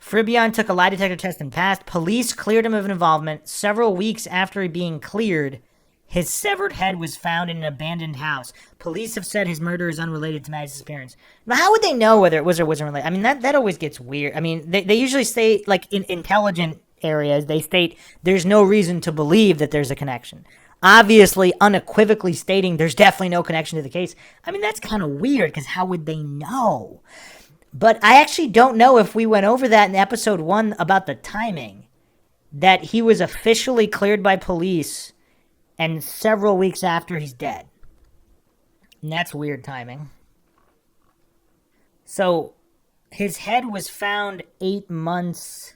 Fribjørn took a lie detector test and passed. Police cleared him of involvement. Several weeks after being cleared, his severed head was found in an abandoned house. Police have said his murder is unrelated to Maddy's disappearance. Now, how would they know whether it was or wasn't related? I mean, that always gets weird. I mean, they usually say, like, in intelligent areas, they state there's no reason to believe that there's a connection. Obviously, unequivocally stating there's definitely no connection to the case. I mean, that's kind of weird, because how would they know? But I actually don't know if we went over that in episode 1 about the timing. That he was officially cleared by police and several weeks after he's dead. And that's weird timing. So his head was found 8 months.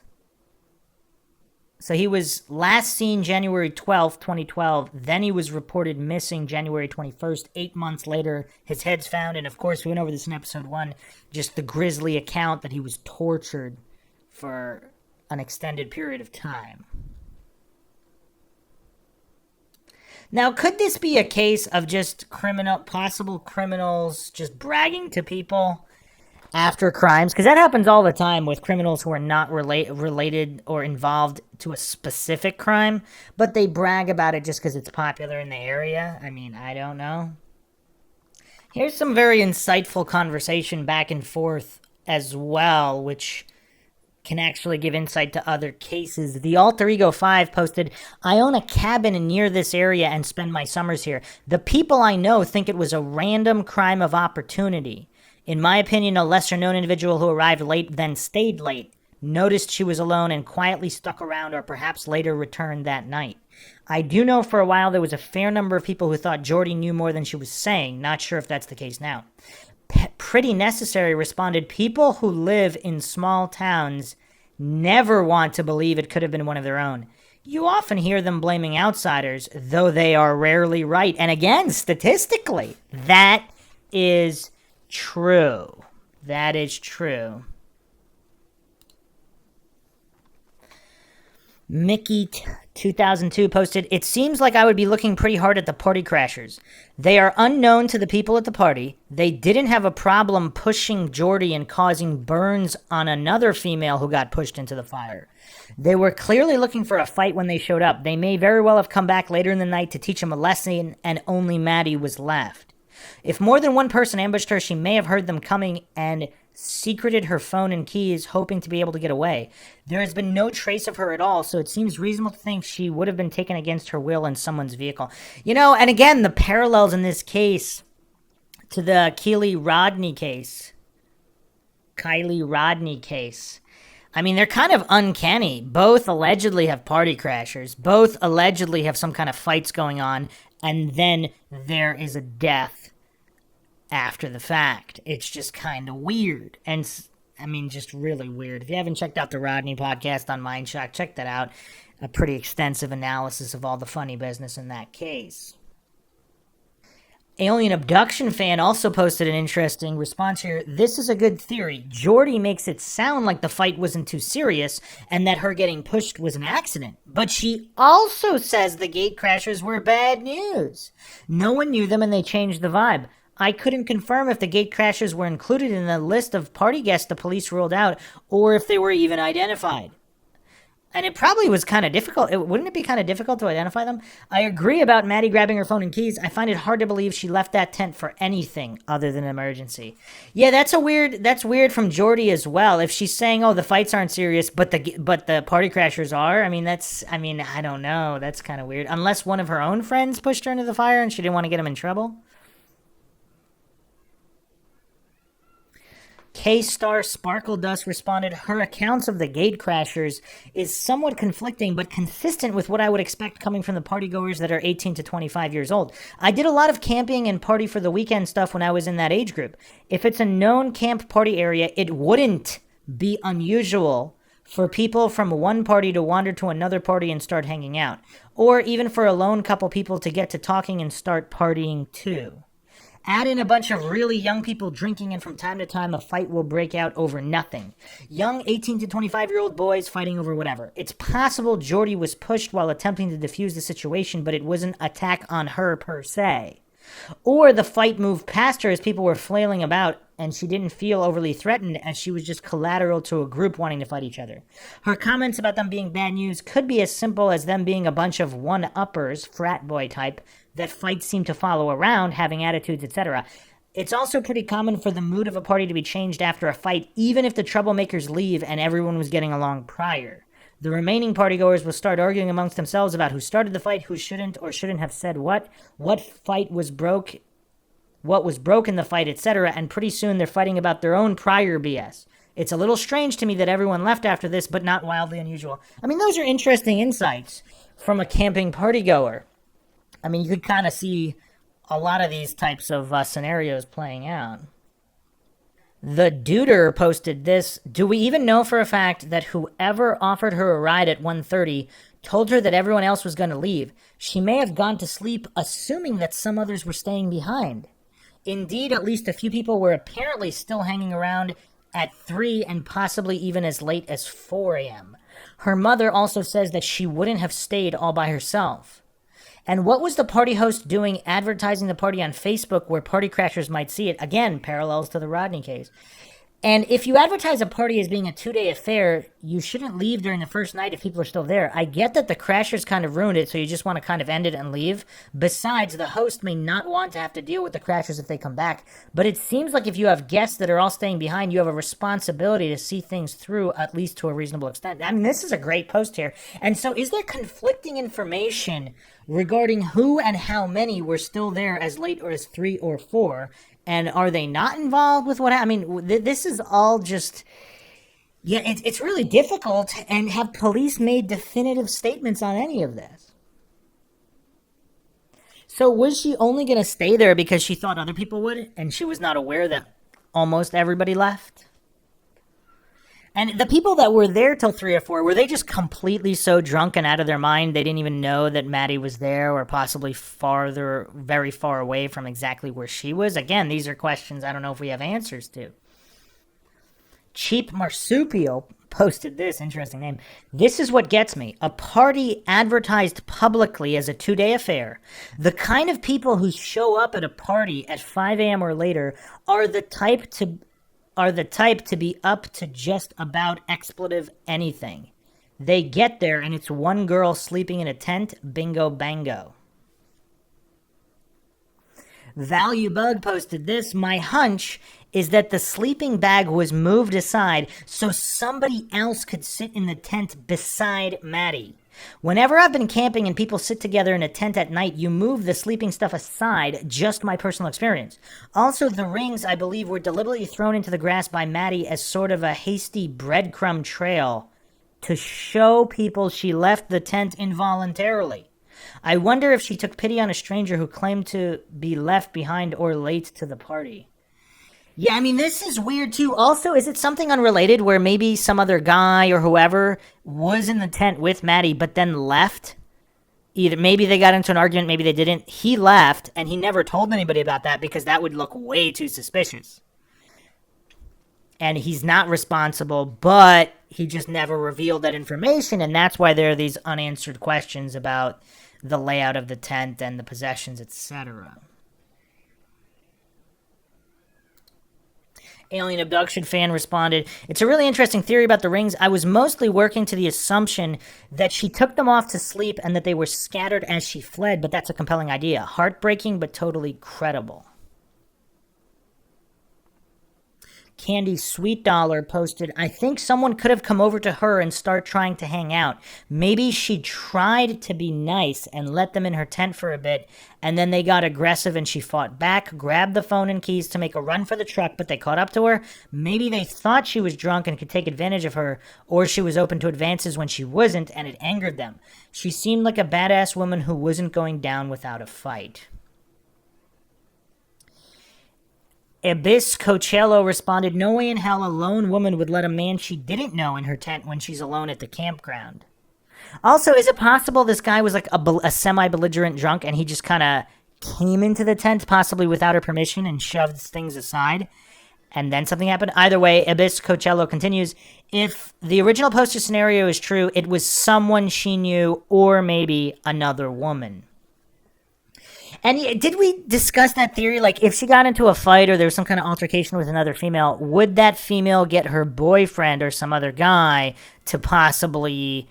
So he was last seen January 12th, 2012. Then he was reported missing January 21st. 8 months later, his head's found. And of course, we went over this in episode 1. Just the grisly account that he was tortured for an extended period of time. Now, could this be a case of just possible criminals just bragging to people after crimes? Because that happens all the time with criminals who are not related or involved to a specific crime, but they brag about it just because it's popular in the area. I mean, I don't know. Here's some very insightful conversation back and forth as well, which can actually give insight to other cases. The Alter Ego 5 posted, I own a cabin near this area and spend my summers here. The people I know think it was a random crime of opportunity. In my opinion, a lesser-known individual who arrived late then stayed late, noticed she was alone and quietly stuck around or perhaps later returned that night. I do know for a while there was a fair number of people who thought Jordy knew more than she was saying. Not sure if that's the case now. Pretty Necessary responded, people who live in small towns never want to believe it could have been one of their own. You often hear them blaming outsiders, though they are rarely right. And again, statistically, that is true. That is true. Mickey 2002 posted, it seems like I would be looking pretty hard at the party crashers. They are unknown to the people at the party. They didn't have a problem pushing Jordy and causing burns on another female who got pushed into the fire. They were clearly looking for a fight when they showed up. They may very well have come back later in the night to teach him a lesson, and only Maddy was left. If more than one person ambushed her, she may have heard them coming and secreted her phone and keys, hoping to be able to get away. There has been no trace of her at all, so it seems reasonable to think she would have been taken against her will in someone's vehicle. You know, and again, the parallels in this case to the Kylie Rodney case. I mean, they're kind of uncanny. Both allegedly have party crashers. Both allegedly have some kind of fights going on, and then there is a death after the fact. It's just kind of weird. And, I mean, just really weird. If you haven't checked out the Rodney podcast on Mindshock, check that out. A pretty extensive analysis of all the funny business in that case. Alien Abduction fan also posted an interesting response here. This is a good theory. Jordy makes it sound like the fight wasn't too serious and that her getting pushed was an accident. But she also says the gate crashers were bad news. No one knew them and they changed the vibe. I couldn't confirm if the gate crashers were included in the list of party guests the police ruled out or if they were even identified. And it probably was kind of difficult. Wouldn't it be kind of difficult to identify them? I agree about Maddy grabbing her phone and keys. I find it hard to believe she left that tent for anything other than an emergency. Yeah, that's weird from Jordy as well. If she's saying, "Oh, the fights aren't serious, but the party crashers are." I don't know. That's kind of weird. Unless one of her own friends pushed her into the fire and she didn't want to get him in trouble. K-Star Sparkle Dust responded, her accounts of the gate crashers is somewhat conflicting but consistent with what I would expect coming from the partygoers that are 18 to 25 years old. I did a lot of camping and party for the weekend stuff when I was in that age group. If it's a known camp party area, it wouldn't be unusual for people from one party to wander to another party and start hanging out. Or even for a lone couple people to get to talking and start partying too. Add in a bunch of really young people drinking, and from time to time a fight will break out over nothing. Young 18 to 25-year-old boys fighting over whatever. It's possible Jordy was pushed while attempting to defuse the situation, but it wasn't an attack on her per se. Or the fight moved past her as people were flailing about, and she didn't feel overly threatened as she was just collateral to a group wanting to fight each other. Her comments about them being bad news could be as simple as them being a bunch of one-uppers, frat boy type, that fights seem to follow around, having attitudes, etc. It's also pretty common for the mood of a party to be changed after a fight, even if the troublemakers leave and everyone was getting along prior. The remaining partygoers will start arguing amongst themselves about who started the fight, who shouldn't or shouldn't have said what fight was broke what was broke in the fight, etc., and pretty soon they're fighting about their own prior BS. It's a little strange to me that everyone left after this, but not wildly unusual. I mean, those are interesting insights from a camping partygoer. I mean, you could kind of see a lot of these types of scenarios playing out. The Duder posted this. Do we even know for a fact that whoever offered her a ride at 1:30 told her that everyone else was going to leave? She may have gone to sleep assuming that some others were staying behind. Indeed, at least a few people were apparently still hanging around at 3 and possibly even as late as 4 a.m. Her mother also says that she wouldn't have stayed all by herself. And what was the party host doing advertising the party on Facebook where party crashers might see it? Again, parallels to the Rodney case. And if you advertise a party as being a 2-day affair, you shouldn't leave during the first night if people are still there. I get that the crashers kind of ruined it, so you just want to kind of end it and leave. Besides, the host may not want to have to deal with the crashers if they come back. But it seems like if you have guests that are all staying behind, you have a responsibility to see things through, at least to a reasonable extent. I mean, this is a great post here. And so is there conflicting information regarding who and how many were still there as late or as 3 or 4? And are they not involved with what happened? I mean, this is all just... Yeah, it's really difficult, and have police made definitive statements on any of this? So was she only going to stay there because she thought other people would, and she was not aware that almost everybody left? And the people that were there till 3 or 4, were they just completely so drunk and out of their mind they didn't even know that Maddy was there, or possibly farther, very far away from exactly where she was? Again, these are questions I don't know if we have answers to. Cheap Marsupial posted this, interesting name. This is what gets me. A party advertised publicly as a 2-day affair. The kind of people who show up at a party at 5 a.m. or later are the type to be up to just about expletive anything. They get there and it's one girl sleeping in a tent, bingo bango. Value Bug posted this. My hunch is that the sleeping bag was moved aside so somebody else could sit in the tent beside Maddy. Whenever I've been camping and people sit together in a tent at night, you move the sleeping stuff aside, just my personal experience. Also, the rings, I believe, were deliberately thrown into the grass by Maddy as sort of a hasty breadcrumb trail to show people she left the tent involuntarily. I wonder if she took pity on a stranger who claimed to be left behind or late to the party. Yeah, I mean, this is weird, too. Also, is it something unrelated where maybe some other guy or whoever was in the tent with Maddy but then left? Either maybe they got into an argument, maybe they didn't. He left, and he never told anybody about that because that would look way too suspicious. And he's not responsible, but he just never revealed that information, and that's why there are these unanswered questions about the layout of the tent and the possessions, etc. Alien Abduction fan responded, it's a really interesting theory about the rings. I was mostly working to the assumption that she took them off to sleep and that they were scattered as she fled, but that's a compelling idea. Heartbreaking, but totally credible. Candy Sweet Dollar posted, I think someone could have come over to her and start trying to hang out. Maybe she tried to be nice and let them in her tent for a bit, and then they got aggressive and she fought back, grabbed the phone and keys to make a run for the truck, but they caught up to her. Maybe they thought she was drunk and could take advantage of her, or she was open to advances when she wasn't, and it angered them. She seemed like a badass woman who wasn't going down without a fight. Abyss Coachello responded, no way in hell a lone woman would let a man she didn't know in her tent when she's alone at the campground. Also, is it possible this guy was like a semi-belligerent drunk and he just kind of came into the tent, possibly without her permission, and shoved things aside, and then something happened? Either way, Abyss Coachello continues, if the original poster scenario is true, it was someone she knew or maybe another woman. And did we discuss that theory? Like, if she got into a fight or there was some kind of altercation with another female, would that female get her boyfriend or some other guy to possibly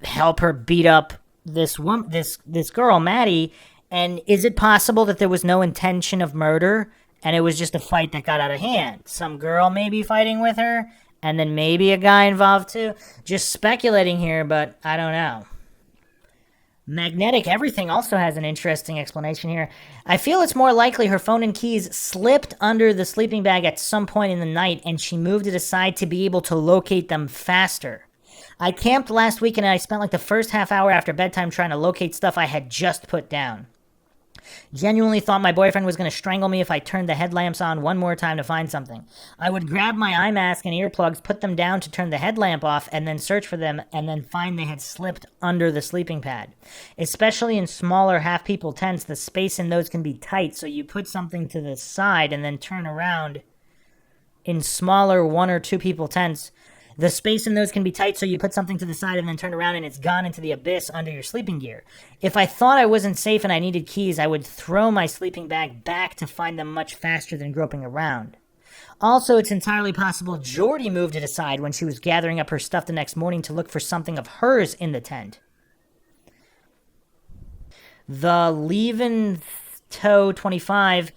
help her beat up this girl, Maddy? And is it possible that there was no intention of murder and it was just a fight that got out of hand? Some girl maybe fighting with her, and then maybe a guy involved too? Just speculating here, but I don't know. Magnetic everything also has an interesting explanation here. I feel it's more likely her phone and keys slipped under the sleeping bag at some point in the night and she moved it aside to be able to locate them faster. I camped last weekend and I spent like the first half hour after bedtime trying to locate stuff I had just put down. Genuinely thought my boyfriend was going to strangle me if I turned the headlamps on one more time to find something. I would grab my eye mask and earplugs, put them down to turn the headlamp off, and then search for them, and then find they had slipped under the sleeping pad. Especially in smaller half-people tents, the space in those can be tight, so you put something to the side and then turn around. In smaller one or two people tents, the space in those can be tight, so you put something to the side and then turn around and it's gone into the abyss under your sleeping gear. If I thought I wasn't safe and I needed keys, I would throw my sleeping bag back to find them much faster than groping around. Also, it's entirely possible Jordy moved it aside when she was gathering up her stuff the next morning to look for something of hers in the tent. The Leventoe 25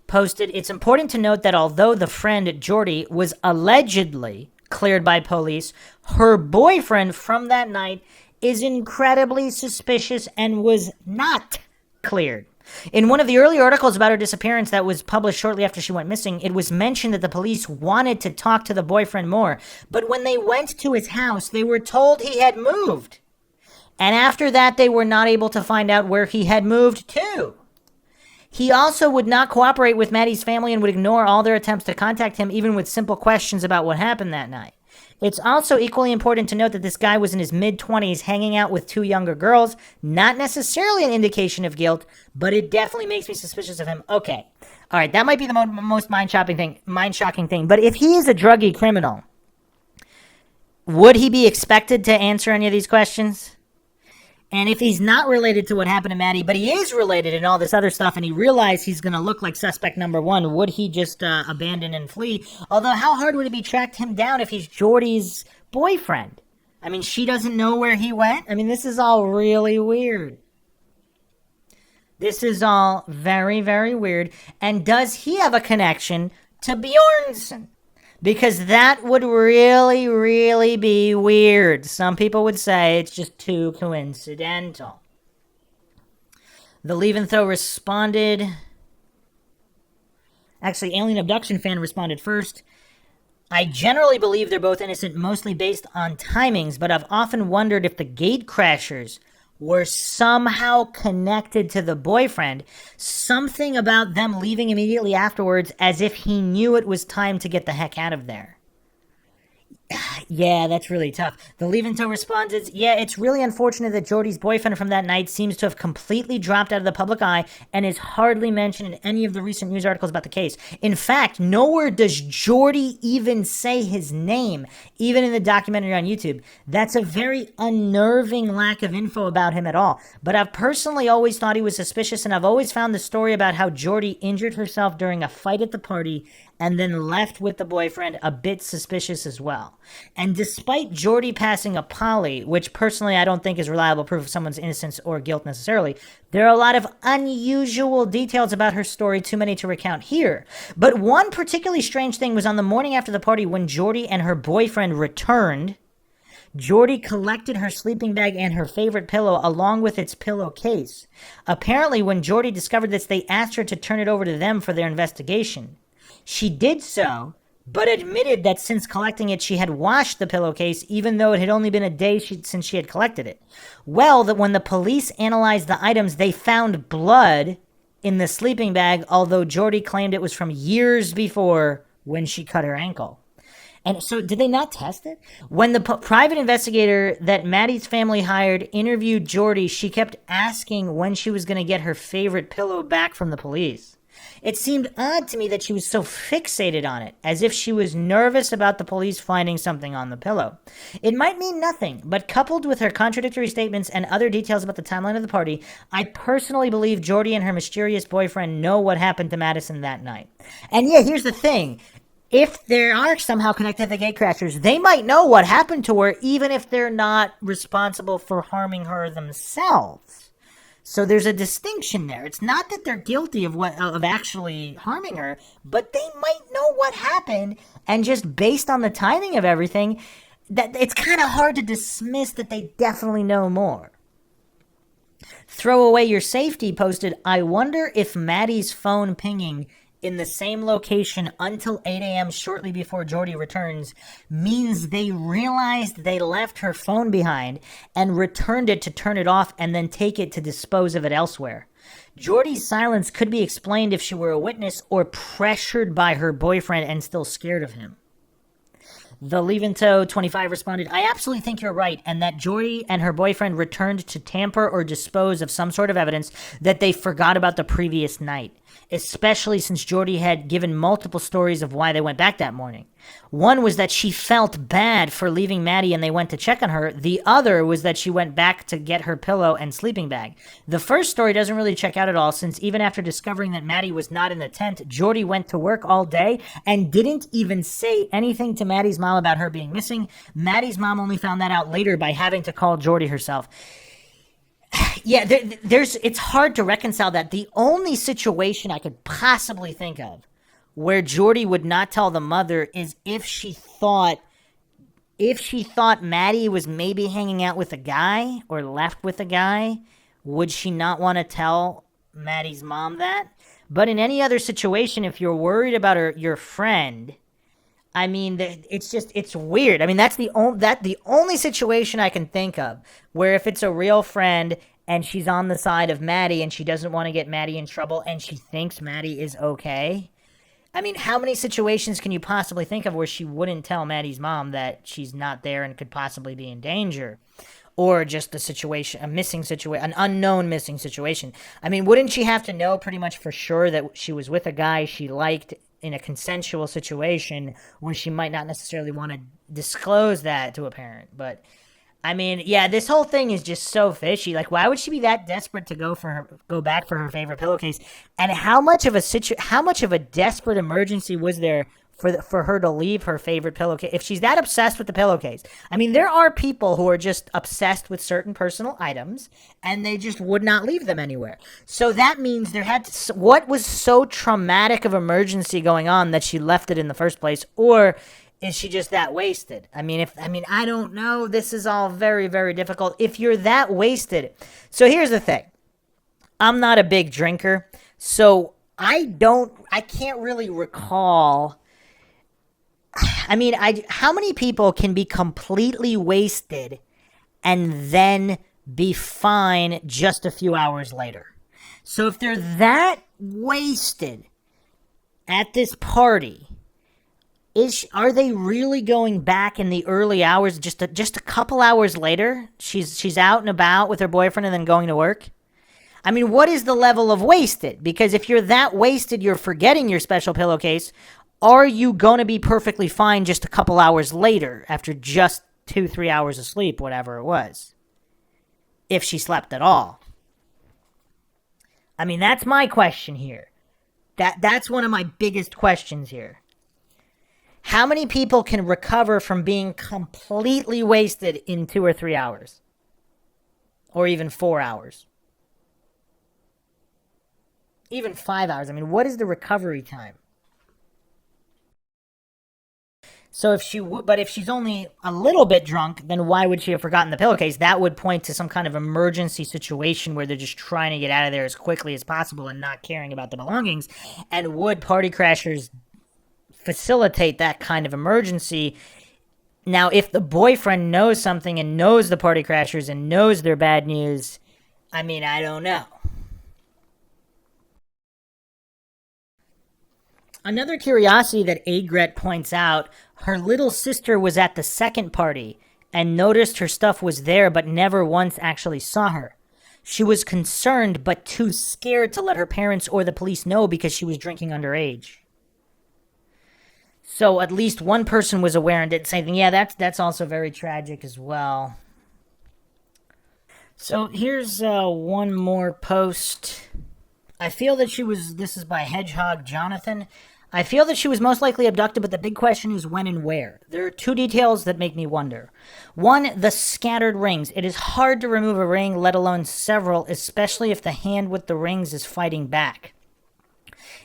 posted, it's important to note that although the friend, Jordy, was allegedly cleared by police, her boyfriend from that night is incredibly suspicious and was not cleared. In one of the early articles about her disappearance that was published shortly after she went missing, it was mentioned that the police wanted to talk to the boyfriend more, but when they went to his house, they were told he had moved. And after that, they were not able to find out where he had moved to. He also would not cooperate with Maddy's family and would ignore all their attempts to contact him, even with simple questions about what happened that night. It's also equally important to note that this guy was in his mid-20s hanging out with two younger girls. Not necessarily an indication of guilt, but it definitely makes me suspicious of him. Okay. All right, that might be the most mind-shocking thing. But if he is a druggy criminal, would he be expected to answer any of these questions? And if he's not related to what happened to Maddy, but he is related and all this other stuff, and he realized he's going to look like suspect number one, would he just abandon and flee? Although, how hard would it be to track him down if he's Jordy's boyfriend? I mean, she doesn't know where he went? I mean, this is all really weird. This is all very, very weird. And does he have a connection to Bjornsson? Because that would really, really be weird. Some people would say it's just too coincidental. The Leventhal responded. Actually, Alien Abduction fan responded first. I generally believe they're both innocent, mostly based on timings, but I've often wondered if the gate crashers were somehow connected to the boyfriend. Something about them leaving immediately afterwards as if he knew it was time to get the heck out of there. Yeah, that's really tough. The Leventhal responds, yeah, it's really unfortunate that Jordy's boyfriend from that night seems to have completely dropped out of the public eye and is hardly mentioned in any of the recent news articles about the case. In fact, nowhere does Jordy even say his name, even in the documentary on YouTube. That's a very unnerving lack of info about him at all. But I've personally always thought he was suspicious, and I've always found the story about how Jordy injured herself during a fight at the party and then left with the boyfriend a bit suspicious as well. And despite Jordy passing a poly, which personally I don't think is reliable proof of someone's innocence or guilt necessarily, there are a lot of unusual details about her story, too many to recount here. But one particularly strange thing was on the morning after the party when Jordy and her boyfriend returned. Jordy collected her sleeping bag and her favorite pillow along with its pillowcase. Apparently, when Jordy discovered this, they asked her to turn it over to them for their investigation. She did so, but admitted that since collecting it, she had washed the pillowcase, even though it had only been a day since she had collected it. Well, that when the police analyzed the items, they found blood in the sleeping bag, although Jordy claimed it was from years before when she cut her ankle. And so, did they not test it? When the private investigator that Maddy's family hired interviewed Jordy, she kept asking when she was going to get her favorite pillow back from the police. It seemed odd to me that she was so fixated on it, as if she was nervous about the police finding something on the pillow. It might mean nothing, but coupled with her contradictory statements and other details about the timeline of the party, I personally believe Jordy and her mysterious boyfriend know what happened to Madison that night. And yeah, here's the thing. If they are somehow connected to the gate crashers, they might know what happened to her, even if they're not responsible for harming her themselves. So there's a distinction there. It's not that they're guilty of actually harming her, but they might know what happened, and just based on the timing of everything, that it's kind of hard to dismiss that they definitely know more. Throw Away Your Safety posted, I wonder if Maddy's phone pinging in the same location until 8 a.m. shortly before Jordy returns means they realized they left her phone behind and returned it to turn it off and then take it to dispose of it elsewhere. Jordy's silence could be explained if she were a witness or pressured by her boyfriend and still scared of him. The Leventoe 25 responded, I absolutely think you're right, and that Jordy and her boyfriend returned to tamper or dispose of some sort of evidence that they forgot about the previous night, especially since Jordy had given multiple stories of why they went back that morning. One was that she felt bad for leaving Maddy and they went to check on her. The other was that she went back to get her pillow and sleeping bag. The first story doesn't really check out at all, since even after discovering that Maddy was not in the tent, Jordy went to work all day and didn't even say anything to Maddy's mom about her being missing. Maddy's mom only found that out later by having to call Jordy herself. Yeah, it's hard to reconcile that. The only situation I could possibly think of where Jordy would not tell the mother is if she thought Maddy was maybe hanging out with a guy or left with a guy, would she not want to tell Maddy's mom that? But in any other situation, if you're worried about your friend, I mean, it's weird. I mean, that's the only situation I can think of where if it's a real friend and she's on the side of Maddy and she doesn't want to get Maddy in trouble and she thinks Maddy is okay. I mean, how many situations can you possibly think of where she wouldn't tell Maddy's mom that she's not there and could possibly be in danger? Or just an unknown missing situation. I mean, wouldn't she have to know pretty much for sure that she was with a guy she liked in a consensual situation where she might not necessarily want to disclose that to a parent? But I mean, yeah, this whole thing is just so fishy. Like, why would she be that desperate to go back for her favorite pillowcase? And how much of a desperate emergency was there for her to leave her favorite pillowcase? If she's that obsessed with the pillowcase, I mean, there are people who are just obsessed with certain personal items and they just would not leave them anywhere. So that means what was so traumatic of emergency going on that she left it in the first place? Or is she just that wasted? I mean, I don't know. This is all very, very difficult. If you're that wasted. So here's the thing. I'm not a big drinker, so I can't really recall. I mean, how many people can be completely wasted and then be fine just a few hours later? So if they're that wasted at this party, are they really going back in the early hours, just a couple hours later? She's out and about with her boyfriend and then going to work? I mean, what is the level of wasted? Because if you're that wasted, you're forgetting your special pillowcase. Are you going to be perfectly fine just a couple hours later after just 2-3 hours of sleep, whatever it was? If she slept at all. I mean, that's my question here. That's one of my biggest questions here. How many people can recover from being completely wasted in 2 or 3 hours? Or even 4 hours? Even 5 hours. I mean, what is the recovery time? So if she's only a little bit drunk, then why would she have forgotten the pillowcase? That would point to some kind of emergency situation where they're just trying to get out of there as quickly as possible and not caring about the belongings. And would party crashers facilitate that kind of emergency? Now, if the boyfriend knows something and knows the party crashers and knows they're bad news, I mean, I don't know. Another curiosity that Agret points out, her little sister was at the second party and noticed her stuff was there but never once actually saw her. She was concerned but too scared to let her parents or the police know because she was drinking underage. So at least one person was aware and didn't say anything. Yeah, that's also very tragic as well. So here's one more post. I feel that this is by Hedgehog Jonathan. I feel that she was most likely abducted, but the big question is when and where. There are 2 details that make me wonder. One, the scattered rings. It is hard to remove a ring, let alone several, especially if the hand with the rings is fighting back.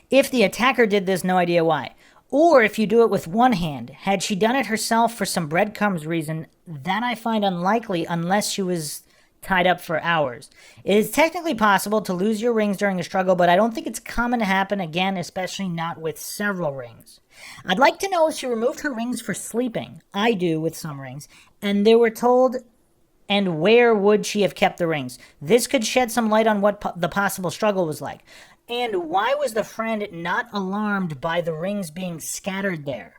If the attacker did this, no idea why. Or if you do it with one hand. Had she done it herself for some breadcrumbs reason, that I find unlikely unless she was tied up for hours. It is technically possible to lose your rings during a struggle, but I don't think it's common to happen again, especially not with several rings. I'd like to know if she removed her rings for sleeping. I do with some rings. And they were told, and where would she have kept the rings? This could shed some light on what the possible struggle was like. And why was the friend not alarmed by the rings being scattered there?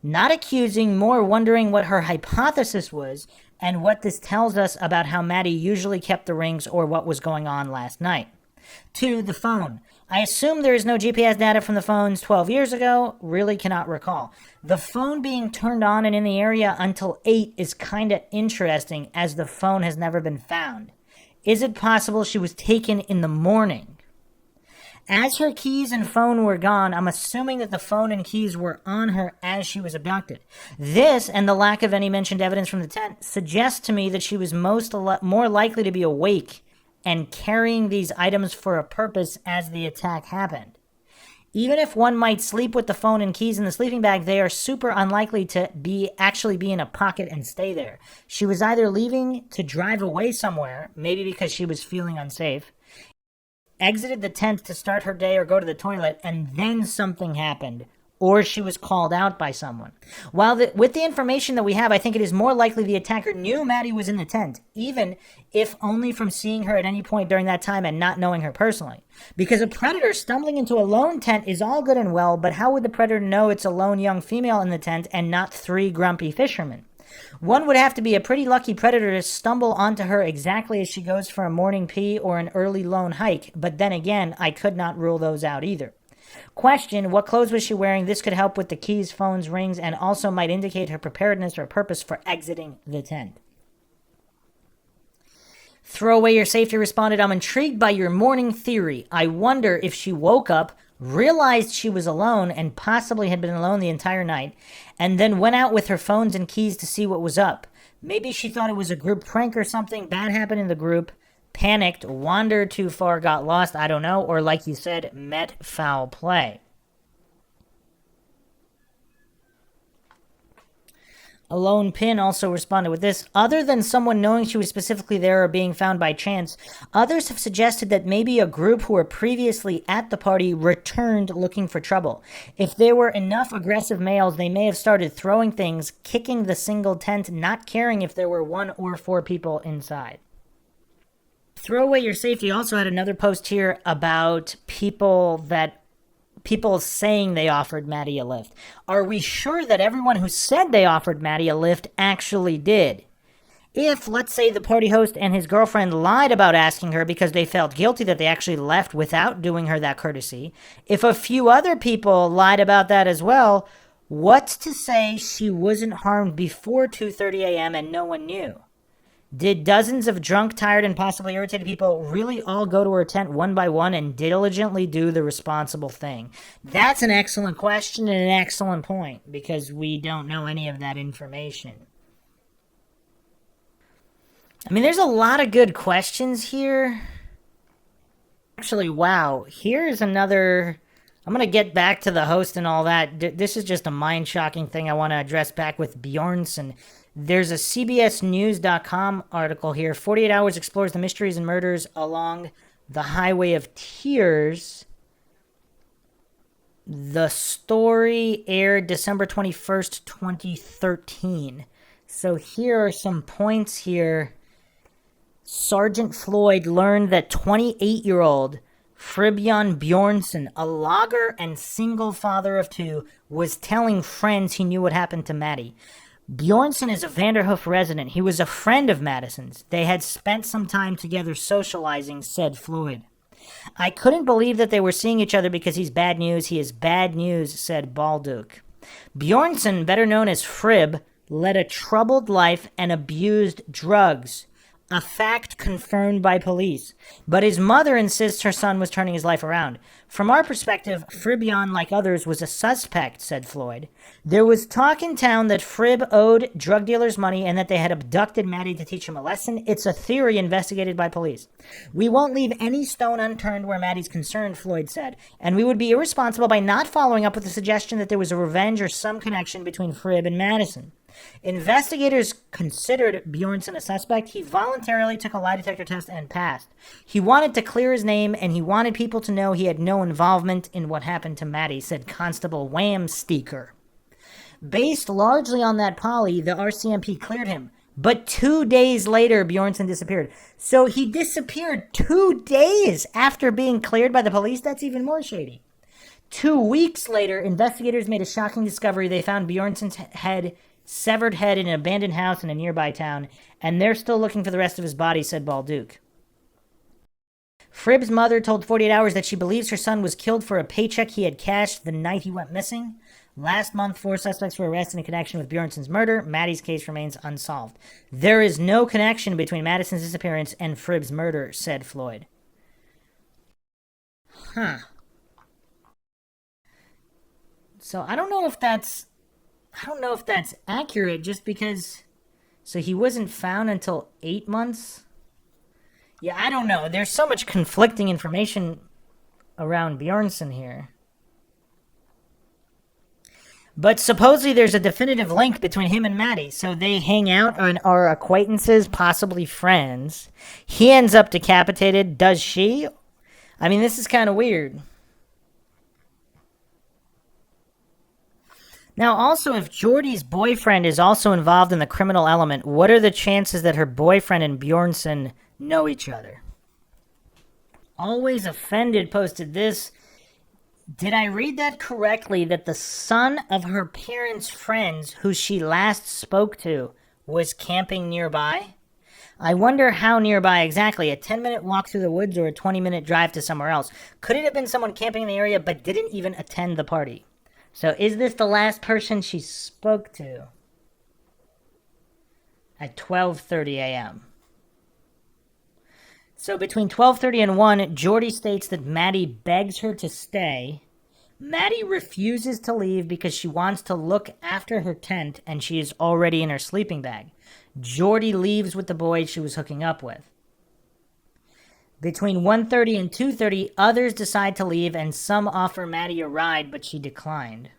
Not accusing, more wondering what her hypothesis was and what this tells us about how Maddy usually kept the rings or what was going on last night. 2. The phone. I assume there is no GPS data from the phones 12 years ago. Really cannot recall. The phone being turned on and in the area until 8 is kinda interesting, as the phone has never been found. Is it possible she was taken in the morning? As her keys and phone were gone, I'm assuming that the phone and keys were on her as she was abducted. This, and the lack of any mentioned evidence from the tent, suggests to me that she was more likely to be awake and carrying these items for a purpose as the attack happened. Even if one might sleep with the phone and keys in the sleeping bag, they are super unlikely to actually be in a pocket and stay there. She was either leaving to drive away somewhere, maybe because she was feeling unsafe, exited the tent to start her day or go to the toilet, and then something happened, or she was called out by someone. With the information that we have, I think it is more likely the attacker knew Maddy was in the tent, even if only from seeing her at any point during that time and not knowing her personally. Because a predator stumbling into a lone tent is all good and well, but how would the predator know it's a lone young female in the tent and not 3 grumpy fishermen? One would have to be a pretty lucky predator to stumble onto her exactly as she goes for a morning pee or an early lone hike, but then again, I could not rule those out either. Question, what clothes was she wearing? This could help with the keys, phones, rings, and also might indicate her preparedness or purpose for exiting the tent. Throw away your safety responded, I'm intrigued by your morning theory. I wonder if she woke up, realized she was alone and possibly had been alone the entire night, and then went out with her phones and keys to see what was up. Maybe she thought it was a group prank or something bad happened in the group, panicked, wandered too far, got lost, I don't know, or like you said, met foul play. A lone pin also responded with this. Other than someone knowing she was specifically there or being found by chance, others have suggested that maybe a group who were previously at the party returned looking for trouble. If there were enough aggressive males, they may have started throwing things, kicking the single tent, not caring if there were 1 or 4 people inside. Throw away your safety also had another post here about people saying they offered Maddy a lift. Are we sure that everyone who said they offered Maddy a lift actually did? If, let's say, the party host and his girlfriend lied about asking her because they felt guilty that they actually left without doing her that courtesy, if a few other people lied about that as well, what's to say she wasn't harmed before 2:30 a.m. and no one knew? Did dozens of drunk, tired, and possibly irritated people really all go to her tent one by one and diligently do the responsible thing? That's an excellent question and an excellent point, because we don't know any of that information. I mean, there's a lot of good questions here. Actually, wow, here's another... I'm going to get back to the host and all that. This is just a mind-shocking thing I want to address back with Bjornsson. There's a CBSNews.com article here. 48 Hours explores the mysteries and murders along the Highway of Tears. The story aired December 21st, 2013. So here are some points here. Sergeant Floyd learned that 28-year-old Fribbjørn Bjornsson, a logger and single father of 2, was telling friends he knew what happened to Maddy. Bjornsson is a Vanderhoof resident. He was a friend of Madison's. They had spent some time together socializing, said Floyd. I couldn't believe that they were seeing each other because he's bad news. He is bad news, said Balduke. Bjornsson, better known as Fribb, led a troubled life and abused drugs. A fact confirmed by police. But his mother insists her son was turning his life around. From our perspective, Fribbjørn, like others, was a suspect, said Floyd. There was talk in town that Fribb owed drug dealers money and that they had abducted Maddy to teach him a lesson. It's a theory investigated by police. We won't leave any stone unturned where Maddy's concerned, Floyd said, and we would be irresponsible by not following up with the suggestion that there was a revenge or some connection between Fribb and Madison. Investigators considered Bjornsson a suspect. He voluntarily took a lie detector test and passed. He wanted to clear his name, and he wanted people to know he had no involvement in what happened to Maddy, said Constable Whamsteaker. Based largely on that poly, the RCMP cleared him. But 2 days later, Bjornsson disappeared. So he disappeared 2 days after being cleared by the police? That's even more shady. 2 weeks later, investigators made a shocking discovery. They found Bjornsson's severed head in an abandoned house in a nearby town, and they're still looking for the rest of his body, said Balduke. Fribb's mother told 48 Hours that she believes her son was killed for a paycheck he had cashed the night he went missing. Last month, 4 suspects were arrested in connection with Bjornsson's murder. Maddy's case remains unsolved. There is no connection between Madison's disappearance and Fribb's murder, said Floyd. So I don't know if that's accurate, just because. So he wasn't found until 8 months? Yeah, I don't know. There's so much conflicting information around Bjornsson here. But supposedly there's a definitive link between him and Maddy. So they hang out and are acquaintances, possibly friends. He ends up decapitated. Does she? I mean, this is kind of weird. Now, also, if Jordy's boyfriend is also involved in the criminal element, what are the chances that her boyfriend and Bjornsson know each other? Always Offended posted this. Did I read that correctly, that the son of her parents' friends who she last spoke to was camping nearby? I wonder how nearby exactly. A 10-minute walk through the woods or a 20-minute drive to somewhere else? Could it have been someone camping in the area but didn't even attend the party? So is this the last person she spoke to? At 12:30 a.m. So between 12:30 and 1, Jordy states that Maddy begs her to stay. Maddy refuses to leave because she wants to look after her tent and she is already in her sleeping bag. Jordy leaves with the boy she was hooking up with. Between 1:30 and 2:30, others decide to leave and some offer Maddy a ride, but she declined.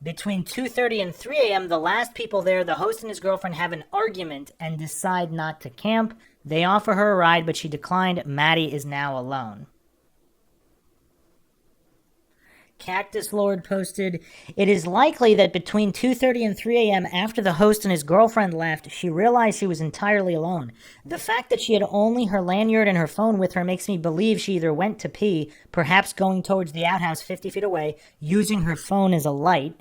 Between 2:30 and 3 a.m., the last people there, the host and his girlfriend, have an argument and decide not to camp. They offer her a ride, but she declined. Maddy is now alone. Cactus Lord posted, it is likely that between 2:30 and 3 a.m. after the host and his girlfriend left, she realized she was entirely alone. The fact that she had only her lanyard and her phone with her makes me believe she either went to pee, perhaps going towards the outhouse 50 feet away, using her phone as a light,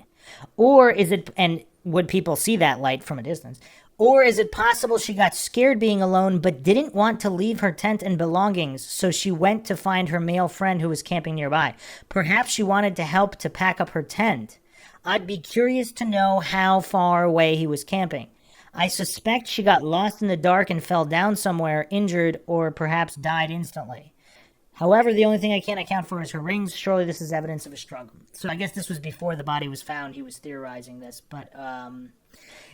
or is it, and would people see that light from a distance? Or is it possible she got scared being alone but didn't want to leave her tent and belongings, so she went to find her male friend who was camping nearby? Perhaps she wanted to help to pack up her tent. I'd be curious to know how far away he was camping. I suspect she got lost in the dark and fell down somewhere, injured, or perhaps died instantly. However, the only thing I can't account for is her rings. Surely this is evidence of a struggle. So I guess this was before the body was found. He was theorizing this, but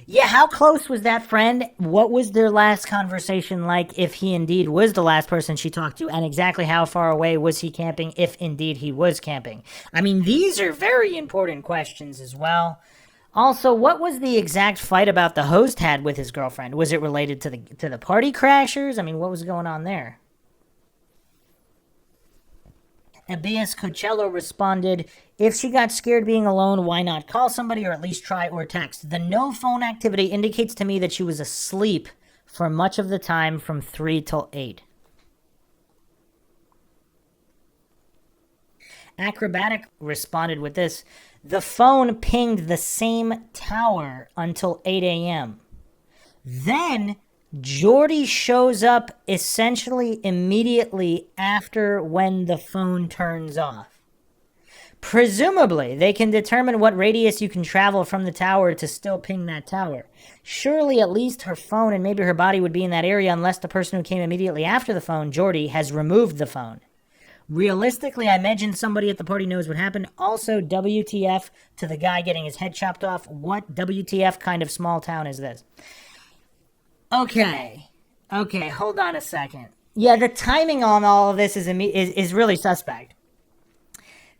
yeah, how close was that friend? What was their last conversation like, if he indeed was the last person she talked to? And exactly how far away was he camping, if indeed he was camping? I mean, these are very important questions as well. Also, what was the exact fight about the host had with his girlfriend? Was it related to the party crashers? I mean, what was going on there? Abias Coachello responded, if she got scared being alone, why not call somebody or at least try or text? The no phone activity indicates to me that she was asleep for much of the time from 3 till 8. Acrobatic responded with this, the phone pinged the same tower until 8 a.m. Then Jordy shows up essentially immediately after when the phone turns off. Presumably, they can determine what radius you can travel from the tower to still ping that tower. Surely at least her phone and maybe her body would be in that area unless the person who came immediately after the phone, Jordy, has removed the phone. Realistically, I imagine somebody at the party knows what happened. Also, WTF to the guy getting his head chopped off. What WTF kind of small town is this? Okay, hold on a second. Yeah, the timing on all of this is really suspect.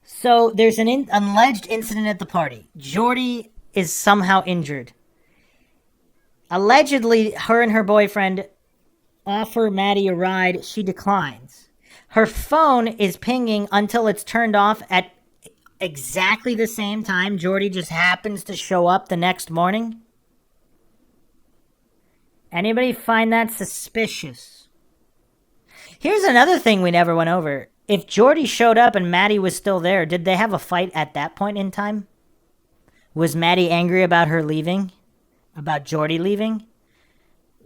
So there's an alleged incident at the party. Jordy is somehow injured. Allegedly, her and her boyfriend offer Maddy a ride. She declines. Her phone is pinging until it's turned off at exactly the same time. Jordy just happens to show up the next morning. Anybody find that suspicious? Here's another thing we never went over. If Jordy showed up and Maddy was still there, did they have a fight at that point in time? Was Maddy angry about her leaving? About Jordy leaving?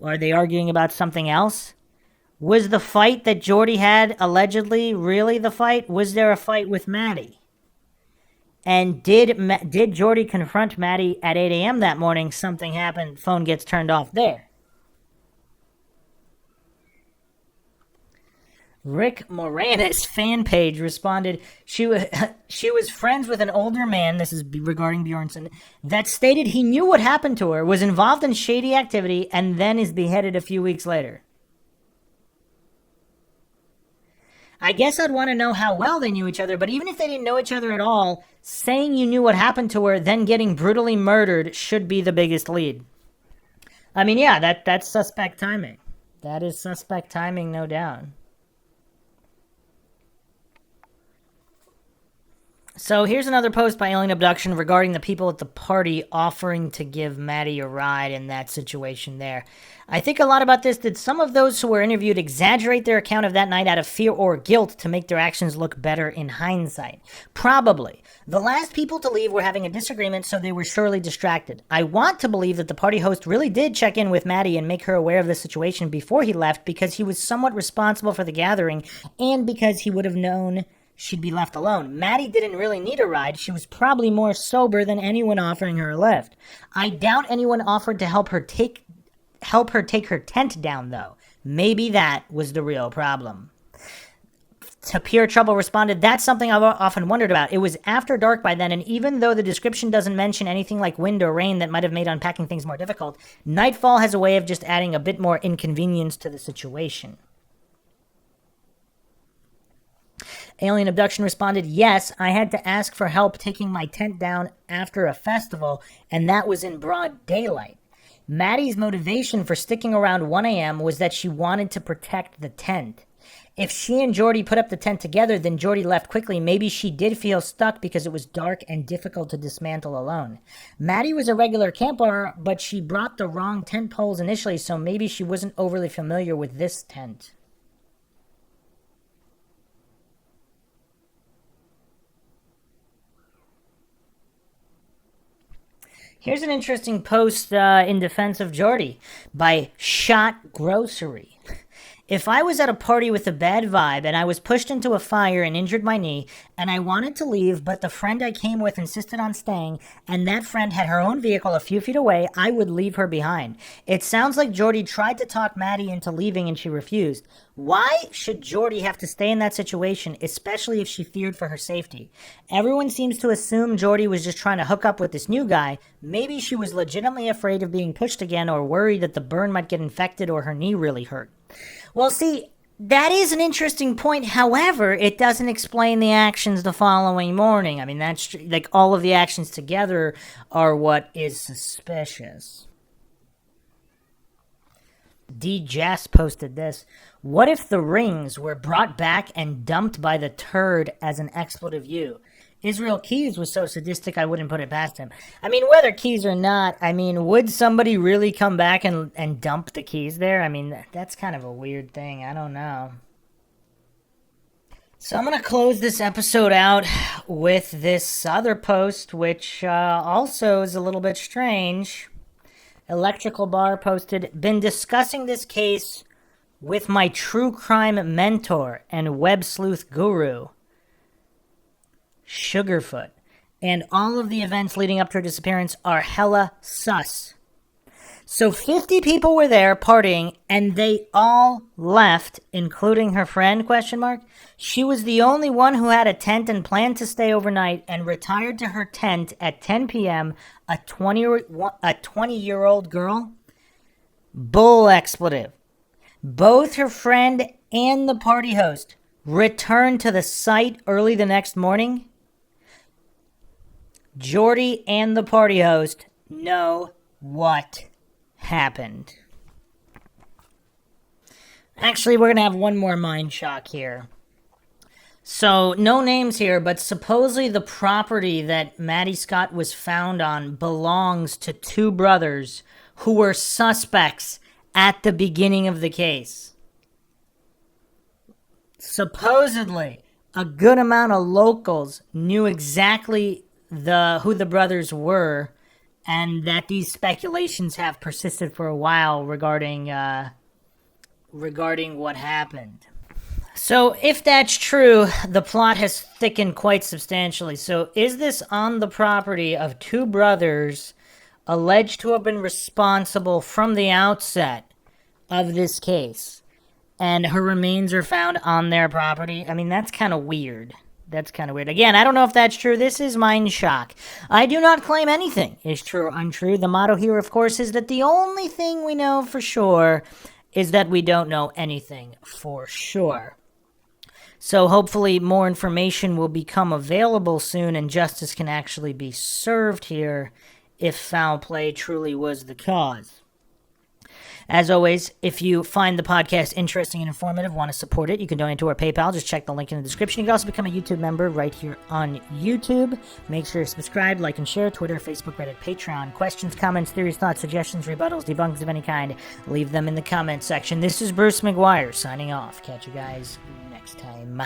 Are they arguing about something else? Was the fight that Jordy had allegedly really the fight? Was there a fight with Maddy? And did Jordy confront Maddy at 8 a.m. that morning? Something happened. Phone gets turned off there. Rick Moranis fan page responded, she was friends with an older man, this is regarding Bjornsson, that stated he knew what happened to her, was involved in shady activity, and then is beheaded a few weeks later. I guess I'd want to know how well they knew each other, but even if they didn't know each other at all, saying you knew what happened to her, then getting brutally murdered should be the biggest lead. I mean, yeah, that's suspect timing. That is suspect timing, no doubt. So here's another post by Alien Abduction regarding the people at the party offering to give Maddy a ride in that situation there. I think a lot about this. Did some of those who were interviewed exaggerate their account of that night out of fear or guilt to make their actions look better in hindsight? Probably. The last people to leave were having a disagreement, so they were surely distracted. I want to believe that the party host really did check in with Maddy and make her aware of the situation before he left because he was somewhat responsible for the gathering and because he would have known she'd be left alone. Maddy didn't really need a ride. She was probably more sober than anyone offering her a lift. I doubt anyone offered to help her take her tent down, though. Maybe that was the real problem. To Pure Trouble responded, that's something I've often wondered about. It was after dark by then, and even though the description doesn't mention anything like wind or rain that might have made unpacking things more difficult, nightfall has a way of just adding a bit more inconvenience to the situation. Alien Abduction responded, yes, I had to ask for help taking my tent down after a festival, and that was in broad daylight. Maddy's motivation for sticking around 1 a.m. was that she wanted to protect the tent. If she and Jordy put up the tent together, then Jordy left quickly. Maybe she did feel stuck because it was dark and difficult to dismantle alone. Maddy was a regular camper, but she brought the wrong tent poles initially, so maybe she wasn't overly familiar with this tent. Here's an interesting post in defense of Jordy by Shot Grocery. If I was at a party with a bad vibe and I was pushed into a fire and injured my knee and I wanted to leave but the friend I came with insisted on staying and that friend had her own vehicle a few feet away, I would leave her behind. It sounds like Jordy tried to talk Maddy into leaving and she refused. Why should Jordy have to stay in that situation, especially if she feared for her safety? Everyone seems to assume Jordy was just trying to hook up with this new guy. Maybe she was legitimately afraid of being pushed again or worried that the burn might get infected or her knee really hurt. Well, see, that is an interesting point. However, it doesn't explain the actions the following morning. I mean, that's like all of the actions together are what is suspicious. D. Jass posted this. What if the rings were brought back and dumped by the turd as an expletive U? Israel Keys was so sadistic I wouldn't put it past him. I mean, whether keys or not, I mean, would somebody really come back and dump the keys there? I mean, that's kind of a weird thing. I don't know. So I'm going to close this episode out with this other post, which also is a little bit strange. Electrical Bar posted, been discussing this case with my true crime mentor and web sleuth guru, Sugarfoot, and all of the events leading up to her disappearance are hella sus. So 50 people were there partying, and they all left, including her friend, ? She was the only one who had a tent and planned to stay overnight and retired to her tent at 10 p.m., a 20-year-old girl? Bull expletive. Both her friend and the party host returned to the site early the next morning. Jordy and the party host know what happened. Actually, we're going to have one more mind shock here. So, no names here, but supposedly the property that Maddie Scott was found on belongs to two brothers who were suspects at the beginning of the case. Supposedly, a good amount of locals knew exactly who the brothers were, and that these speculations have persisted for a while regarding what happened. So, if that's true, the plot has thickened quite substantially. So, is this on the property of two brothers alleged to have been responsible from the outset of this case, and her remains are found on their property? I mean, that's kind of weird. Again, I don't know if that's true. This is Mindshock. I do not claim anything is true or untrue. The motto here, of course, is that the only thing we know for sure is that we don't know anything for sure. So hopefully more information will become available soon and justice can actually be served here if foul play truly was the cause. As always, if you find the podcast interesting and informative, want to support it, you can donate to our PayPal. Just check the link in the description. You can also become a YouTube member right here on YouTube. Make sure to subscribe, like, and share. Twitter, Facebook, Reddit, Patreon. Questions, comments, theories, thoughts, suggestions, rebuttals, debunks of any kind, leave them in the comment section. This is Bruce McGuire signing off. Catch you guys next time.